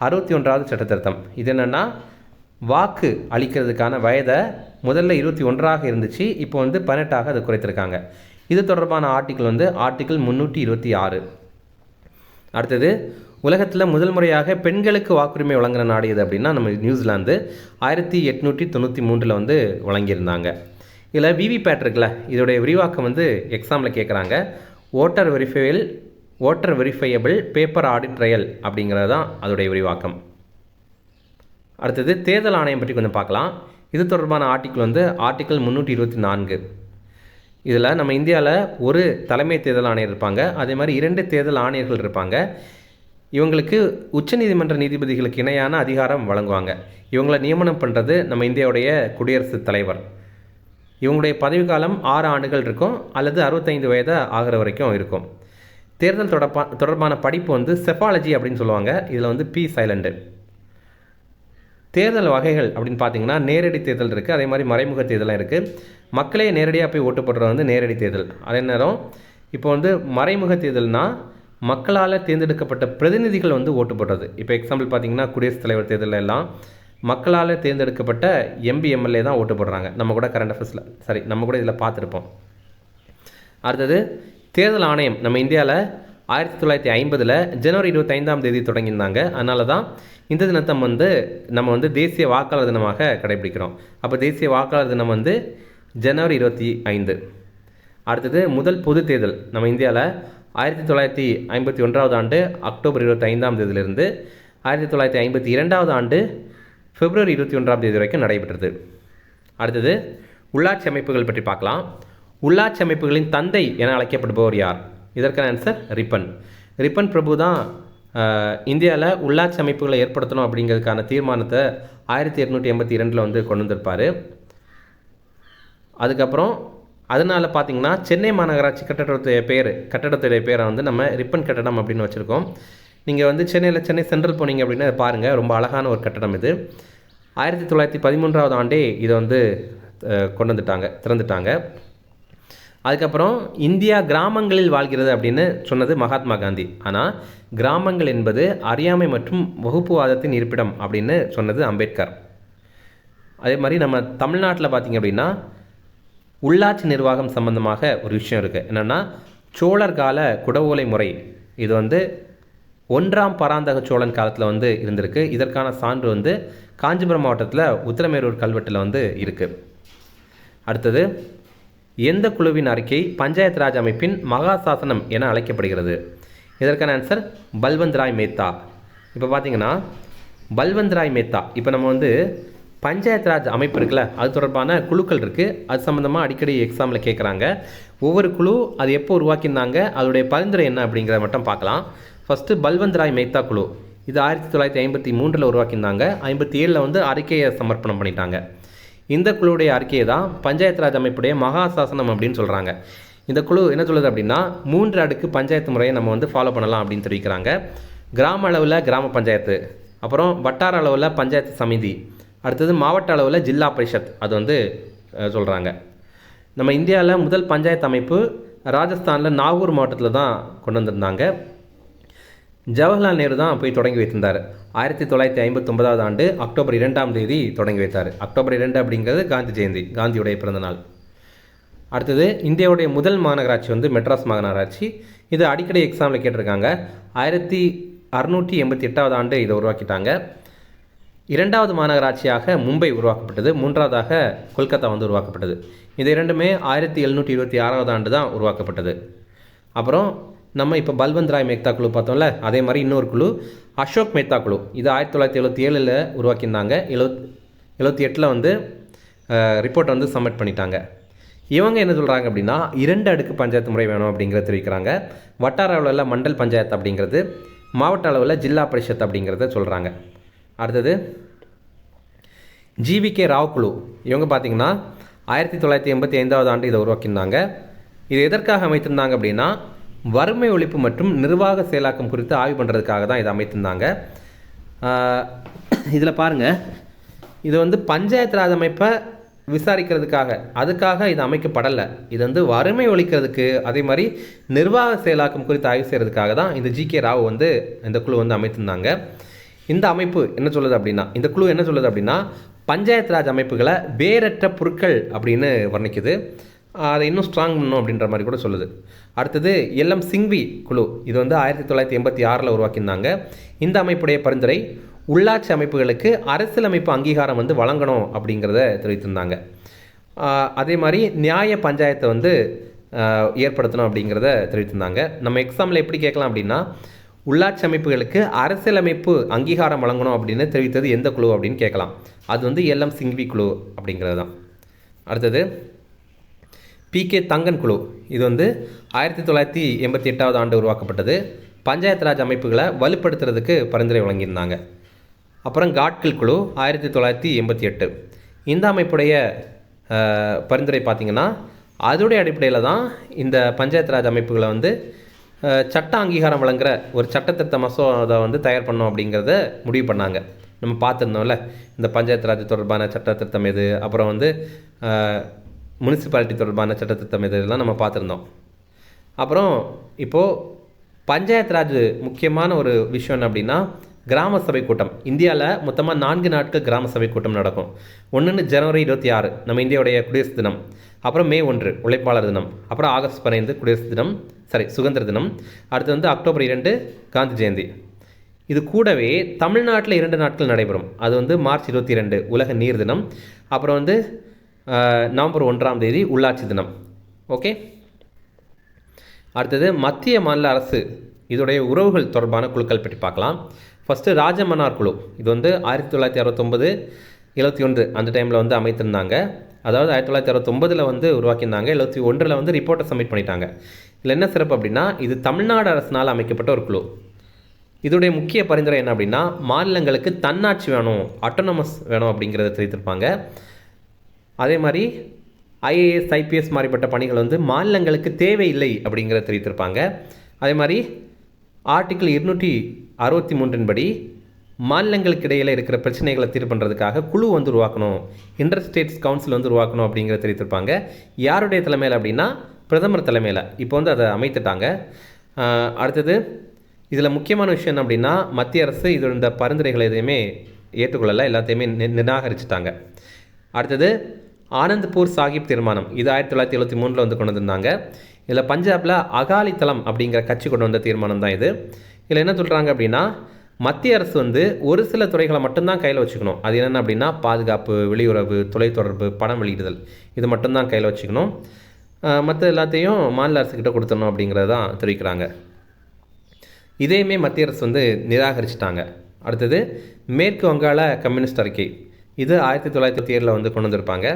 61வது சட்டத்திருத்தம். இது என்னென்னா வாக்கு அளிக்கிறதுக்கான வயதை முதல்ல 21ஆக இருந்துச்சு, இப்போ வந்து 18ஆக அதை குறைத்திருக்காங்க. இது தொடர்பான ஆர்டிக்கிள் வந்து ஆர்டிக்கிள் 326. அடுத்தது உலகத்தில் முதல் முறையாக பெண்களுக்கு வாக்குரிமை வழங்குகிற நாடு எது அப்படின்னா நம்ம நியூசிலாந்து 1893 வந்து வழங்கியிருந்தாங்க. இதில் விவிபேட் இருக்குல்ல, இதோடைய விரிவாக்கம் வந்து எக்ஸாமில் கேட்குறாங்க. Voter verifiable paper audit trail அப்படிங்கிறது தான் அதோடைய விரிவாக்கம். அடுத்தது தேர்தல் ஆணையம் பற்றி கொஞ்சம் பார்க்கலாம். இது தொடர்பான ஆர்டிக்கிள் வந்து ஆர்டிக்கிள் 324. இதில் நம்ம இந்தியாவில் ஒரு தலைமை தேர்தல் ஆணையர் இருப்பாங்க, அதே மாதிரி 2 தேர்தல் ஆணையர்கள் இருப்பாங்க. இவங்களுக்கு உச்சநீதிமன்ற நீதிபதிகளுக்கு இணையான அதிகாரம் வழங்குவாங்க. இவங்களை நியமனம் பண்ணுறது நம்ம இந்தியாவுடைய குடியரசுத் தலைவர். இவங்களுடைய பதவிக்காலம் 6 ஆண்டுகள் இருக்கும், அல்லது 65 வயது ஆகிற வரைக்கும் இருக்கும். தேர்தல் தொடர்பான படிப்பு வந்து செஃபாலஜி அப்படின்னு சொல்லுவாங்க. இதில் வந்து பி சைலண்டு. தேர்தல் வகைகள் அப்படின்னு பார்த்தீங்கன்னா நேரடி தேர்தல் இருக்குது, அதே மாதிரி மறைமுக தேர்தலும் இருக்குது. மக்களே நேரடியாக போய் ஓட்டு போடுறது வந்து நேரடி தேர்தல். அதே நேரம் இப்போ வந்து மறைமுக தேர்தல்னால் மக்களால் தேர்ந்தெடுக்கப்பட்ட பிரதிநிதிகள் வந்து ஓட்டு போடுறது. இப்போ எக்ஸாம்பிள் பார்த்தீங்கன்னா குடியரசுத் தலைவர் தேர்தலில் எல்லாம் மக்களால் தேர்ந்தெடுக்கப்பட்ட எம்பி எம்எல்ஏ தான் ஓட்டு போடுறாங்க. நம்ம கூட கரண்ட் அஃபேர்ஸில் நம்ம கூட இதில் பார்த்துருப்போம். அடுத்தது தேர்தல் ஆணையம் நம்ம இந்தியாவில் 1950 ஜனவரி 25 தொடங்கியிருந்தாங்க. அதனால தான் இந்த தினத்தை வந்து நம்ம வந்து தேசிய வாக்காளர் தினமாக கடைபிடிக்கிறோம். அப்போ தேசிய வாக்காளர் தினம் வந்து ஜனவரி 25. அடுத்தது முதல் பொது தேர்தல் நம்ம இந்தியாவில் 1951 ஆண்டு அக்டோபர் 25 1952 ஆண்டு பிப்ரவரி 21 வரைக்கும் நடைபெற்றது. அடுத்தது உள்ளாட்சி அமைப்புகள் பற்றி பார்க்கலாம். உள்ளாட்சி அமைப்புகளின் தந்தை என அழைக்கப்படுபவர் யார்? இதற்கான ஆன்சர் ரிப்பன். ரிப்பன் பிரபு தான் இந்தியாவில் உள்ளாட்சி அமைப்புகளை ஏற்படுத்தணும் அப்படிங்கிறதுக்கான தீர்மானத்தை 1882 வந்து கொண்டு வந்திருப்பார். அதுக்கப்புறம் அதனால் பார்த்திங்கன்னா சென்னை மாநகராட்சி கட்டடத்துடைய பேரை வந்து நம்ம ரிப்பன் கட்டடம் அப்படின்னு வச்சுருக்கோம். நீங்கள் வந்து சென்னை சென்ட்ரல் போனீங்க அப்படின்னா பாருங்கள், ரொம்ப அழகான ஒரு கட்டடம் இது. 1913 இதை வந்து திறந்துட்டாங்க. அதுக்கப்புறம் இந்தியா கிராமங்களில் வாழ்கிறது அப்படின்னு சொன்னது மகாத்மா காந்தி. ஆனால் கிராமங்கள் என்பது அறியாமை மற்றும் வகுப்புவாதத்தின் இருப்பிடம் அப்படின்னு சொன்னது அம்பேத்கர். அதே மாதிரி நம்ம தமிழ்நாட்டில் பார்த்திங்க அப்படின்னா உள்ளாட்சி நிர்வாகம் சம்பந்தமாக ஒரு விஷயம் இருக்குது. என்னென்னா சோழர் கால குடவோலை முறை, இது வந்து 1ஆம் பராந்தக சோழன் காலத்தில் வந்து இருந்திருக்கு. இதற்கான சான்று வந்து காஞ்சிபுரம் மாவட்டத்தில் உத்திரமேரூர் கல்வெட்டில் வந்து இருக்குது. அடுத்தது, எந்த குழுவின் அறிக்கை பஞ்சாயத்து ராஜ் அமைப்பின் மகாசாசனம் என அழைக்கப்படுகிறது? இதற்கான ஆன்சர் பல்வந்த் ராய் மேத்தா. இப்போ பார்த்தீங்கன்னா பல்வந்த் ராய் மேத்தா, இப்போ நம்ம வந்து பஞ்சாயத்து ராஜ் அமைப்பு இருக்குல்ல, அது தொடர்பான குழுக்கள் இருக்குது. அது சம்மந்தமாக அடிக்கடி எக்ஸாமில் கேட்குறாங்க. ஒவ்வொரு குழு அது எப்போ உருவாக்கியிருந்தாங்க, அதோடைய பரிந்துரை என்ன அப்படிங்கிறத மட்டும் பார்க்கலாம். ஃபஸ்ட்டு பல்வந்த் ராய் மேத்தா குழு, இது 1953 உருவாக்கியிருந்தாங்க. 57 வந்து அறிக்கையை சமர்ப்பணம் பண்ணிட்டாங்க. இந்த குழுவுடைய அறிக்கையை தான் பஞ்சாயத்து ராஜ் அமைப்புடைய மகாசாசனம் அப்படின்னு சொல்கிறாங்க. இந்த குழு என்ன சொல்லுது அப்படின்னா 3 அடுக்கு பஞ்சாயத்து முறையை நம்ம வந்து ஃபாலோ பண்ணலாம் அப்படின்னு தெரிவிக்கிறாங்க. கிராம அளவில் கிராம பஞ்சாயத்து, அப்புறம் வட்டார அளவில் பஞ்சாயத்து சமிதி, அடுத்தது மாவட்ட அளவில் ஜில்லா பரிஷத், அது வந்து சொல்கிறாங்க. நம்ம இந்தியாவில் முதல் பஞ்சாயத்து அமைப்பு ராஜஸ்தானில் நாகூர் மாவட்டத்தில் தான் கொண்டு வந்திருந்தாங்க. ஜவஹர்லால் நேரு தான் போய் தொடங்கி வைத்திருந்தார். 1959 அக்டோபர் 2 தொடங்கி வைத்தார். அக்டோபர் 2 அப்படிங்கிறது காந்தி ஜெயந்தி, காந்தியுடைய பிறந்தநாள். அடுத்தது, இந்தியாவுடைய முதல் மாநகராட்சி வந்து மெட்ராஸ் மாநகராட்சி. இது அடிக்கடி எக்ஸாமில் கேட்டிருக்காங்க. 1688 இதை உருவாக்கிட்டாங்க. 2வது மாநகராட்சியாக மும்பை உருவாக்கப்பட்டது. 3வதாக கொல்கத்தா வந்து உருவாக்கப்பட்டது. இது இரண்டுமே 1726 தான் உருவாக்கப்பட்டது. அப்புறம் நம்ம இப்போ பல்வந்த் ராய் மேத்தா குழு பார்த்தோம்ல, அதே மாதிரி இன்னொரு குழு அசோக் மேத்தா குழு, இது 1977 உருவாக்கியிருந்தாங்க. 78 வந்து ரிப்போர்ட் வந்து சப்மிட் பண்ணிட்டாங்க. இவங்க என்ன சொல்கிறாங்க அப்படின்னா 2 அடுக்கு பஞ்சாயத்து முறை வேணும் அப்படிங்கிறத தெரிவிக்கிறாங்க. வட்டார அளவில் மண்டல் பஞ்சாயத்து அப்படிங்கிறது, மாவட்ட அளவில் ஜில்லா பரிஷத் அப்படிங்கிறத சொல்கிறாங்க. அடுத்தது, ஜிவிகே ராவ் குழு, இவங்க பார்த்திங்கன்னா 1985 இதை உருவாக்கியிருந்தாங்க. இது எதற்காக அமைத்திருந்தாங்க அப்படின்னா வறுமை ஒழிப்பு மற்றும் நிர்வாக செயலாக்கம் குறித்து ஆய்வு பண்ணுறதுக்காக தான் இதை அமைத்திருந்தாங்க. இதில் பாருங்கள், இது வந்து பஞ்சாயத்து ராஜ் அமைப்பை அதுக்காக இது அமைக்கப்படலை. இது வந்து வறுமை ஒழிக்கிறதுக்கு, அதே மாதிரி நிர்வாக செயலாக்கம் குறித்து ஆய்வு செய்கிறதுக்காக தான் இந்த ஜிகே ராவ் வந்து இந்த குழு வந்து அமைத்திருந்தாங்க. இந்த அமைப்பு என்ன சொல்லுது அப்படின்னா, இந்த குழு என்ன சொல்லுது அப்படின்னா பஞ்சாயத்து ராஜ் அமைப்புகளை வேறற்ற பொருட்கள் அப்படின்னு வர்ணிக்குது. அதை இன்னும் ஸ்ட்ராங் பண்ணணும் அப்படின்ற மாதிரி கூட சொல்லுது. அடுத்தது, LM சிங்வி குழு, இது வந்து 1986 உருவாக்கியிருந்தாங்க. இந்த அமைப்புடைய பரிந்துரை உள்ளாட்சி அமைப்புகளுக்கு அரசியலமைப்பு அங்கீகாரம் வந்து வழங்கணும் அப்படிங்கிறத தெரிவித்திருந்தாங்க. அதே மாதிரி நியாய பஞ்சாயத்தை வந்து ஏற்படுத்தணும் அப்படிங்கிறத தெரிவித்திருந்தாங்க. நம்ம எக்ஸாமில் எப்படி கேட்கலாம் அப்படின்னா உள்ளாட்சி அமைப்புகளுக்கு அரசியலமைப்பு அங்கீகாரம் வழங்கணும் அப்படின்னு தெரிவித்தது எந்த குழு அப்படின்னு கேட்கலாம். அது வந்து LM சிங்வி குழு அப்படிங்கிறது தான். அடுத்தது, PK தங்கன் குழு, இது வந்து 1988 உருவாக்கப்பட்டது. பஞ்சாயத்து ராஜ் அமைப்புகளை வலுப்படுத்துறதுக்கு பரிந்துரை வழங்கியிருந்தாங்க. அப்புறம் காட்கில் குழு 1988. இந்த அமைப்புடைய பரிந்துரை பார்த்திங்கன்னா அதோடைய அடிப்படையில் தான் இந்த பஞ்சாயத்து ராஜ் அமைப்புகளை வந்து சட்ட அங்கீகாரம் வழங்குகிற ஒரு சட்டத்திருத்த மசோதா வந்து தயார் பண்ணோம் அப்படிங்கிறத முடிவு பண்ணாங்க. நம்ம பார்த்துருந்தோம்ல, இந்த பஞ்சாயத்து ராஜ் தொடர்பான சட்டத்திருத்தம் எது, அப்புறம் வந்து முனிசிபாலிட்டி தொடர்பான சட்டத்திருத்தம் இதெல்லாம் நம்ம பார்த்துருந்தோம். அப்புறம் இப்போது பஞ்சாயத்து ராஜ் முக்கியமான ஒரு விஷயம் என்ன அப்படின்னா கிராம சபை கூட்டம். இந்தியாவில் மொத்தமாக 4 நாட்கள் கிராம சபை கூட்டம் நடக்கும். ஒன்று ஜனவரி 26 நம்ம இந்தியாவுடைய குடியரசு தினம், அப்புறம் May 1 உழைப்பாளர் தினம், அப்புறம் ஆகஸ்ட் 15 குடியரசு தினம், சுதந்திர தினம், அடுத்து வந்து அக்டோபர் 2 காந்தி ஜெயந்தி. இது கூடவே தமிழ்நாட்டில் 2 நாட்கள் நடைபெறும். அது வந்து மார்ச் 22 உலக நீர் தினம், அப்புறம் வந்து நவம்பர் 1 உள்ளாட்சி தினம். ஓகே, அடுத்தது மத்திய மாநில அரசு இதோடைய உறவுகள் தொடர்பான குழுக்கள் பற்றி பார்க்கலாம். ஃபஸ்ட்டு ராஜமன்னார் குழு, இது வந்து 1969 71 அந்த டைமில் வந்து அமைத்திருந்தாங்க. அதாவது 1969 வந்து உருவாக்கியிருந்தாங்க. 71 வந்து ரிப்போர்ட்டை சப்மிட் பண்ணிட்டாங்க. இதில் என்ன சிறப்பு அப்படின்னா இது தமிழ்நாடு அரசினால் அமைக்கப்பட்ட ஒரு குழு. இதோடைய முக்கிய பரிந்துரை என்ன அப்படின்னா மாநிலங்களுக்கு தன்னாட்சி வேணும், அட்டானமஸ் வேணும் அப்படிங்கிறத தெரிவித்திருப்பாங்க. அதே மாதிரி ஐஏஎஸ் ஐபிஎஸ் மாதிரிப்பட்ட பணிகள் வந்து மாநிலங்களுக்கு தேவையில்லை அப்படிங்கிறத தெரிவித்திருப்பாங்க. அதே மாதிரி ஆர்டிக்கிள் 263 படி மாநிலங்களுக்கு இடையில் இருக்கிற பிரச்சனைகளை தீர்வு பண்ணுறதுக்காக குழு வந்து உருவாக்கணும், இன்டர் ஸ்டேட்ஸ் கவுன்சில் வந்து உருவாக்கணும் அப்படிங்கிறத தெரிவித்திருப்பாங்க. யாருடைய தலைமையில் அப்படின்னா பிரதமர் தலைமையில் இப்போ வந்து அதை அமைத்துட்டாங்க. அடுத்தது இதில் முக்கியமான விஷயம் என்ன அப்படின்னா மத்திய அரசு இந்த பரிந்துரைகளை எதையுமே ஏற்றுக்கொள்ளலை, எல்லாத்தையுமே நிராகரிச்சிட்டாங்க. அடுத்தது ஆனந்த்பூர் சாஹிப் தீர்மானம், இது 1973 வந்து கொண்டு வந்திருந்தாங்க. இதில் பஞ்சாபில் அகாலிதளம் அப்படிங்கிற கட்சி கொண்டு வந்த தீர்மானம் தான் இது. இதில் என்ன சொல்கிறாங்க அப்படின்னா மத்திய அரசு வந்து ஒரு சில துறைகளை மட்டும்தான் கையில் வச்சுக்கணும். அது என்னென்ன அப்படின்னா பாதுகாப்பு, வெளியுறவு, தொலைத்தொடர்பு, பணம் வெளியிடுதல், இது மட்டும்தான் கையில் வச்சுக்கணும். மற்ற எல்லாத்தையும் மாநில அரசுக்கிட்ட கொடுத்துடணும் அப்படிங்கிறது தான் தெரிவிக்கிறாங்க. இதையுமே மத்திய அரசு வந்து நிராகரிச்சிட்டாங்க. அடுத்தது மேற்கு வங்காள கம்யூனிஸ்ட் அறிக்கை, இது 1907 வந்து கொண்டு வந்திருப்பாங்க.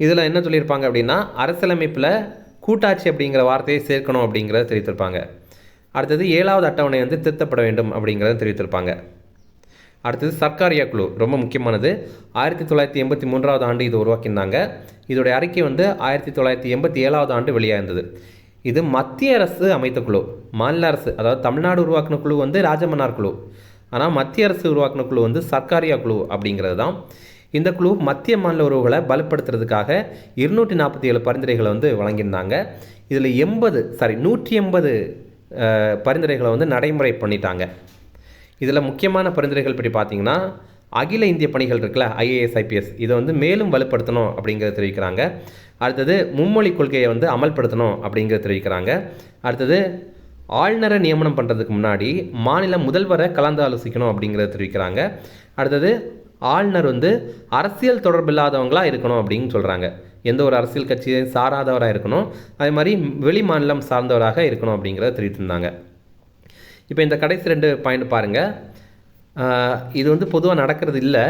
இதில் என்ன சொல்லியிருப்பாங்க அப்படின்னா அரசியலமைப்பில் கூட்டாட்சி அப்படிங்கிற வார்த்தையை சேர்க்கணும் அப்படிங்கிறத தெரிவித்திருப்பாங்க. அடுத்தது 7வது அட்டவணை வந்து திருத்தப்பட வேண்டும் அப்படிங்கிறத தெரிவித்திருப்பாங்க. அடுத்தது சர்க்காரியா குழு, ரொம்ப முக்கியமானது. 1983 ஆண்டு இது உருவாக்கியிருந்தாங்க. இதோடைய அறிக்கை வந்து 1987 ஆண்டு வெளியாயிருந்தது. இது மத்திய அரசு அமைத்த குழு. மாநில அரசு, அதாவது தமிழ்நாடு உருவாக்கின குழு வந்து ராஜமன்னார் குழு. ஆனால் மத்திய அரசு உருவாக்கின குழு வந்து சர்க்காரியா குழு அப்படிங்கிறது தான். இந்த குழு மத்திய மாநில உறவுகளை பலப்படுத்துறதுக்காக 247 பரிந்துரைகளை வந்து வழங்கியிருந்தாங்க. இதில் 180 பரிந்துரைகளை வந்து நடைமுறை பண்ணிட்டாங்க. இதில் முக்கியமான பரிந்துரைகள் பற்றி பார்த்தீங்கன்னா அகில இந்திய பணிகள் இருக்குல்ல, ஐஏஎஸ் ஐபிஎஸ், இதை வந்து மேலும் வலுப்படுத்தணும் அப்படிங்கிறத தெரிவிக்கிறாங்க. அடுத்தது மும்மொழி கொள்கையை வந்து அமல்படுத்தணும் அப்படிங்கிறத தெரிவிக்கிறாங்க. அடுத்தது ஆளுநரை நியமனம் பண்ணுறதுக்கு முன்னாடி மாநில முதல்வரை கலந்து ஆலோசிக்கணும் அப்படிங்கிறத தெரிவிக்கிறாங்க. அடுத்தது ஆளுநர் வந்து அரசியல் தொடர்பு இல்லாதவங்களாக இருக்கணும் அப்படின்னு சொல்கிறாங்க. எந்த ஒரு அரசியல் கட்சியை சாராதவராக இருக்கணும், அதே மாதிரி வெளி மாநிலம் சார்ந்தவராக இருக்கணும் அப்படிங்கிறத தெரிவித்திருந்தாங்க. இப்போ இந்த கடைசி 2 பாயிண்ட் பாருங்கள். இது வந்து பொதுவாக நடக்கிறது இல்லை,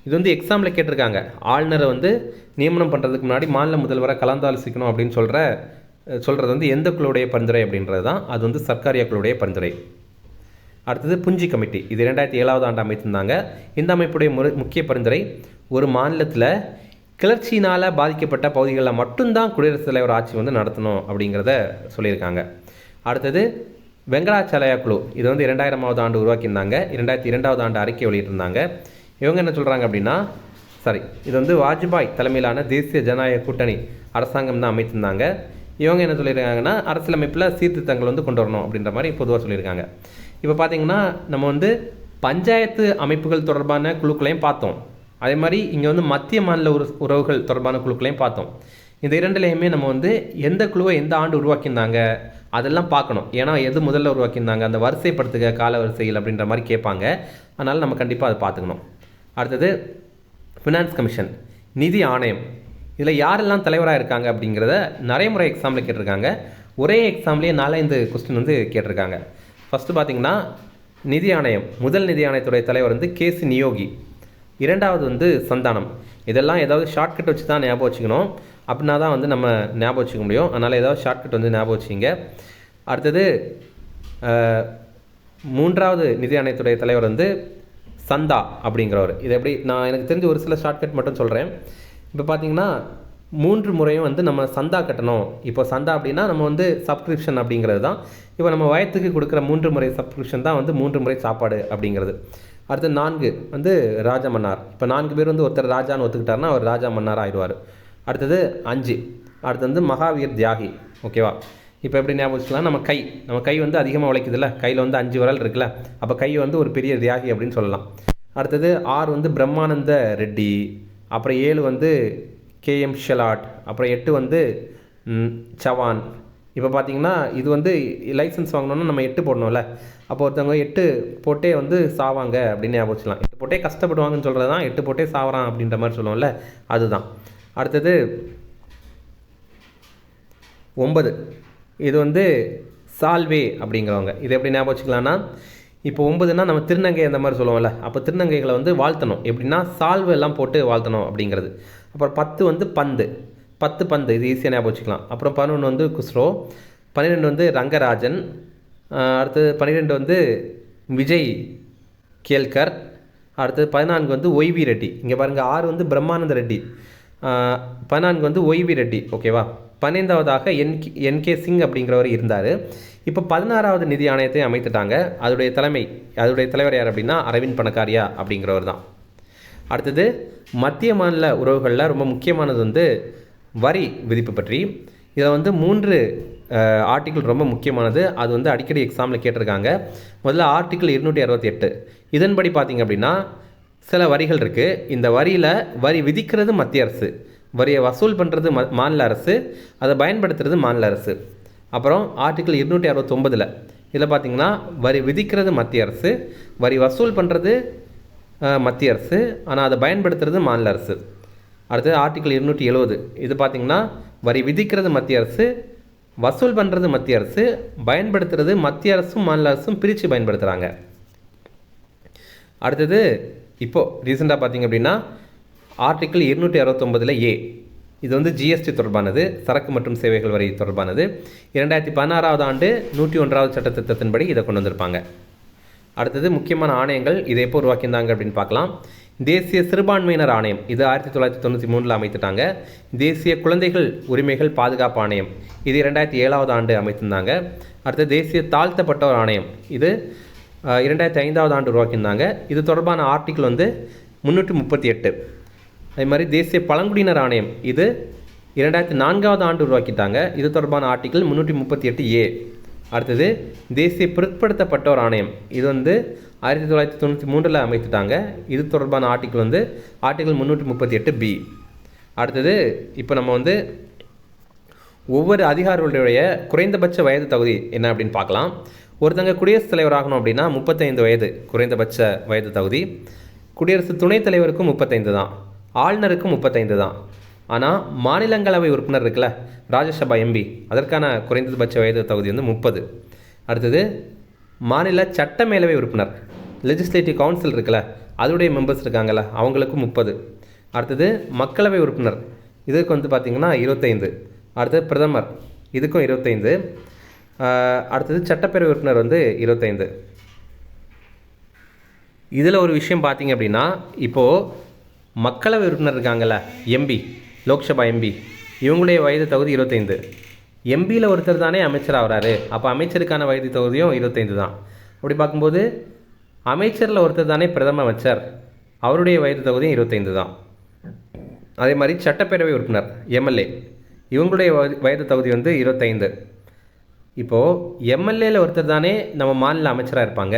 இது வந்து எக்ஸாமில் கேட்டிருக்காங்க. ஆளுநரை வந்து நியமனம் பண்ணுறதுக்கு முன்னாடி மாநில முதல்வரை கலந்தாலோசிக்கணும் அப்படின்னு சொல்கிறது வந்து எந்த குழுவுடைய பரிந்துரை அப்படின்றது தான். அது வந்து சர்க்காரியா குழுவுடைய பரிந்துரை. அடுத்தது புஞ்சி கமிட்டி, இது 2007 ஆண்டு அமைத்திருந்தாங்க. இந்த அமைப்புடைய முக்கிய பரிந்துரை ஒரு மாநிலத்தில் கிளர்ச்சியினால் பாதிக்கப்பட்ட பகுதிகளில் மட்டும்தான் குடியரசுத் தலைவர் ஆட்சி வந்து நடத்தணும் அப்படிங்கிறத சொல்லியிருக்காங்க. அடுத்தது வெங்கடாச்சலயா குழு, இது வந்து 2000 ஆண்டு உருவாக்கியிருந்தாங்க. 2002 ஆண்டு அறிக்கை வெளியிட்டிருந்தாங்க. இவங்க என்ன சொல்கிறாங்க அப்படின்னா இது வந்து வாஜ்பாய் தலைமையிலான தேசிய ஜனநாயக கூட்டணி அரசாங்கம் தான் அமைத்திருந்தாங்க. இவங்க என்ன சொல்லியிருக்காங்கன்னா அரசியலமைப்பில் சீர்திருத்தங்கள் வந்து கொண்டு வரணும் அப்படின்ற மாதிரி பொதுவாக சொல்லியிருக்காங்க. இப்போ பார்த்தீங்கன்னா நம்ம வந்து பஞ்சாயத்து அமைப்புகள் தொடர்பான குழுக்களையும் பார்த்தோம். அதே மாதிரி இங்கே வந்து மத்திய மாநில உறவுகள் தொடர்பான குழுக்களையும் பார்த்தோம். இந்த 2லையுமே நம்ம வந்து எந்த குழுவை எந்த ஆண்டு உருவாக்கியிருந்தாங்க அதெல்லாம் பார்க்கணும். ஏன்னா எது முதல்ல உருவாக்கியிருந்தாங்க அந்த வரிசைப்படுத்துக கால வரிசையில் அப்படின்ற மாதிரி கேட்பாங்க. அதனால் நம்ம கண்டிப்பாக அதை பார்த்துக்கணும். அடுத்தது ஃபினான்ஸ் கமிஷன், நிதி ஆணையம், இதில் யாரெல்லாம் தலைவராக இருக்காங்க அப்படிங்கிறத நிறைய முறை எக்ஸாமில் கேட்டிருக்காங்க. ஒரே எக்ஸாம்லேயே 4-5 கொஸ்டின் வந்து கேட்டிருக்காங்க. ஃபஸ்ட்டு பார்த்தீங்கன்னா நிதி ஆணையம், முதல் நிதி ஆணையத்துடைய தலைவர் வந்து கேசி நியோகி. 2வது வந்து சந்தானம். இதெல்லாம் ஏதாவது ஷார்ட்கட் வச்சு தான் ஞாபகம் வச்சுக்கணும், அப்படின்னா தான் வந்து நம்ம ஞாபகம் வச்சுக்க முடியும். அதனால் ஏதாவது ஷார்ட்கட் வந்து ஞாபகம் வச்சுங்க. அடுத்தது 3வது நிதி ஆணையத்துடைய தலைவர் வந்து சந்தா அப்படிங்கிறவர். இது எப்படி எனக்கு தெரிஞ்ச ஒரு சில ஷார்ட்கட் மட்டும் சொல்கிறேன். இப்போ பார்த்தீங்கன்னா 3 முறையும் வந்து நம்ம சந்தா கட்டணும். இப்போ சந்தா அப்படின்னா நம்ம வந்து சப்ஸ்கிரிப்ஷன் அப்படிங்கிறது தான். இப்போ நம்ம வயத்துக்கு கொடுக்குற 3 முறை சப்ஸ்கிரிப்ஷன் தான் வந்து 3 முறை சாப்பாடு அப்படிங்கிறது. அடுத்து 4 வந்து ராஜா மன்னார். இப்போ 4 பேர் வந்து ஒருத்தர் ராஜான்னு ஒத்துக்கிட்டாருன்னா அவர் ராஜா மன்னார் ஆயிடுவார். அடுத்தது 5, அடுத்து வந்து மகாவீர் தியாகி. ஓகேவா? இப்போ எப்படி ஞாபகம் வச்சுக்கலாம், நம்ம கை வந்து அதிகமாக உழைக்குதுல்ல, கையில் வந்து 5 விரல் இருக்குல்ல, அப்போ கை வந்து ஒரு பெரிய தியாகி அப்படின்னு சொல்லலாம். அடுத்தது 6 வந்து பிரம்மானந்த ரெட்டி, அப்புறம் 7 வந்து KM ஷெலாட், அப்புறம் 8 வந்து சவான். இப்போ பார்த்தீங்கன்னா இது வந்து லைசன்ஸ் வாங்கணுன்னா நம்ம 8 போடணும்ல, அப்போ ஒருத்தவங்க 8 போட்டே வந்து சாவாங்க அப்படின்னு ஞாபகம் வச்சுக்கலாம். 8 போட்டே கஷ்டப்படுவாங்கன்னு சொல்கிறது தான் 8 போட்டே சாவறான் அப்படின்ற மாதிரி சொல்லுவோம்ல, அதுதான். அடுத்தது 9, இது வந்து சால்வே அப்படிங்கிறவங்க. இது எப்படி ஞாபகம் வச்சுக்கலாம்னா, இப்போ 9னா நம்ம திருநங்கை அந்த மாதிரி சொல்லுவோம்ல, அப்போ திருநங்கைகளை வந்து வாழ்த்தணும் எப்படின்னா சால்வை எல்லாம் போட்டு வாழ்த்தணும் அப்படிங்கிறது. அப்புறம் 10 வந்து பந்து, இது ஈஸியாக ஞாபகம் வச்சுக்கலாம். அப்புறம் 11 வந்து குஸ்ரோ, 12 வந்து ரங்கராஜன், அடுத்தது 12 வந்து விஜய் கேல்கர், அடுத்தது 14 வந்து ஒய்வி ரெட்டி. இங்கே பாருங்கள் 6 வந்து பிரம்மானந்த ரெட்டி, 14 வந்து ஒய்வி ரெட்டி. ஓகேவா. 15வதாக என்கே சிங் அப்படிங்கிறவர் இருந்தார். இப்போ 16வது நிதி ஆணையத்தை அமைத்துட்டாங்க. அதோடைய தலைவர் யார் அப்படின்னா அரவிந்த் பணக்காரியா அப்படிங்கிறவர் தான். அடுத்தது மத்திய மாநில உறவுகளில் ரொம்ப முக்கியமானது வந்து வரி விதிப்பு பற்றி. இதில் வந்து 3 ஆர்டிக்கிள் ரொம்ப முக்கியமானது. அது வந்து அடிக்கடி எக்ஸாமில் கேட்டிருக்காங்க. முதல்ல ஆர்டிக்கிள் 268. இதன்படி பார்த்திங்க அப்படின்னா சில வரிகள் இருக்குது. இந்த வரியில் வரி விதிக்கிறது மத்திய அரசு, வரியை வசூல் பண்ணுறது மாநில அரசு, அதை பயன்படுத்துறது மாநில அரசு. அப்புறம் ஆர்டிக்கிள் 269 இதில் பார்த்திங்கன்னா வரி விதிக்கிறது மத்திய அரசு, வரி வசூல் பண்ணுறது மத்திய அரசு, ஆனால் அதை பயன்படுத்துறது மாநில அரசு. அடுத்தது ஆர்டிக்கிள் 270 இது பார்த்திங்கன்னா வரி விதிக்கிறது மத்திய அரசு, வசூல் பண்ணுறது மத்திய அரசு, பயன்படுத்துறது மத்திய அரசும் மாநில அரசும் பிரித்து பயன்படுத்துகிறாங்க. அடுத்தது இப்போது ரீசெண்டாக பார்த்திங்க அப்படின்னா ஆர்டிக்கிள் 269 இது வந்து ஜிஎஸ்டி தொடர்பானது, சரக்கு மற்றும் சேவைகள் வரி தொடர்பானது. 2016வது ஆண்டு 101வது சட்ட திட்டத்தின்படி இதை கொண்டு வந்திருப்பாங்க. அடுத்தது முக்கியமான ஆணையங்கள் இதை எப்போ உருவாக்கியிருந்தாங்க அப்படின்னு பார்க்கலாம். தேசிய சிறுபான்மையினர் ஆணையம் இது 1993 அமைத்துட்டாங்க. தேசிய குழந்தைகள் உரிமைகள் பாதுகாப்பு ஆணையம் இது 2007வது ஆண்டு அமைத்திருந்தாங்க. அடுத்தது தேசிய தாழ்த்தப்பட்டோர் ஆணையம் இது 2005வது ஆண்டு உருவாக்கியிருந்தாங்க. இது தொடர்பான ஆர்டிக்கிள் வந்து 338. அதே மாதிரி தேசிய பழங்குடியினர் ஆணையம் இது 2004வது ஆண்டு உருவாக்கிட்டாங்க. இது தொடர்பான ஆர்டிக்கிள் 338A. அடுத்தது தேசிய பிற்படுத்தப்பட்டோர் ஆணையம் இது வந்து 1993 அமைத்துட்டாங்க. இது தொடர்பான ஆர்டிக்கிள் வந்து ஆர்டிக்கிள் 338B. அடுத்தது இப்போ நம்ம வந்து ஒவ்வொரு அதிகாரிகளுடைய குறைந்தபட்ச வயது தகுதி என்ன அப்படின்னு பார்க்கலாம். ஒருத்தங்க குடியரசுத் தலைவர் ஆகணும் அப்படின்னா 35 வயது குறைந்தபட்ச வயது தகுதி. குடியரசு துணைத் தலைவருக்கும் 35 தான், ஆளுநருக்கும் 35 தான். ஆனால் மாநிலங்களவை உறுப்பினர் இருக்குல்ல, ராஜ்யசபா எம்பி, அதற்கான குறைந்தபட்ச வயது தகுதி வந்து 30. அடுத்தது மாநில சட்ட மேலவை உறுப்பினர் லெஜிஸ்லேட்டிவ் கவுன்சில் இருக்குல்ல, அதோடைய மெம்பர்ஸ் இருக்காங்கல்ல, அவங்களுக்கும் 30. அடுத்தது மக்களவை உறுப்பினர் இதுக்கு வந்து பார்த்திங்கன்னா 25. அடுத்தது பிரதமர் இதுக்கும் 25. அடுத்தது சட்டப்பேரவை உறுப்பினர் வந்து 25. இதில் ஒரு விஷயம் பார்த்திங்க அப்படின்னா இப்போது மக்களவை உறுப்பினர் இருக்காங்கல்ல, எம்பி, லோக்சபா எம்பி, இவங்களுடைய வயது தகுதி 25. எம்பியில் ஒருத்தர் தானே அமைச்சர் ஆகிறாரு, அப்போ அமைச்சருக்கான வயது தகுதியும் 25 தான். அப்படி பார்க்கும்போது அமைச்சரில் ஒருத்தர் தானே பிரதம அமைச்சர், அவருடைய வயது தகுதியும் 25 தான். அதே மாதிரி சட்டப்பேரவை உறுப்பினர் எம்எல்ஏ இவங்களுடைய வயது தகுதி வந்து 25. இப்போது எம்எல்ஏல ஒருத்தர் தானே நம்ம மாநில அமைச்சராக இருப்பாங்க,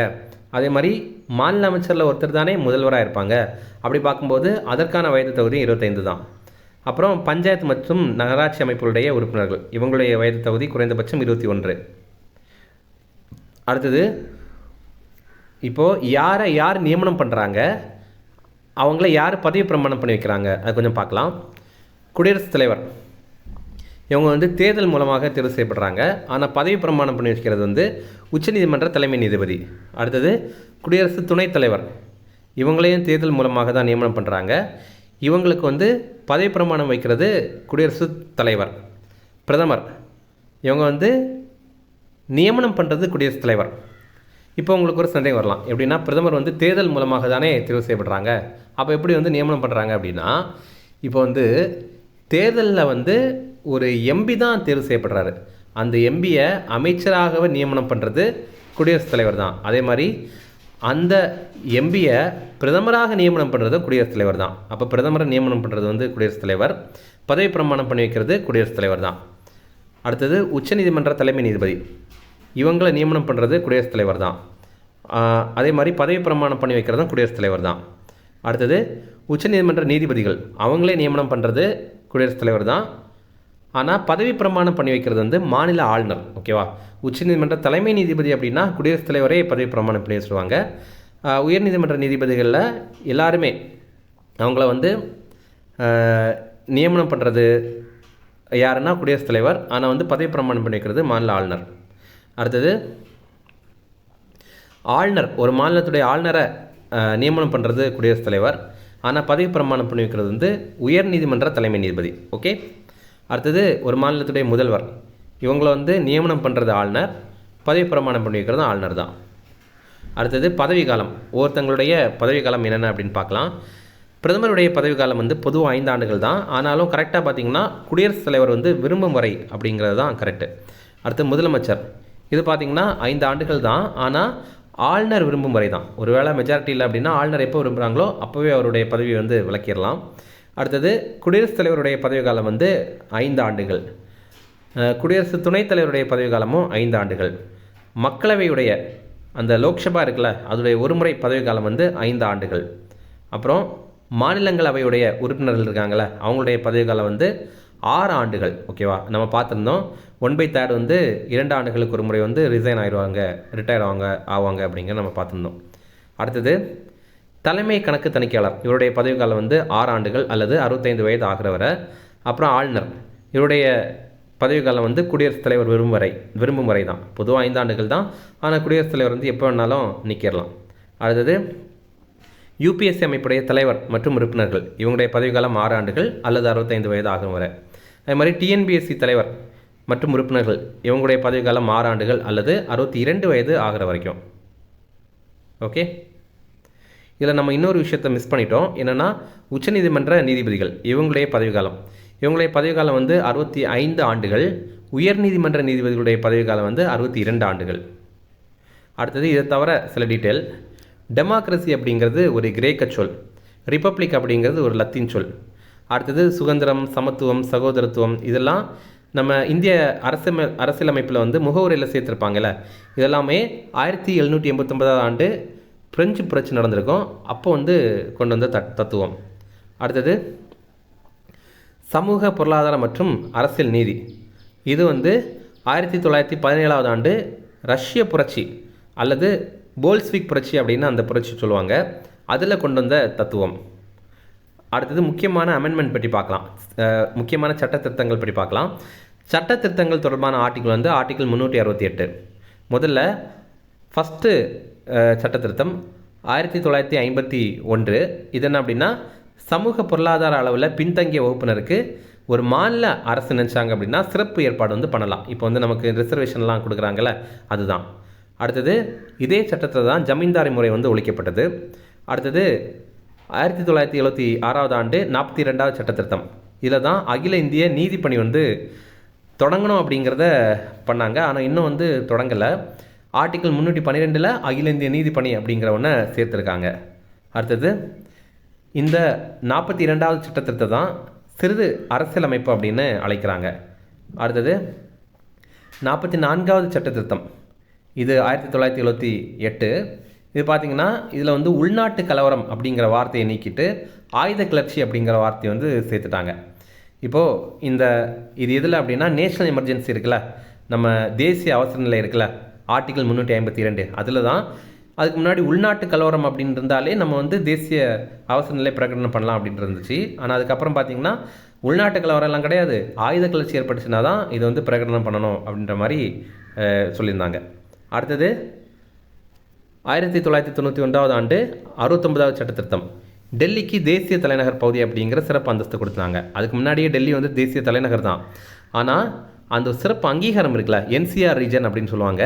அதே மாதிரி மாநில அமைச்சரில் ஒருத்தர் தானே முதல்வராக இருப்பாங்க. அப்படி பார்க்கும்போது அதற்கான வயது தகுதி 25 தான். அப்புறம் பஞ்சாயத்து மற்றும் நகராட்சி அமைப்புடைய உறுப்பினர்கள் இவங்களுடைய வயது தகுதி குறைந்தபட்சம் 21. அடுத்தது இப்போது யார் நியமனம் பண்ணுறாங்க, அவங்கள யார் பதவி பிரமாணம் பண்ணி வைக்கிறாங்க, அது கொஞ்சம் பார்க்கலாம். குடியரசுத் தலைவர் இவங்க வந்து தேர்தல் மூலமாக தேர்வு செய்யப்படுறாங்க. ஆனால் பதவி பிரமாணம் பண்ணி வைக்கிறது வந்து உச்சநீதிமன்ற தலைமை நீதிபதி. அடுத்தது குடியரசு துணைத் தலைவர் இவங்களையும் தேர்தல் மூலமாக தான் நியமனம் பண்ணுறாங்க. இவங்களுக்கு வந்து பதவி பிரமாணம் வைக்கிறது குடியரசுத் தலைவர். பிரதமர் இவங்க வந்து நியமனம் பண்ணுறது குடியரசுத் தலைவர். இப்போ உங்களுக்கு ஒரு சந்தேகம் வரலாம், எப்படின்னா பிரதமர் வந்து தேர்தல் மூலமாக தானே தேர்வு செய்யப்படுறாங்க, அப்போ எப்படி வந்து நியமனம் பண்ணுறாங்க அப்படின்னா, இப்போ வந்து தேர்தலில் வந்து ஒரு எம்பி தான் தேர்வு செய்யப்படுறாரு, அந்த எம்பியை அமைச்சராகவே நியமனம் பண்ணுறது குடியரசுத் தலைவர் தான். அதே மாதிரி அந்த எம்பியை பிரதமராக நியமனம் பண்ணுறது குடியரசுத் தலைவர் தான். அப்போ பிரதமரை நியமனம் பண்ணுறது வந்து குடியரசுத் தலைவர், பதவி பிரமாணம் பண்ணி வைக்கிறது குடியரசுத் தலைவர் தான். அடுத்தது உச்சநீதிமன்ற தலைமை நீதிபதி இவங்களை நியமனம் பண்ணுறது குடியரசுத் தலைவர் தான். அதே மாதிரி பதவி பிரமாணம் பண்ணி வைக்கிறதும் குடியரசுத் தலைவர் தான். அடுத்தது உச்சநீதிமன்ற நீதிபதிகள் அவங்களே நியமனம் பண்ணுறது குடியரசுத் தலைவர் தான். ஆனால் பதவி பிரமாணம் பண்ணி வைக்கிறது வந்து மாநில ஆளுநர். ஓகேவா. உச்சநீதிமன்ற தலைமை நீதிபதி அப்படின்னா குடியரசுத் தலைவரே பதவி பிரமாணம் பண்ணி வச்சுருவாங்க. உயர்நீதிமன்ற நீதிபதிகளில் எல்லாருமே அவங்கள வந்து நியமனம் பண்ணுறது யாருன்னா குடியரசுத் தலைவர், ஆனால் வந்து பதவி பிரமாணம் பண்ணி வைக்கிறது மாநில ஆளுநர். அடுத்தது ஆளுநர், ஒரு மாநிலத்துடைய ஆளுநரை நியமனம் பண்ணுறது குடியரசுத் தலைவர், ஆனால் பதவி பிரமாணம் பண்ணி வைக்கிறது வந்து உயர்நீதிமன்ற தலைமை நீதிபதி. ஓகே. அடுத்தது ஒரு மாநிலத்துடைய முதல்வர் இவங்களை வந்து நியமனம் பண்ணுறது ஆளுநர், பதவி பிரமாணம் பண்ணி வைக்கிறது ஆளுநர் தான். அடுத்தது பதவிக்காலம். ஒவ்வொருத்தங்களுடைய பதவிக்காலம் என்னென்ன அப்படின்னு பார்க்கலாம். பிரதமருடைய பதவிக்காலம் வந்து பொதுவாக 5 ஆண்டுகள் தான். ஆனாலும் கரெக்டாக பார்த்திங்கன்னா குடியரசுத் தலைவர் வந்து விரும்பும் வரை அப்படிங்கிறது தான் கரெக்டு. அடுத்து முதலமைச்சர், இது பார்த்திங்கன்னா 5 ஆண்டுகள் தான். ஆனால் ஆளுநர் விரும்பும் வரை தான். ஒருவேளை மெஜாரிட்டி இல்லை அப்படின்னா ஆளுநர் எப்போ விரும்புகிறாங்களோ அப்போவே அவருடைய பதவியை வந்து விலக்கிடலாம். அடுத்தது குடியரசுத் தலைவருடைய பதவிக்காலம் வந்து 5 ஆண்டுகள். குடியரசு துணைத் தலைவருடைய பதவிக்காலமும் 5 ஆண்டுகள். மக்களவையுடைய அந்த லோக்சபா இருக்குல்ல, அதோடைய ஒருமுறை பதவிக்காலம் வந்து 5 ஆண்டுகள். அப்புறம் மாநிலங்களவையுடைய உறுப்பினர்கள் இருக்காங்களே, அவங்களுடைய பதவிக்காலம் வந்து 6 ஆண்டுகள். ஓகேவா, நம்ம பார்த்துருந்தோம் 1/3 வந்து 2 ஆண்டுகளுக்கு ஒரு முறை வந்து ரிசைன் ஆகிடுவாங்க, ரிட்டையர் ஆவாங்க அப்படிங்கிற நம்ம பார்த்துருந்தோம். அடுத்தது தலைமை கணக்கு தணிக்கையாளர், இவருடைய பதவிக்காலம் வந்து 6 ஆண்டுகள் அல்லது 65 வயது ஆகிறவரை. அப்புறம் ஆளுநர், இவருடைய பதவிக்காலம் வந்து குடியரசுத் தலைவர் விரும்பும் வரை தான். பொதுவாக 5 ஆண்டுகள் தான். ஆனால் குடியரசுத் தலைவர் வந்து எப்போ வேணாலும் நிற்கிடலாம். அடுத்தது யூபிஎஸ்சி அமைப்புடைய தலைவர் மற்றும் உறுப்பினர்கள், இவங்களுடைய பதவிக்காலம் 6 ஆண்டுகள் அல்லது 65 வயது ஆகும் வரை. அதே மாதிரி டிஎன்பிஎஸ்சி தலைவர் மற்றும் உறுப்பினர்கள், இவங்களுடைய பதவிக்காலம் 6 ஆண்டுகள் அல்லது 62 வயது ஆகிற வரைக்கும். ஓகே, இதில் நம்ம இன்னொரு விஷயத்தை மிஸ் பண்ணிட்டோம். என்னென்னா உச்சநீதிமன்ற நீதிபதிகள், இவங்களுடைய பதவிக்காலம் வந்து 65 ஆண்டுகள். உயர்நீதிமன்ற நீதிபதிகளுடைய பதவிக்காலம் வந்து 62 ஆண்டுகள். அடுத்தது இதை தவிர சில டீட்டெயில். டெமோக்ரஸி அப்படிங்கிறது ஒரு கிரேக்க சொல், ரிப்பப்ளிக் அப்படிங்கிறது ஒரு லத்தீன் சொல். அடுத்தது சுதந்திரம், சமத்துவம், சகோதரத்துவம், இதெல்லாம் நம்ம இந்திய அரசியலமைப்பில் வந்து முகவுரையில் சேர்த்துருப்பாங்கல்ல, இதெல்லாமே 1789 ஆண்டு பிரெஞ்சு புரட்சி நடந்திருக்கும், அப்போ வந்து கொண்டு வந்த தத்துவம். அடுத்தது சமூக பொருளாதார மற்றும் அரசியல் நீதி, இது வந்து 1917 ஆண்டு ரஷ்ய புரட்சி அல்லது போல்ஸ்விக் புரட்சி அப்படின்னு அந்த புரட்சி சொல்லுவாங்க, அதில் கொண்டு வந்த தத்துவம். அடுத்தது முக்கியமான அமெண்ட்மெண்ட் பற்றி பார்க்கலாம், முக்கியமான சட்ட திருத்தங்கள் பற்றி பார்க்கலாம். சட்ட திருத்தங்கள் தொடர்பான ஆர்டிக்கிள் வந்து ஆர்டிக்கிள் 368. முதல்ல ஃபஸ்ட்டு சட்ட திருத்தம் 1951. இது என்ன அப்படின்னா, சமூக பொருளாதார அளவில் பின்தங்கிய வகுப்பினருக்கு ஒரு மாநில அரசு நினச்சாங்க அப்படின்னா சிறப்பு ஏற்பாடு வந்து பண்ணலாம். இப்போ வந்து நமக்கு ரிசர்வேஷன்லாம் கொடுக்குறாங்கல்ல, அதுதான். அடுத்தது இதே சட்டத்தில் தான் ஜமீன்தாரி முறை வந்து ஒழிக்கப்பட்டது. அடுத்தது 1976 ஆண்டு 42வது சட்ட திருத்தம், இதில் தான் அகில இந்திய நீதிப்பணி வந்து தொடங்கணும் அப்படிங்கிறத பண்ணாங்க. ஆனால் இன்னும் வந்து தொடங்கலை. ஆர்டிக்கிள் 312 அகில இந்திய நீதிப்பணி அப்படிங்கிற ஒன்றை சேர்த்துருக்காங்க. அடுத்தது இந்த 42வது சட்ட திருத்தம் தான் சிறிது அரசியலமைப்பு அப்படின்னு அழைக்கிறாங்க. அடுத்தது 44வது சட்ட திருத்தம், இது 1978. இது பார்த்திங்கன்னா இதில் வந்து உள்நாட்டு கலவரம் அப்படிங்கிற வார்த்தையை நீக்கிட்டு ஆயுத கிளர்ச்சி அப்படிங்கிற வார்த்தையை வந்து சேர்த்துட்டாங்க. இப்போது இது எதில் அப்படின்னா நேஷ்னல் எமர்ஜென்சி இருக்குல்ல, நம்ம தேசிய அவசர நிலை இருக்குல்ல, ஆர்டிக்கிள் 352, அதில் தான். அதுக்கு முன்னாடி உள்நாட்டு கலவரம் அப்படின்னு இருந்தாலே நம்ம வந்து தேசிய அவசர நிலை பிரகடனம் பண்ணலாம் அப்படின்ட்டு இருந்துச்சு. ஆனால் அதுக்கப்புறம் பார்த்திங்கன்னா உள்நாட்டு கலவரம் எல்லாம் கிடையாது, ஆயுத கிளர்ச்சி ஏற்பட்டுச்சுன்னா தான் இது வந்து பிரகடனம் பண்ணணும் அப்படின்ற மாதிரி சொல்லியிருந்தாங்க. அடுத்தது 1991 ஆண்டு 69வது சட்ட திருத்தம், டெல்லிக்கு தேசிய தலைநகர் பகுதி அப்படிங்கிற சிறப்பு அந்தஸ்து கொடுத்தாங்க. அதுக்கு முன்னாடியே டெல்லி வந்து தேசிய தலைநகர் தான். ஆனால் அந்த சிறப்பு அங்கீகாரம் இருக்குல்ல, என்சிஆர் ரீஜன் அப்படின்னு சொல்லுவாங்க,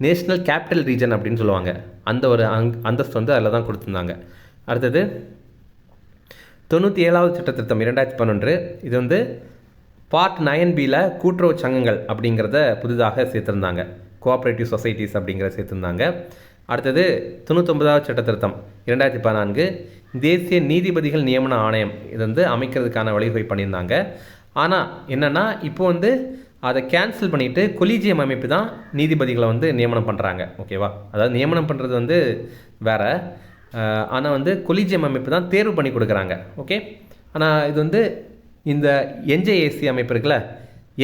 நேஷ்னல் கேபிட்டல் ரீஜன் அப்படின்னு சொல்லுவாங்க, அந்த ஒரு அந்தஸ்து வந்து அதில் தான் கொடுத்துருந்தாங்க. அடுத்தது 97வது சட்ட திருத்தம் 2011. இது வந்து பார்ட் 9Bயில் கூட்டுறவு சங்கங்கள் அப்படிங்கிறத புதிதாக சேர்த்துருந்தாங்க, கோஆப்ரேட்டிவ் சொசைட்டிஸ் அப்படிங்கிறத சேர்த்துருந்தாங்க. அடுத்தது 99வது சட்ட திருத்தம் 2014, தேசிய நீதிபதிகள் நியமன ஆணையம், இது வந்து அமைக்கிறதுக்கான வழிவகை பண்ணியிருந்தாங்க. ஆனால் என்னென்னா இப்போ வந்து அதை கேன்சல் பண்ணிவிட்டு கொலீஜியம் அமைப்பு தான் நீதிபதிகளை வந்து நியமனம் பண்ணுறாங்க. ஓகேவா, அதாவது நியமனம் பண்ணுறது வந்து வேறு, ஆனால் வந்து கொலீஜியம் அமைப்பு தான் தேர்வு பண்ணி கொடுக்குறாங்க. ஓகே, ஆனால் இது வந்து இந்த என்ஜேஏசி அமைப்பு இருக்குல்ல,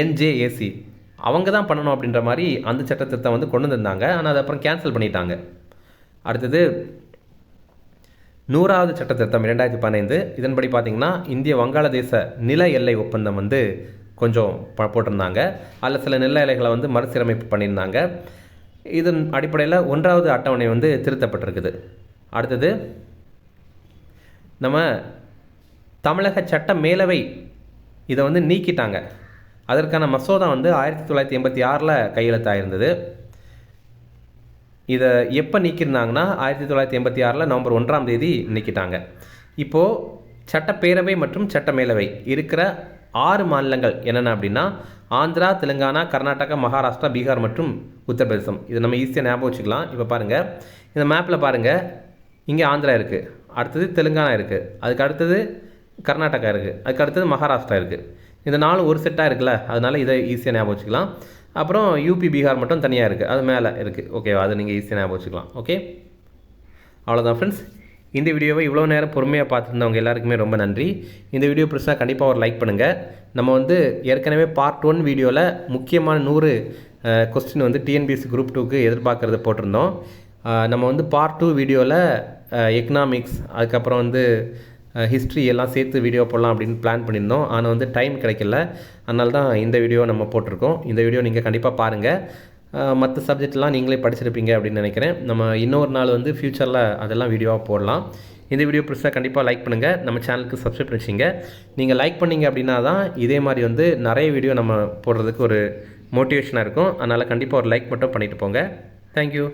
என்ஜேஏசி அவங்க தான் பண்ணணும் அப்படின்ற மாதிரி அந்த சட்டத்திருத்தம் வந்து கொண்டு வந்திருந்தாங்க. ஆனால் அதை அப்புறம் கேன்சல் பண்ணிட்டாங்க. அடுத்தது 100வது சட்டத்திருத்தம் 2015. இதன்படி பார்த்திங்கன்னா இந்திய வங்காளதேச நில எல்லை ஒப்பந்தம் வந்து கொஞ்சம் போட்டிருந்தாங்க. அதில் சில நில எல்லைகளை வந்து மறுசீரமைப்பு பண்ணியிருந்தாங்க. இதன் அடிப்படையில் 1வது அட்டவணை வந்து திருத்தப்பட்டிருக்குது. அடுத்தது நம்ம தமிழக சட்ட மேலவை இதை வந்து நீக்கிட்டாங்க. அதற்கான மசோதா வந்து 1986 கையெழுத்தாயிருந்தது. இதை எப்போ நீக்கியிருந்தாங்கன்னா 1986 நவம்பர் 1ஆம் தேதி நீக்கிட்டாங்க. இப்போது சட்டப்பேரவை மற்றும் சட்ட மேலவை இருக்கிற 6 மாநிலங்கள் என்னென்ன அப்படின்னா ஆந்திரா, தெலுங்கானா, கர்நாடகா, மகாராஷ்டிரா, பீகார் மற்றும் உத்தரப்பிரதேசம். இதை நம்ம ஈஸியாக ஞாபகம் வச்சுக்கலாம். இப்போ பாருங்கள், இந்த மேப்பில் பாருங்கள், இங்கே ஆந்திரா இருக்குது, அடுத்தது தெலுங்கானா இருக்குது, அதுக்கு அடுத்தது கர்நாடகா இருக்குது, அதுக்கு அடுத்தது மகாராஷ்டிரா இருக்குது. இந்த 4 ஒரு செட்டாக இருக்குல்ல, அதனால் இதை ஈஸியாக ஞாபகம் வச்சுக்கலாம். அப்புறம் யூபி, பீகார் மட்டும் தனியாக இருக்குது, அது மேலே இருக்குது. ஓகேவா, அது நீங்கள் ஈஸியாக ஞாபகம் வச்சுக்கலாம். ஓகே, அவ்வளோதான் ஃப்ரெண்ட்ஸ். இந்த வீடியோவை இவ்வளோ நேரம் பொறுமையாக பார்த்துருந்தவங்க எல்லாருக்குமே ரொம்ப நன்றி. இந்த வீடியோ பிடிச்சா கண்டிப்பாக ஒரு லைக் பண்ணுங்கள். நம்ம வந்து ஏற்கனவே பார்ட் 1 வீடியோவில் முக்கியமான 100 கொஸ்டின் வந்து டிஎன்பிஎஸ்சி குரூப் 2க்கு எதிர்பார்க்குறது போட்டிருந்தோம். நம்ம வந்து பார்ட் 2 வீடியோவில் எக்கனாமிக்ஸ், அதுக்கப்புறம் வந்து ஹிஸ்ட்ரி எல்லாம் சேர்த்து வீடியோ போடலாம் அப்படின்னு பிளான் பண்ணியிருந்தோம். ஆனால் வந்து டைம் கிடைக்கல, அதனால தான் இந்த வீடியோ நம்ம போட்டிருக்கோம். இந்த வீடியோ நீங்கள் கண்டிப்பாக பாருங்கள். மற்ற சப்ஜெக்ட்லாம் நீங்களே படிச்சிருப்பீங்க அப்படின்னு நினைக்கிறேன். நம்ம இன்னொரு நாள் வந்து ஃப்யூச்சரில் அதெல்லாம் வீடியோவாக போடலாம். இந்த வீடியோ பிடிச்சா கண்டிப்பாக லைக் பண்ணுங்கள், நம்ம சேனலுக்கு சப்ஸ்கிரைப் பண்ணிச்சிங்க. நீங்கள் லைக் பண்ணிங்க அப்படின்னா தான் இதே மாதிரி வந்து நிறைய வீடியோ நம்ம போடுறதுக்கு ஒரு மோட்டிவேஷனாக இருக்கும். அதனால் கண்டிப்பாக ஒரு லைக் மட்டும் பண்ணிவிட்டு போங்க. தேங்க்யூ.